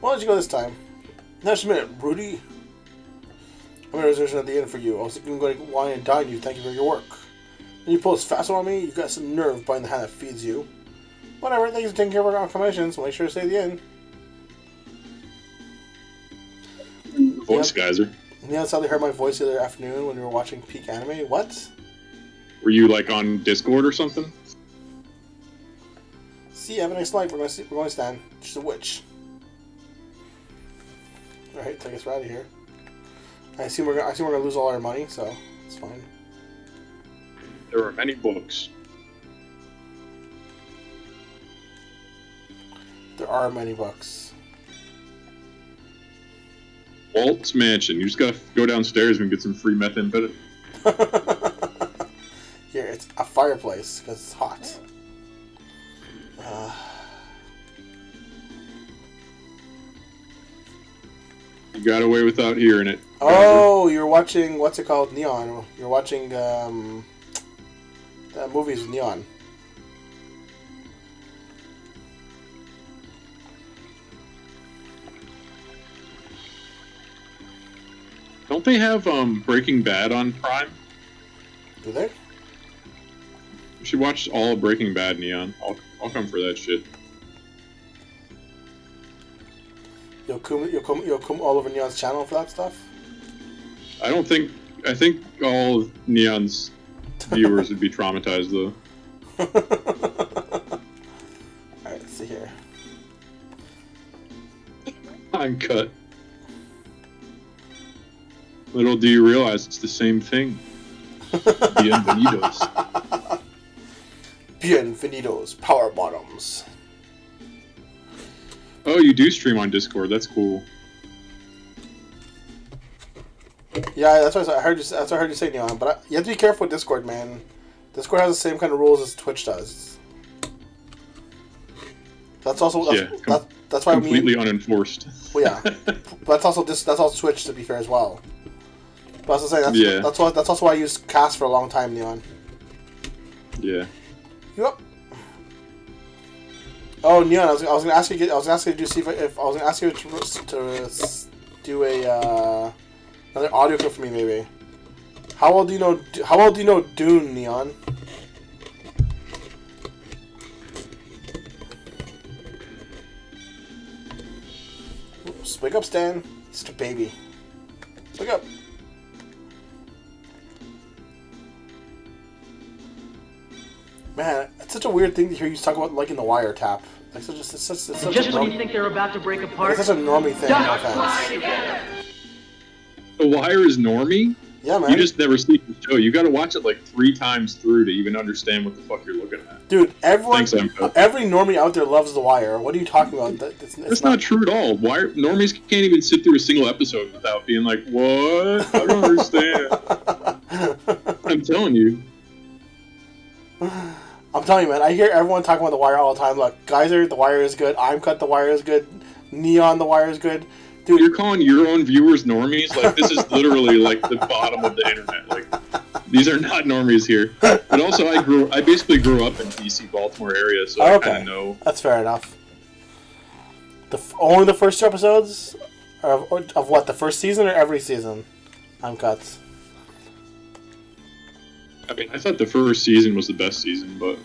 Why don't you go this time? Now just a minute, Rudy. I'm in a reservation at the inn for you. I was going to wine and dine you, thank you for your work. And you pull this fast one on me, you got some nerve biting the hand that feeds you. Whatever, thanks for taking care of our accommodations. Make sure to stay at the inn. Voice geyser. Yeah, that's how they heard my voice the other afternoon when we were watching Peak Anime. What? Were you like on Discord or something? See, have a nice night. We're going to stand. She's a witch. Alright, take us right out of here. I assume we're gonna lose all our money, so it's fine. There are many books. There are many books. Walt's Mansion. You just gotta go downstairs and get some free methamphetamine. Here, it's a fireplace because it's hot. You got away without hearing it. Oh, you're watching, what's it called? Neon. You're watching movies with Neon. Don't they have Breaking Bad on Prime? Do they? You should watch all of Breaking Bad, Neon. I'll come for that shit. You'll come all over Neon's channel for that stuff? I think all of Neon's viewers would be traumatized, though. Alright, let's see here. Uncut. Little do you realize it's the same thing. Bienvenidos. Bienvenidos, power bottoms. Oh, you do stream on Discord. That's cool. Yeah, that's what I heard. That's what I heard you say, Neon. But you have to be careful with Discord, man. Discord has the same kind of rules as Twitch does. That's also that's why completely unenforced. Well, yeah, but that's also Twitch, to be fair, as well. But I was saying that's also why I used Cast for a long time, Neon. Yeah. Yep. Oh, Neon, I was gonna ask you to see if I was gonna ask you to do a another audio clip for me, maybe. How well do you know Dune, Neon? Oops, wake up, Stan. It's a baby. Wake up. Man, it's such a weird thing to hear you talk about liking the wiretap. Like, it's such Just when you think they're about to break apart, it's such a normie thing. No offense. The Wire is normie? Yeah, man. You just never see the show. You gotta watch it like 3 times through to even understand what the fuck you're looking at. Dude, every normie out there loves The Wire. What are you talking about? That's not true at all. Normies can't even sit through a single episode without being like, what? I don't understand. I'm telling you. I'm telling you, man. I hear everyone talking about The Wire all the time. Like, Geyser, The Wire is good. I'm Cut, The Wire is good. Neon, The Wire is good. Dude, you're calling your own viewers normies? Like, this is literally like the bottom of the internet. Like, these are not normies here. But also, I basically grew up in DC, Baltimore area, so I kind of know. That's fair enough. Only the first 2 episodes of what? The first season or every season? I'm Cuts. I mean, I thought the first season was the best season, but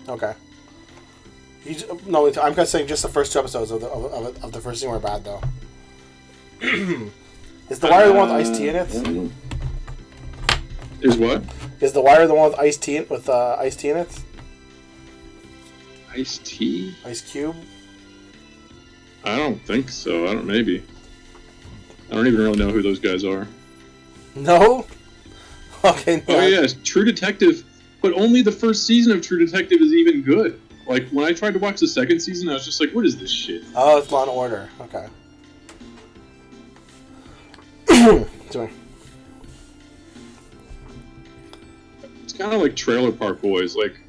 okay. No, I'm just saying just the first 2 episodes of the first season were bad, though. Is The Wire the one with Ice-T in it? Is what? Is The Wire the one with Ice-T in it? Ice-T? Ice Cube? I don't think so. Maybe. I don't even really know who those guys are. No? Okay. No. Oh yeah, True Detective, but only the first season of True Detective is even good. Like, when I tried to watch the second season, I was just like, what is this shit? Oh, it's Law and Order. Okay. Sorry. It's kind of like Trailer Park Boys. Like,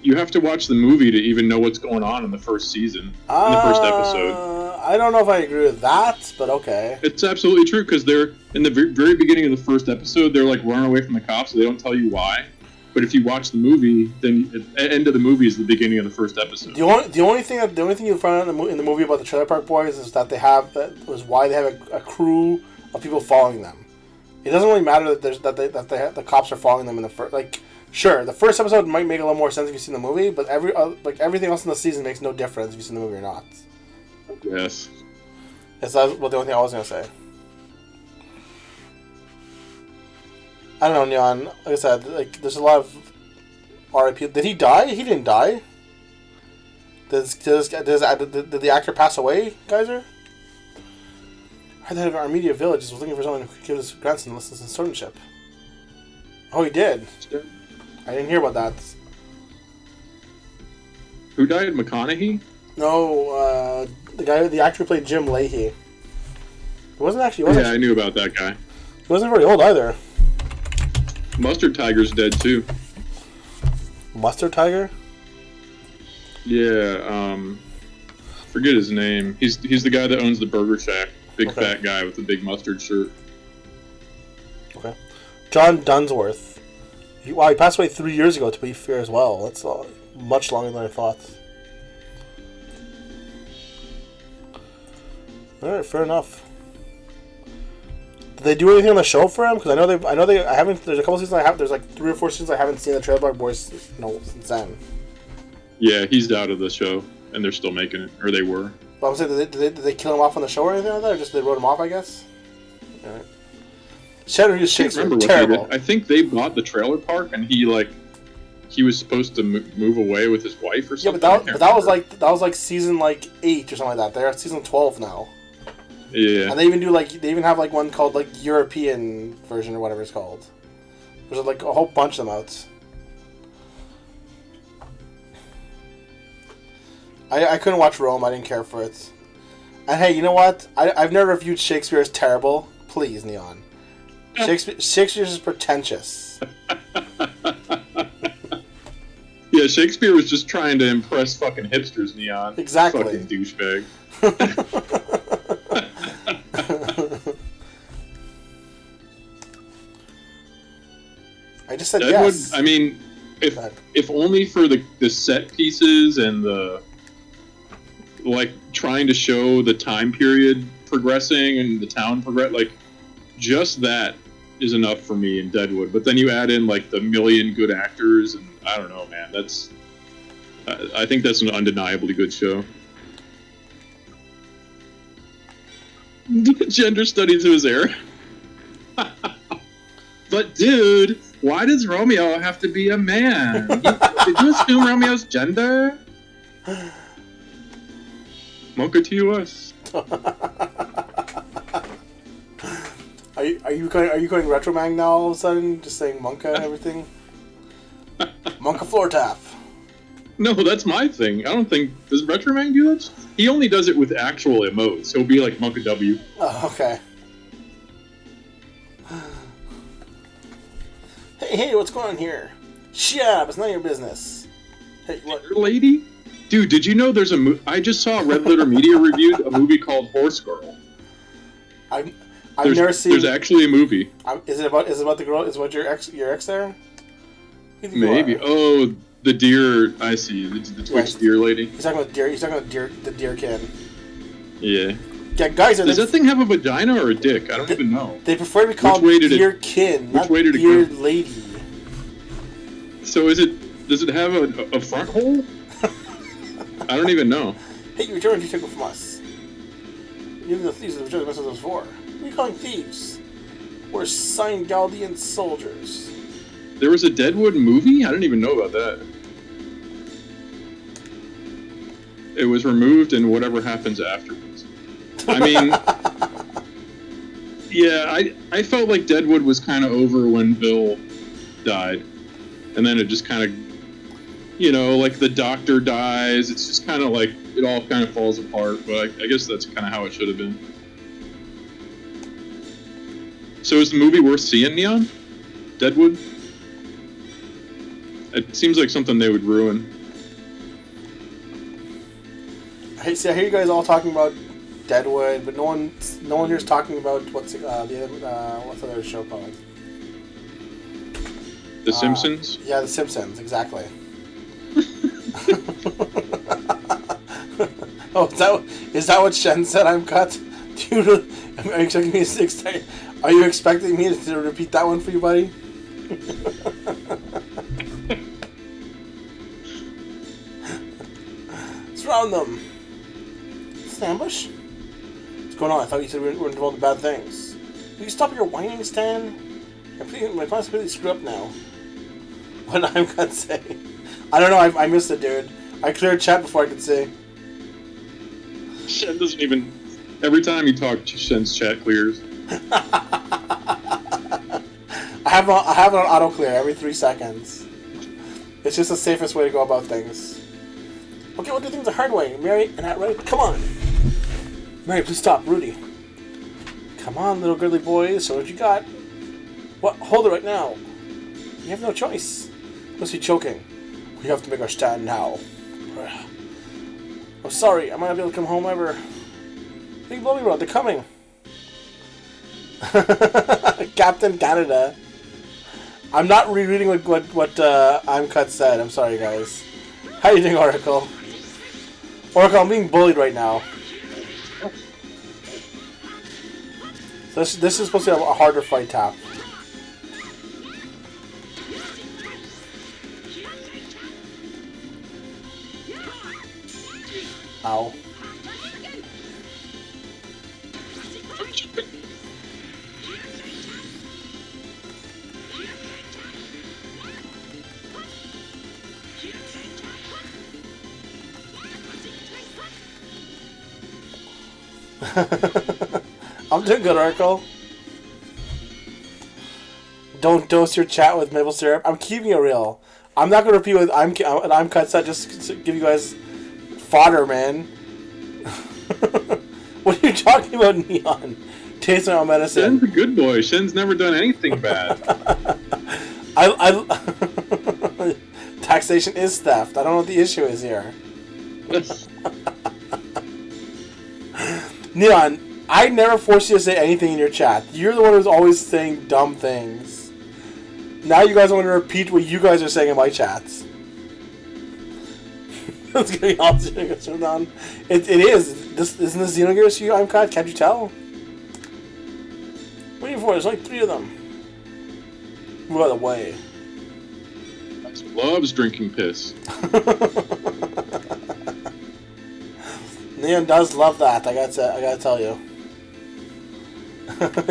you have to watch the movie to even know what's going on in the first season, in the first episode. I don't know if I agree with that, but okay. It's absolutely true, because they're, in the very beginning of the first episode, they're like running away from the cops, so they don't tell you why. But if you watch the movie, then the end of the movie is the beginning of the first episode. The only thing you find out in the movie about the Trailer Park Boys is that why they have a crew of people following them. It doesn't really matter that the cops are following them in the first. Like, sure, the first episode might make a little more sense if you've seen the movie, but everything else in the season makes no difference if you've seen the movie or not. Yes. That's the only thing I was gonna say. I don't know, Neon. Like I said, like, there's a lot of RIP. Did he die? He didn't die. Did the actor pass away, Geyser? I heard that Armedia Village was looking for someone who could give his grandson lessons in swordmanship. Oh, he did. I didn't hear about that. Who died? McConaughey? No, the actor who played Jim Leahy. It wasn't actually. Yeah, I knew about that guy. He wasn't very old either. Mustard Tiger's dead too. Mustard Tiger? Yeah, forget his name. He's the guy that owns the Burger Shack. Big fat guy with the big mustard shirt. Okay. John Dunsworth. He passed away 3 years ago, to be fair as well. That's much longer than I thought. Alright, fair enough. Did they do anything on the show for him? Because I haven't. There's a couple seasons there's like 3 or 4 seasons I haven't seen the Trailer Park Boys, since then. Yeah, he's out of the show, and they're still making it, or they were. But I'm saying, did they kill him off on the show or anything like that, or just they wrote him off? I guess. All right. Shadow Hughes Shakespeare, terrible. I think they bought the trailer park, and he was supposed to move away with his wife or something. Yeah, but that was like season 8 or something like that. They're at season 12 now. Yeah. And they even have one called European version or whatever it's called. There's like a whole bunch of them out. I couldn't watch Rome. I didn't care for it. And hey, you know what? I've never viewed Shakespeare as terrible. Please, Neon. Shakespeare is pretentious. Yeah, Shakespeare was just trying to impress fucking hipsters, Neon. Exactly. Fucking douchebag. I just said Deadwood, yes. I mean, if only for the set pieces and the like trying to show the time period progressing and the town progress, like just that is enough for me in Deadwood. But then you add in like the million good actors, and I don't know, man. I think that's an undeniably good show. Gender studies of his era. But dude, why does Romeo have to be a man? Did you assume Romeo's gender? Mocha to us. Are you going Retromang now all of a sudden? Just saying Monka and everything? Monka floor tap. No, that's my thing. I don't think... Does Retromang do that? He only does it with actual emotes. He'll be like Monka W. Oh, okay. Hey, what's going on here? Shut up, it's none of your business. Hey, what? Lady? Dude, did you know there's a I just saw Red Letter Media reviewed a movie called Horse Girl. I've never seen... There's actually a movie. Is it about the girl? Is what your ex there? Maybe. Oh, the deer. I see. The Twitch deer lady. He's talking about deer. He's talking about the deer kid. Yeah. Yeah, guys. Does that thing have a vagina or a dick? I don't even know. They prefer to be called deer kin, not deer lady. So does it have a front hole? I don't even know. Hey, you returned your ticket from us. Even the thieves of the message was for. What are you calling thieves? We're signed Galdian soldiers. There was a Deadwood movie? I didn't even know about that. It was removed in whatever happens afterwards. I mean, yeah, I felt like Deadwood was kind of over when Bill died. And then it just kind of, like the doctor dies. It's just kind of like, it all kind of falls apart. But I guess that's kind of how it should have been. So is the movie worth seeing, Neon? Deadwood? It seems like something they would ruin. I hear you guys all talking about Deadwood, but no one here's talking about what's the other show called? The Simpsons? Yeah, The Simpsons, exactly. Oh, is that what Shen said? I'm cut. Dude, are you expecting me to Are you expecting me to repeat that one for you, buddy? Surround them. It's an ambush. What's going on? I thought you said we were involved in bad things. Will you stop your whining, Stan? My plan's completely screwed up now. What I'm gonna say? I don't know. I missed it, dude. I cleared chat before I could say. Shen doesn't even. Every time you talk, Shen's chat clears. I have it on auto clear every 3 seconds. It's just the safest way to go about things. Okay, we'll do things the hard way. Mary and that right? Come on. Mary, please stop. Rudy. Come on, little girly boys. Show what you got. What? Hold it right now. You have no choice. Must be choking. We have to make our stand now. I'm sorry. I might not be able to come home ever. Big Blowy Road. They're coming. Captain Canada. I'm not rereading what I'm cut said. I'm sorry, guys. How you doing, Oracle? Oracle, I'm being bullied right now. So this is supposed to be a harder fight tap. Ow. I'm doing good, Oracle. Don't dose your chat with maple syrup. I'm keeping it real. I'm not gonna repeat with I'm cut set just to give you guys fodder, man. What are you talking about, Neon? Tasting our medicine. Shen's a good boy. Shen's never done anything bad. Taxation is theft. I don't know what the issue is here. Neon, I never force you to say anything in your chat. You're the one who's always saying dumb things. Now you guys want to repeat what you guys are saying in my chats. It's gonna be all Xenogears on. It is. Isn't this Xenogears to you? I'm cut. Can't you tell? What are you for? There's only 3 of them. Move out of the way. Loves drinking piss. Neon does love that. I gotta tell you.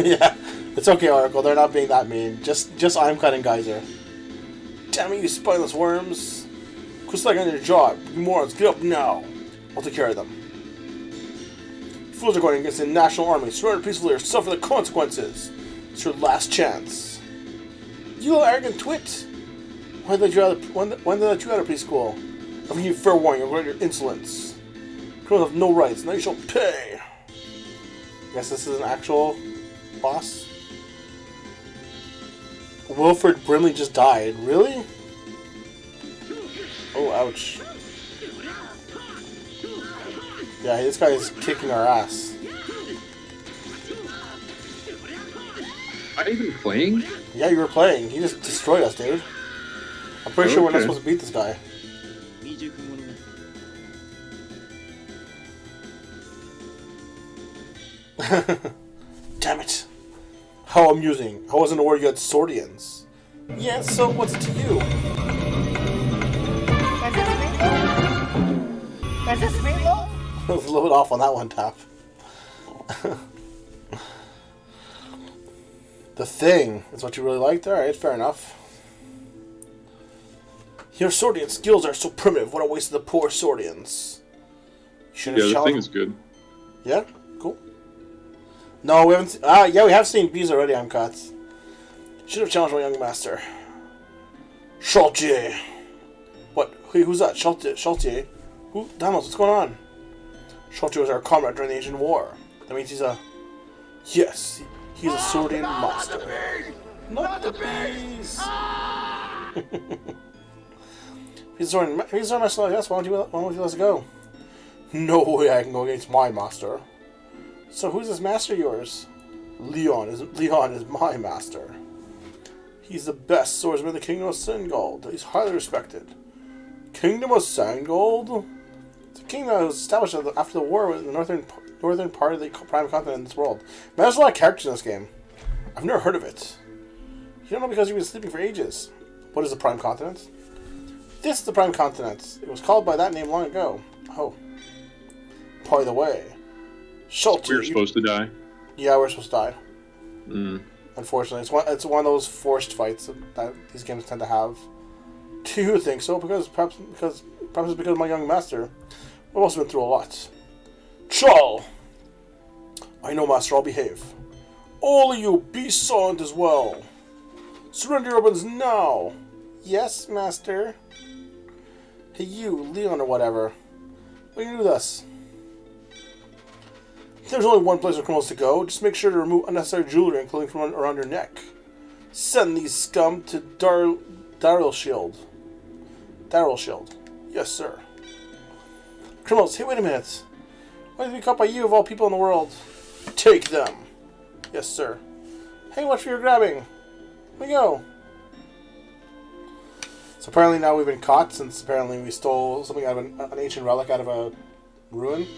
Yeah, it's okay, Oracle. They're not being that mean. Just I'm cutting Geyser. Damn it, you spineless worms! Quit slacking on your job. You morons, get up now. I'll take care of them. You fools are going against the National Army. Surrender peacefully or suffer the consequences. It's your last chance. You little arrogant twit! When did they let you out of preschool? I'm giving you fair warning. I'll regret your insolence. Criminals have no rights. Now you shall pay. Guess this is an actual boss. Wilfred Brimley just died. Really? Oh, ouch. Yeah, this guy is kicking our ass. Am I even playing? Yeah, you were playing. He just destroyed us, dude. I'm pretty sure we're not supposed to beat this guy. Damn it. How amusing. I wasn't aware you had Swordians. Yeah, so what's it to you? Is this meatloaf? I was a little bit off on that one, Tap. The Thing is what you really liked? Alright, fair enough. Your Swordian skills are so primitive. What a waste of the poor Swordians. Yeah, The Thing is good. Yeah? Cool. No, we haven't. Yeah, we have seen Bees already on cuts. Should have challenged my young master. Shaltier. What? Hey, who's that? Shaltier? Who? Damos, what's going on? Shaltier was our comrade during the ancient war. That means he's a. Yes, he's a Swordian master. Not the bees. He's our master like us. Why don't you let us go? No way I can go against my master. So who's this master of yours? Leon is my master. He's the best swordsman in the Kingdom of Singold. He's highly respected. Kingdom of Singold? It's a kingdom that was established after the war in the northern part of the prime continent in this world. Man, there's a lot of characters in this game. I've never heard of it. You don't know because you've been sleeping for ages. What is the prime continent? This is the prime continent. It was called by that name long ago. Oh. By the way, Schultz. We were supposed to die. Yeah, we're supposed to die. Mm. Unfortunately, it's one of those forced fights that these games tend to have. Do you think so? Perhaps because of my young master. We've also been through a lot. Chal! I know, master, I'll behave. All of you, be silent as well. Surrender your weapons now. Yes, master. Hey, you, Leon or whatever. What do you do with us? There's only one place for criminals to go. Just make sure to remove unnecessary jewelry and clothing from around your neck. Send these scum to Daryl Shield. Yes, sir. Criminals, hey, wait a minute. Why did we be caught by you of all people in the world? Take them. Yes, sir. Hey, watch where you're grabbing. Here we go. So apparently now we've been caught since apparently we stole something out of an ancient relic out of a ruin.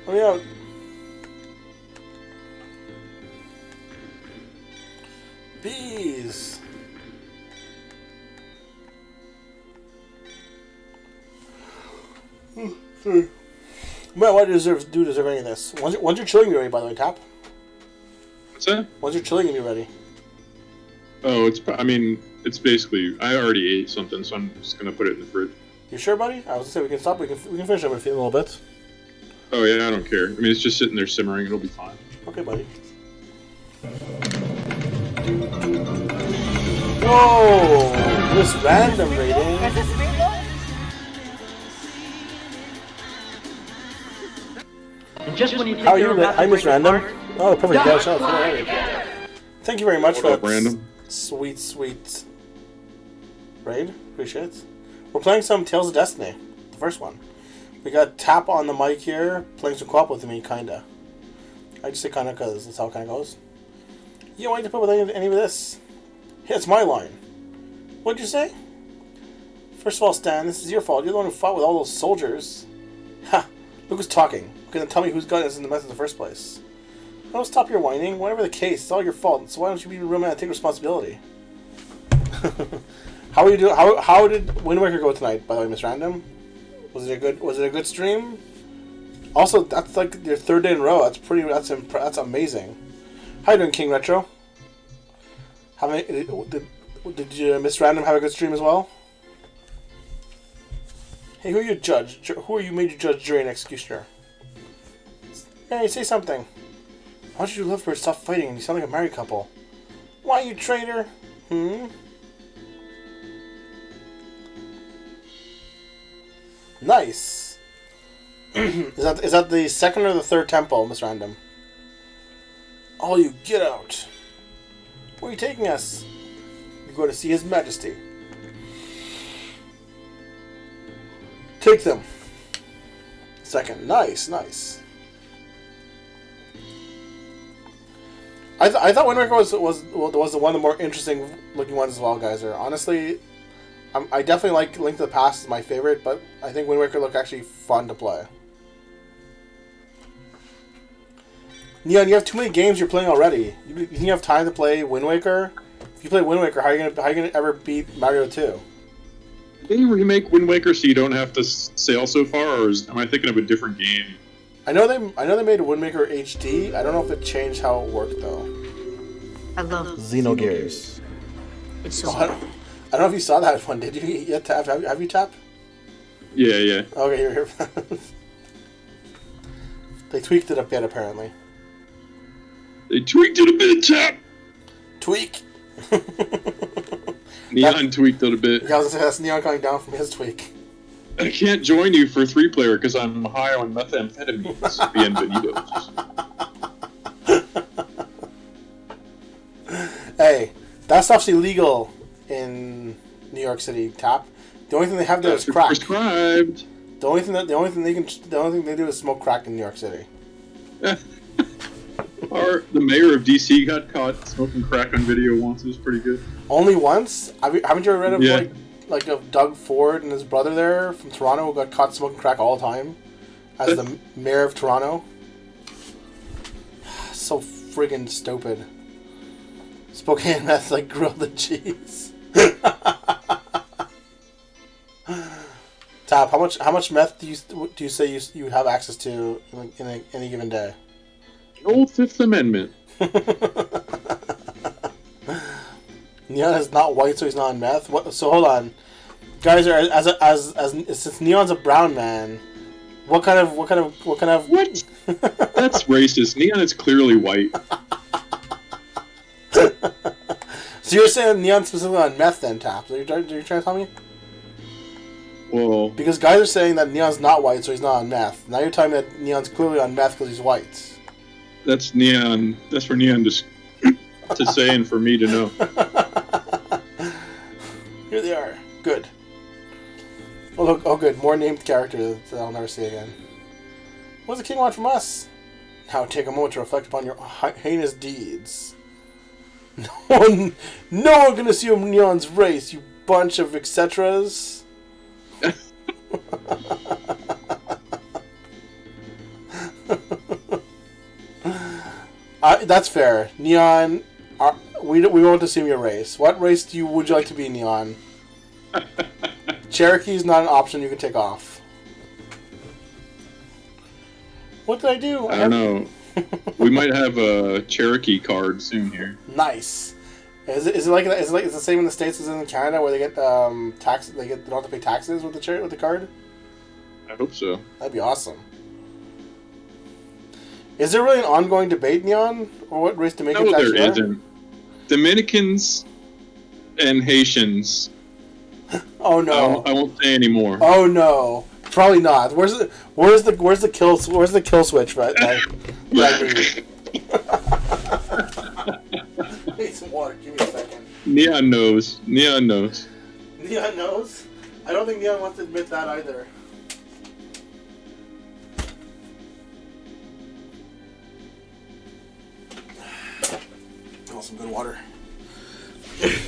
Oh yeah. Bees. Sorry. Man, why do you deserve any of this? When's your chilling me ready, by the way, Tap? What's that? When's your chilling me ready? Oh, I mean, it's basically. I already ate something, so I'm just gonna put it in the fridge. You sure, buddy? I was gonna say we can stop. We can finish up in a little bit. Oh yeah, I don't care. I mean, it's just sitting there simmering. It'll be fine. Okay, buddy. Whoa! This random rating. Is this meatloaf? And just when you think How are they're you? about to I miss break random. apart, Oh, perfect. Dot Shout fly. Thank you very much What for up, that random? sweet raid. Appreciate it. We're playing some Tales of Destiny, the first one. We got Tap on the mic here, playing some co-op with me, kinda. I just say kinda because that's how it kinda goes. You don't want to put with any of this. Hey, it's my line. What'd you say? First of all, Stan, this is your fault. You're the one who fought with all those soldiers. Ha! Look who's talking. Okay, then tell me whose gun is in the mess in the first place. Don't stop your whining. Whatever the case, it's all your fault. So why don't you be a real man and take responsibility? How are you doing? How did Wind Waker go tonight? By the way, Miss Random, was it a good stream? Also, that's like your third day in a row. That's amazing. How you doing, King Retro? Did you, Miss Random, have a good stream as well? Hey, who are you judge? Who are you made you judge, jury, and executioner? Hey, say something. Why don't you lovebirds stop fighting? You sound like a married couple. Why, you traitor? Nice. Is that the second or the third temple, Miss Random? All you get out. Where are you taking us? You're going to see His Majesty. Take them. Second. Nice. I thought Wind Waker was one of the more interesting looking ones as well, guys. Honestly, I definitely like Link to the Past is my favorite, but I think Wind Waker looked actually fun to play. Neon, you have too many games you're playing already. You think you have time to play Wind Waker? If you play Wind Waker, how are you gonna ever beat Mario 2? Did they remake Wind Waker so you don't have to sail so far, or am I thinking of a different game? I know they made Wind Waker HD. I don't know if it changed how it worked though. I love Xenogears. It's so I don't know if you saw that one. Did you yet tap? Have you tapped? Yeah. Okay, here. They tweaked it a bit apparently. They tweaked it a bit, chap. Tweak. Neon tweaked it a bit. Yeah, I was gonna say that's Neon coming down from his tweak. I can't join you for 3-player because I'm high on methamphetamines. Bienvenidos. Hey, that stuff's illegal in New York City. Tap. The only thing they have there is crack. Prescribed. The only thing they do is smoke crack in New York City. The mayor of DC got caught smoking crack on video once. It was pretty good. Only once? Haven't you ever read of Yeah. like of Doug Ford and his brother there from Toronto who got caught smoking crack all the time as the mayor of Toronto? So friggin' stupid. Spokane meth like grilled cheese. Tap, how much meth do you say you have access to in any given day? The old Fifth Amendment. Neon is not white, so he's not on meth. What? So hold on, guys. Since Neon's a brown man, what kind of? What? That's racist. Neon is clearly white. So you're saying Neon's specifically on meth then, Tap? Are you trying to tell me? Well, Because guys are saying that Neon's not white, so he's not on meth. Now you're telling me that Neon's clearly on meth because he's white. that's Neon. That's for Neon to say and for me to know. Here they are. Good. Oh, look. Oh, good. More named characters that I'll never see again. What does the king want from us? Now take a moment to reflect upon your heinous deeds. No one can assume Neon's race, you bunch of etceteras. That's fair. Neon, we won't assume your race. What race would you like to be, Neon? Cherokee's not an option you can take off. What did I do? I don't know. We might have a Cherokee card soon here. Nice. Is it like it's the same in the States as in Canada where they get tax they don't have to pay taxes with the card? I hope so. That'd be awesome. Is there really an ongoing debate, Neon, or what race Dominicans No, there actually are? isn't. Dominicans and Haitians. Oh no! I won't say anymore. Oh no! Probably not. Where's the kill switch? Right? Need some water. Give me a second. Neon knows. Neon knows. Neon knows. I don't think Neon wants to admit that either. Oh, some good water.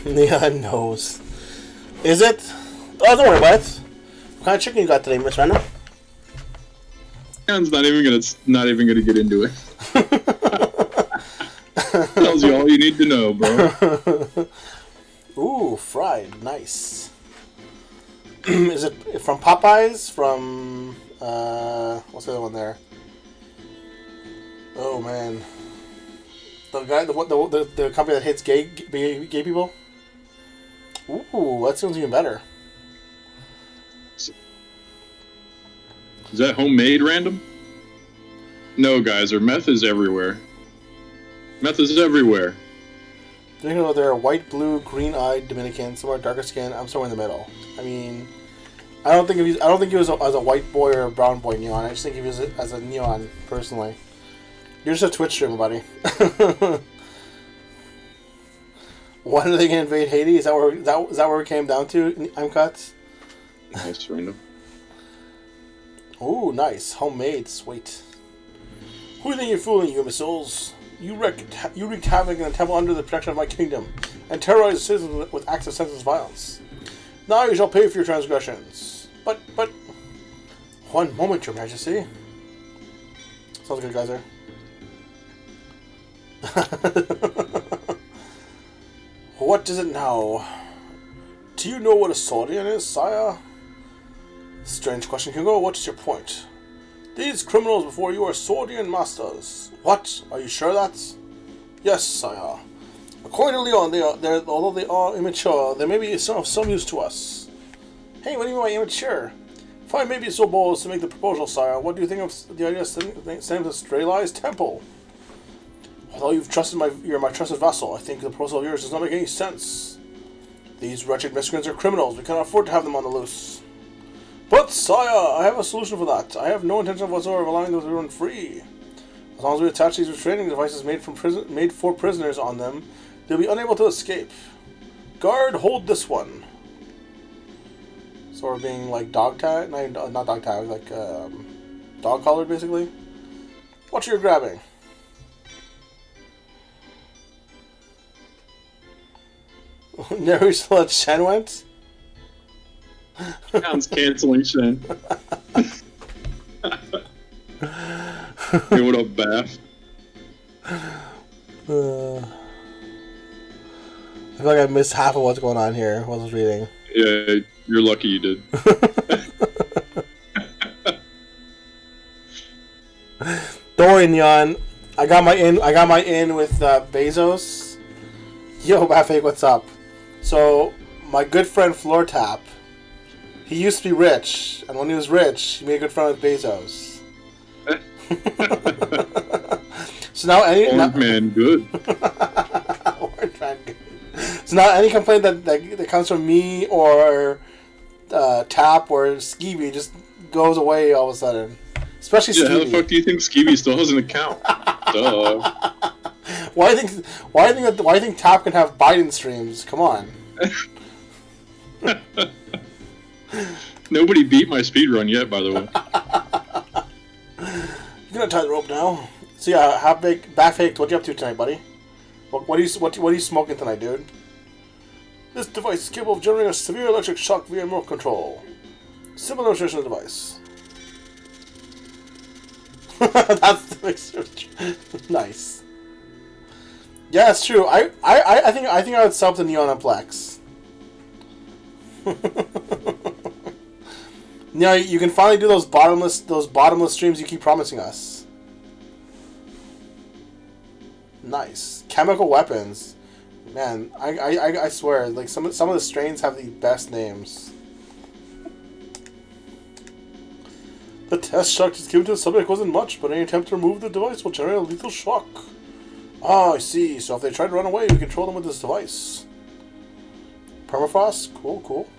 Neon knows. Is it? Oh, don't worry about it. What kind of chicken you got today, Miss Random? Neon's not even gonna get into it. Tells you all you need to know, bro. Ooh, fried, nice. Is it from Popeyes? From what's the other one there? Oh man, the guy, the company that hates gay people. Ooh, that sounds even better. Is that homemade random? No, guys, our meth is everywhere. Meth is everywhere. You know, there are white, blue, green-eyed Dominicans. Some are darker skin. I'm somewhere in the middle. I mean, I don't think he was as a white boy or a brown boy Neon. I just think he was as a Neon personally. You're just a Twitch streamer, buddy. When are they gonna invade Haiti? Is that where it came down to? I'm cuts. Nice random. Ooh, nice. Homemade. Sweet. Who do you think you're fooling, you missiles? You wreaked havoc in the temple under the protection of my kingdom, and terrorized citizens with acts of senseless violence. Now you shall pay for your transgressions. But... One moment, your majesty. Sounds good, guys, there. What is it now? Do you know what a Saurian is, sire? Strange question, Hugo. What is your point? These criminals before you are Saurian masters. What? Are you sure that? Yes, sire. According to Leon, although they are immature, they may be of some use to us. Hey, what do you mean by immature? If I may be so bold as to make the proposal, sire, what do you think of the idea of sending to Strelai's temple? Although you're my trusted vassal, I think the proposal of yours does not make any sense. These wretched miscreants are criminals. We cannot afford to have them on the loose. But, sire, I have a solution for that. I have no intention whatsoever of allowing them to run free. As long as we attach these restraining devices made for prisoners on them, they'll be unable to escape. Guard, hold this one. So we're being like dog tag, not dog tag, like dog collared basically. What you're grabbing? Never saw that Shen went. Sounds canceling Shen. Hey, what up, Bath? I feel like I missed half of what's going on here. What I was reading. Yeah, you're lucky you did. Don't worry, Neon. I got my in with Bezos. Yo, Bafake, what's up? So my good friend Floor Tap, he used to be rich, and when he was rich, he made a good friend with Bezos. So now Orange man, good. Orange man, good. So now any complaint that comes from me or Tap or Skeevy just goes away all of a sudden. Especially Skeevy. How the fuck do you think Skeevy still has an account? Duh. Why do you think Tap can have Biden streams? Come on. Nobody beat my speedrun yet, by the way. You're gonna tie the rope now. So yeah, Backfaked, what you up to tonight, buddy? What are you smoking tonight, dude? This device is capable of generating a severe electric shock via remote control. Simple demonstration device. That's the nice. Yeah, it's true. I think I would sub to Neon and Plex. Now you can finally do those bottomless streams you keep promising us. Nice. Chemical weapons. Man, I swear, like some of the strains have the best names. The test shock just given to the subject wasn't much, but any attempt to remove the device will generate a lethal shock. Ah, I see. So if they try to run away, we control them with this device. Permafrost? Cool, cool.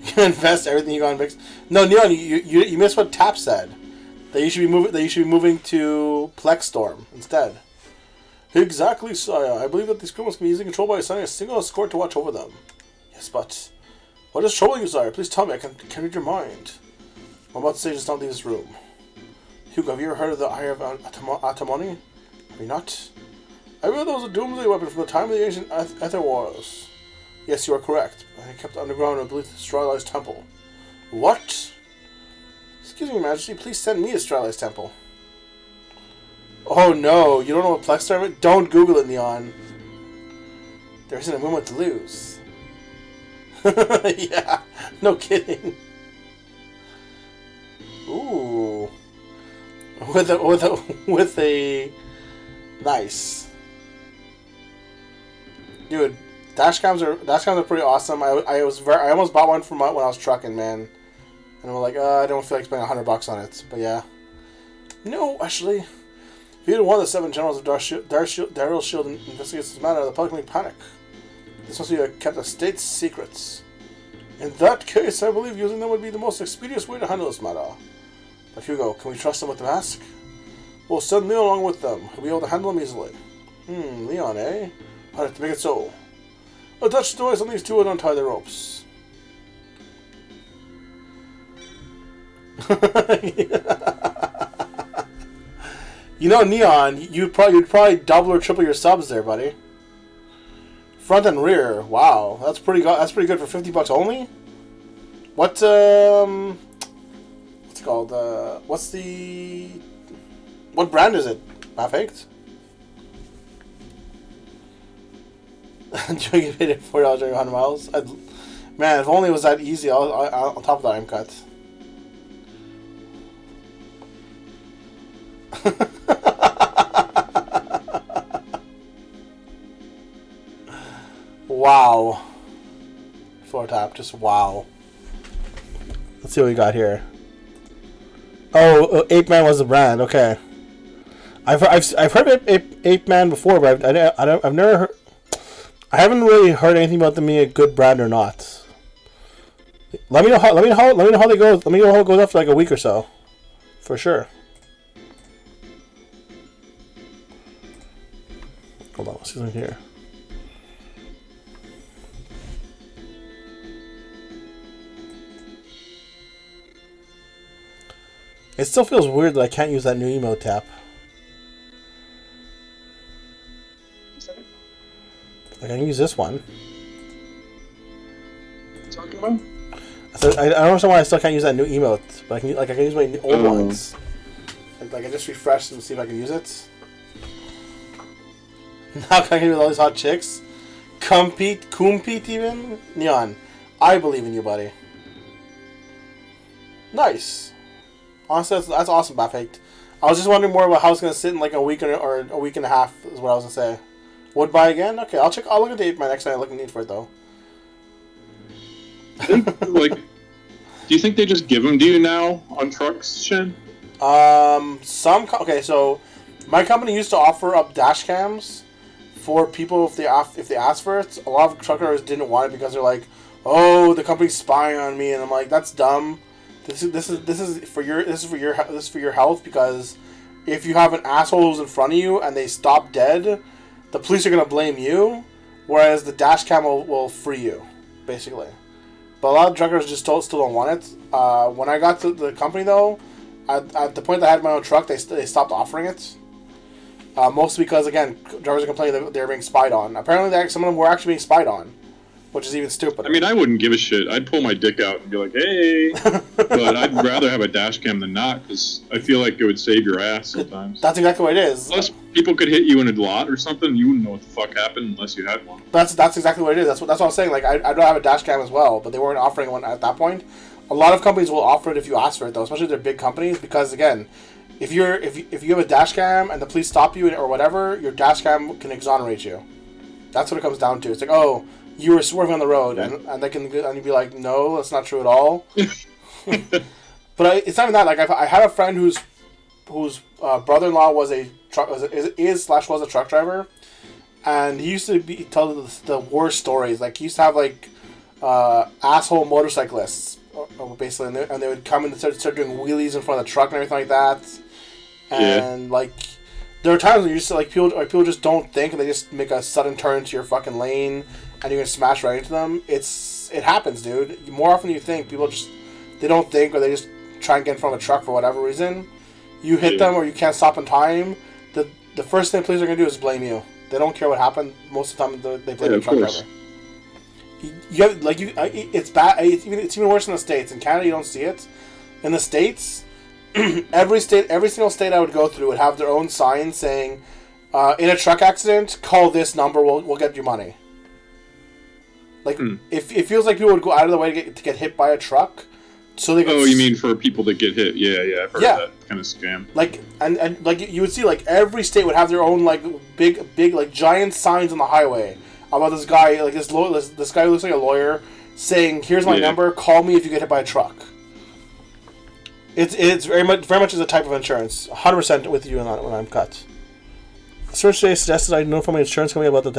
You can invest everything you got in Vix. No, Neon, you missed what Tap said. They should be moving to Plexstorm instead. Exactly, Saya. I believe that these criminals can be easily controlled by assigning a single escort to watch over them. Yes, but what is troubling you, Saya? Please tell me. I can read your mind. I'm about to say just not leave this room. Hugo, have you ever heard of the Eye of Atamoni? Have you not? I believe that was a doomsday weapon from the time of the ancient Ether Wars. Yes, you are correct. I kept it underground and believed the Strali's temple. What? Excuse me, Majesty, please send me to Strali's temple. Oh no, you don't know what Plexstorm is? Don't Google it, Neon. There isn't a moment to lose. Yeah, no kidding. Ooh. With a nice. Dude, dashcams are pretty awesome. I almost bought one when I was trucking, man. And I'm like, I don't feel like spending $100 on it. But yeah. No, actually. If either one of the 7 generals of Daryl's Shield investigates this matter, the public may panic. This must be kept a state secret. In that case, I believe using them would be the most expeditious way to handle this matter. But Hugo, can we trust them with the mask? We'll send Leon along with them. He'll be able to handle them easily. Leon, eh? I'd have to make it so. Attach the device on these two and untie the ropes. You know, Neon, you'd probably double or triple your subs there, buddy. Front and rear, wow, that's pretty good. That's pretty good for $50 only. What's it called? What brand is it? Perfect. Do you get paid $40 every 100 miles? Man, if only it was that easy. On top of that, I'm cut. Wow. Floor tap, just wow. Let's see what we got here. Oh, Ape Man was the brand. Okay. I've heard of Ape Man before, but I've never heard. I haven't really heard anything about them being a good brand or not. Let me know how they go. Let me know how it goes after like a week or so, for sure. Hold on, let's see something here. It still feels weird that I can't use that new emote tap. Like I can use this one. What are you talking about? I don't understand why I still can't use that new emote, but I can use my old ones. Like I just refreshed and see if I can use it. Now can I get with all these hot chicks? Compete even? Neon, I believe in you, buddy. Nice. Honestly, that's awesome, Bafaked. I was just wondering more about how it's gonna sit in like a week or a week and a half is what I was gonna say. Would buy again? Okay, I'll look at the Ape Man next time I look in need for it though. Like, do you think they just give them to you now on trucks, Shin? Okay, so my company used to offer up dash cams for people if they asked for it. A lot of truckers didn't want it because they're like, "Oh, the company's spying on me," and I'm like, "That's dumb. This is for your health because if you have an asshole who's in front of you and they stop dead, the police are gonna blame you, whereas the dash cam will free you, basically." But a lot of truckers just still don't want it. When I got to the company though, at the point that I had my own truck, they stopped offering it. Mostly because again, drivers are complaining that they're being spied on. Apparently, some of them were actually being spied on, which is even stupid. I mean, I wouldn't give a shit. I'd pull my dick out and be like, "Hey," but I'd rather have a dash cam than not because I feel like it would save your ass sometimes. That's exactly what it is. Plus, people could hit you in a lot or something. You wouldn't know what the fuck happened unless you had one. That's exactly what it is. That's what I'm saying. Like, I'd rather have a dash cam as well, but they weren't offering one at that point. A lot of companies will offer it if you ask for it, though, especially if they're big companies, because again, if you have a dash cam and the police stop you or whatever, your dash cam can exonerate you. That's what it comes down to. It's like, oh, you were swerving on the road, and they can, and you'd be like, no, that's not true at all. But it's not even that. Like I had a friend whose brother-in-law was a truck driver, and he used to tell the worst stories. Like he used to have like asshole motorcyclists, basically, and they would come and start doing wheelies in front of the truck and everything like that. And like there are times when you just like people just don't think and they just make a sudden turn into your fucking lane and you're gonna smash right into them. It happens, dude. More often than you think. People just they don't think, or they just try and get in front of a truck for whatever reason. You hit them or you can't stop in time. The first thing police are gonna do is blame you. They don't care what happened. Most of the time they blame the truck driver. It's bad. It's even worse in the States. In Canada, you don't see it. In the States, every single state I would go through would have their own sign saying, "In a truck accident, call this number. We'll get you money." Like it feels like people would go out of the way to get hit by a truck, so they. You mean for people that get hit? Yeah, I've heard of that kind of scam. Like and like you would see like every state would have their own like big like giant signs on the highway about this guy, like this guy who looks like a lawyer, saying, "Here's my number. Call me if you get hit by a truck." It's very much is a type of insurance. 100% with you on that when I'm cut. Search today suggested I notify my insurance company about the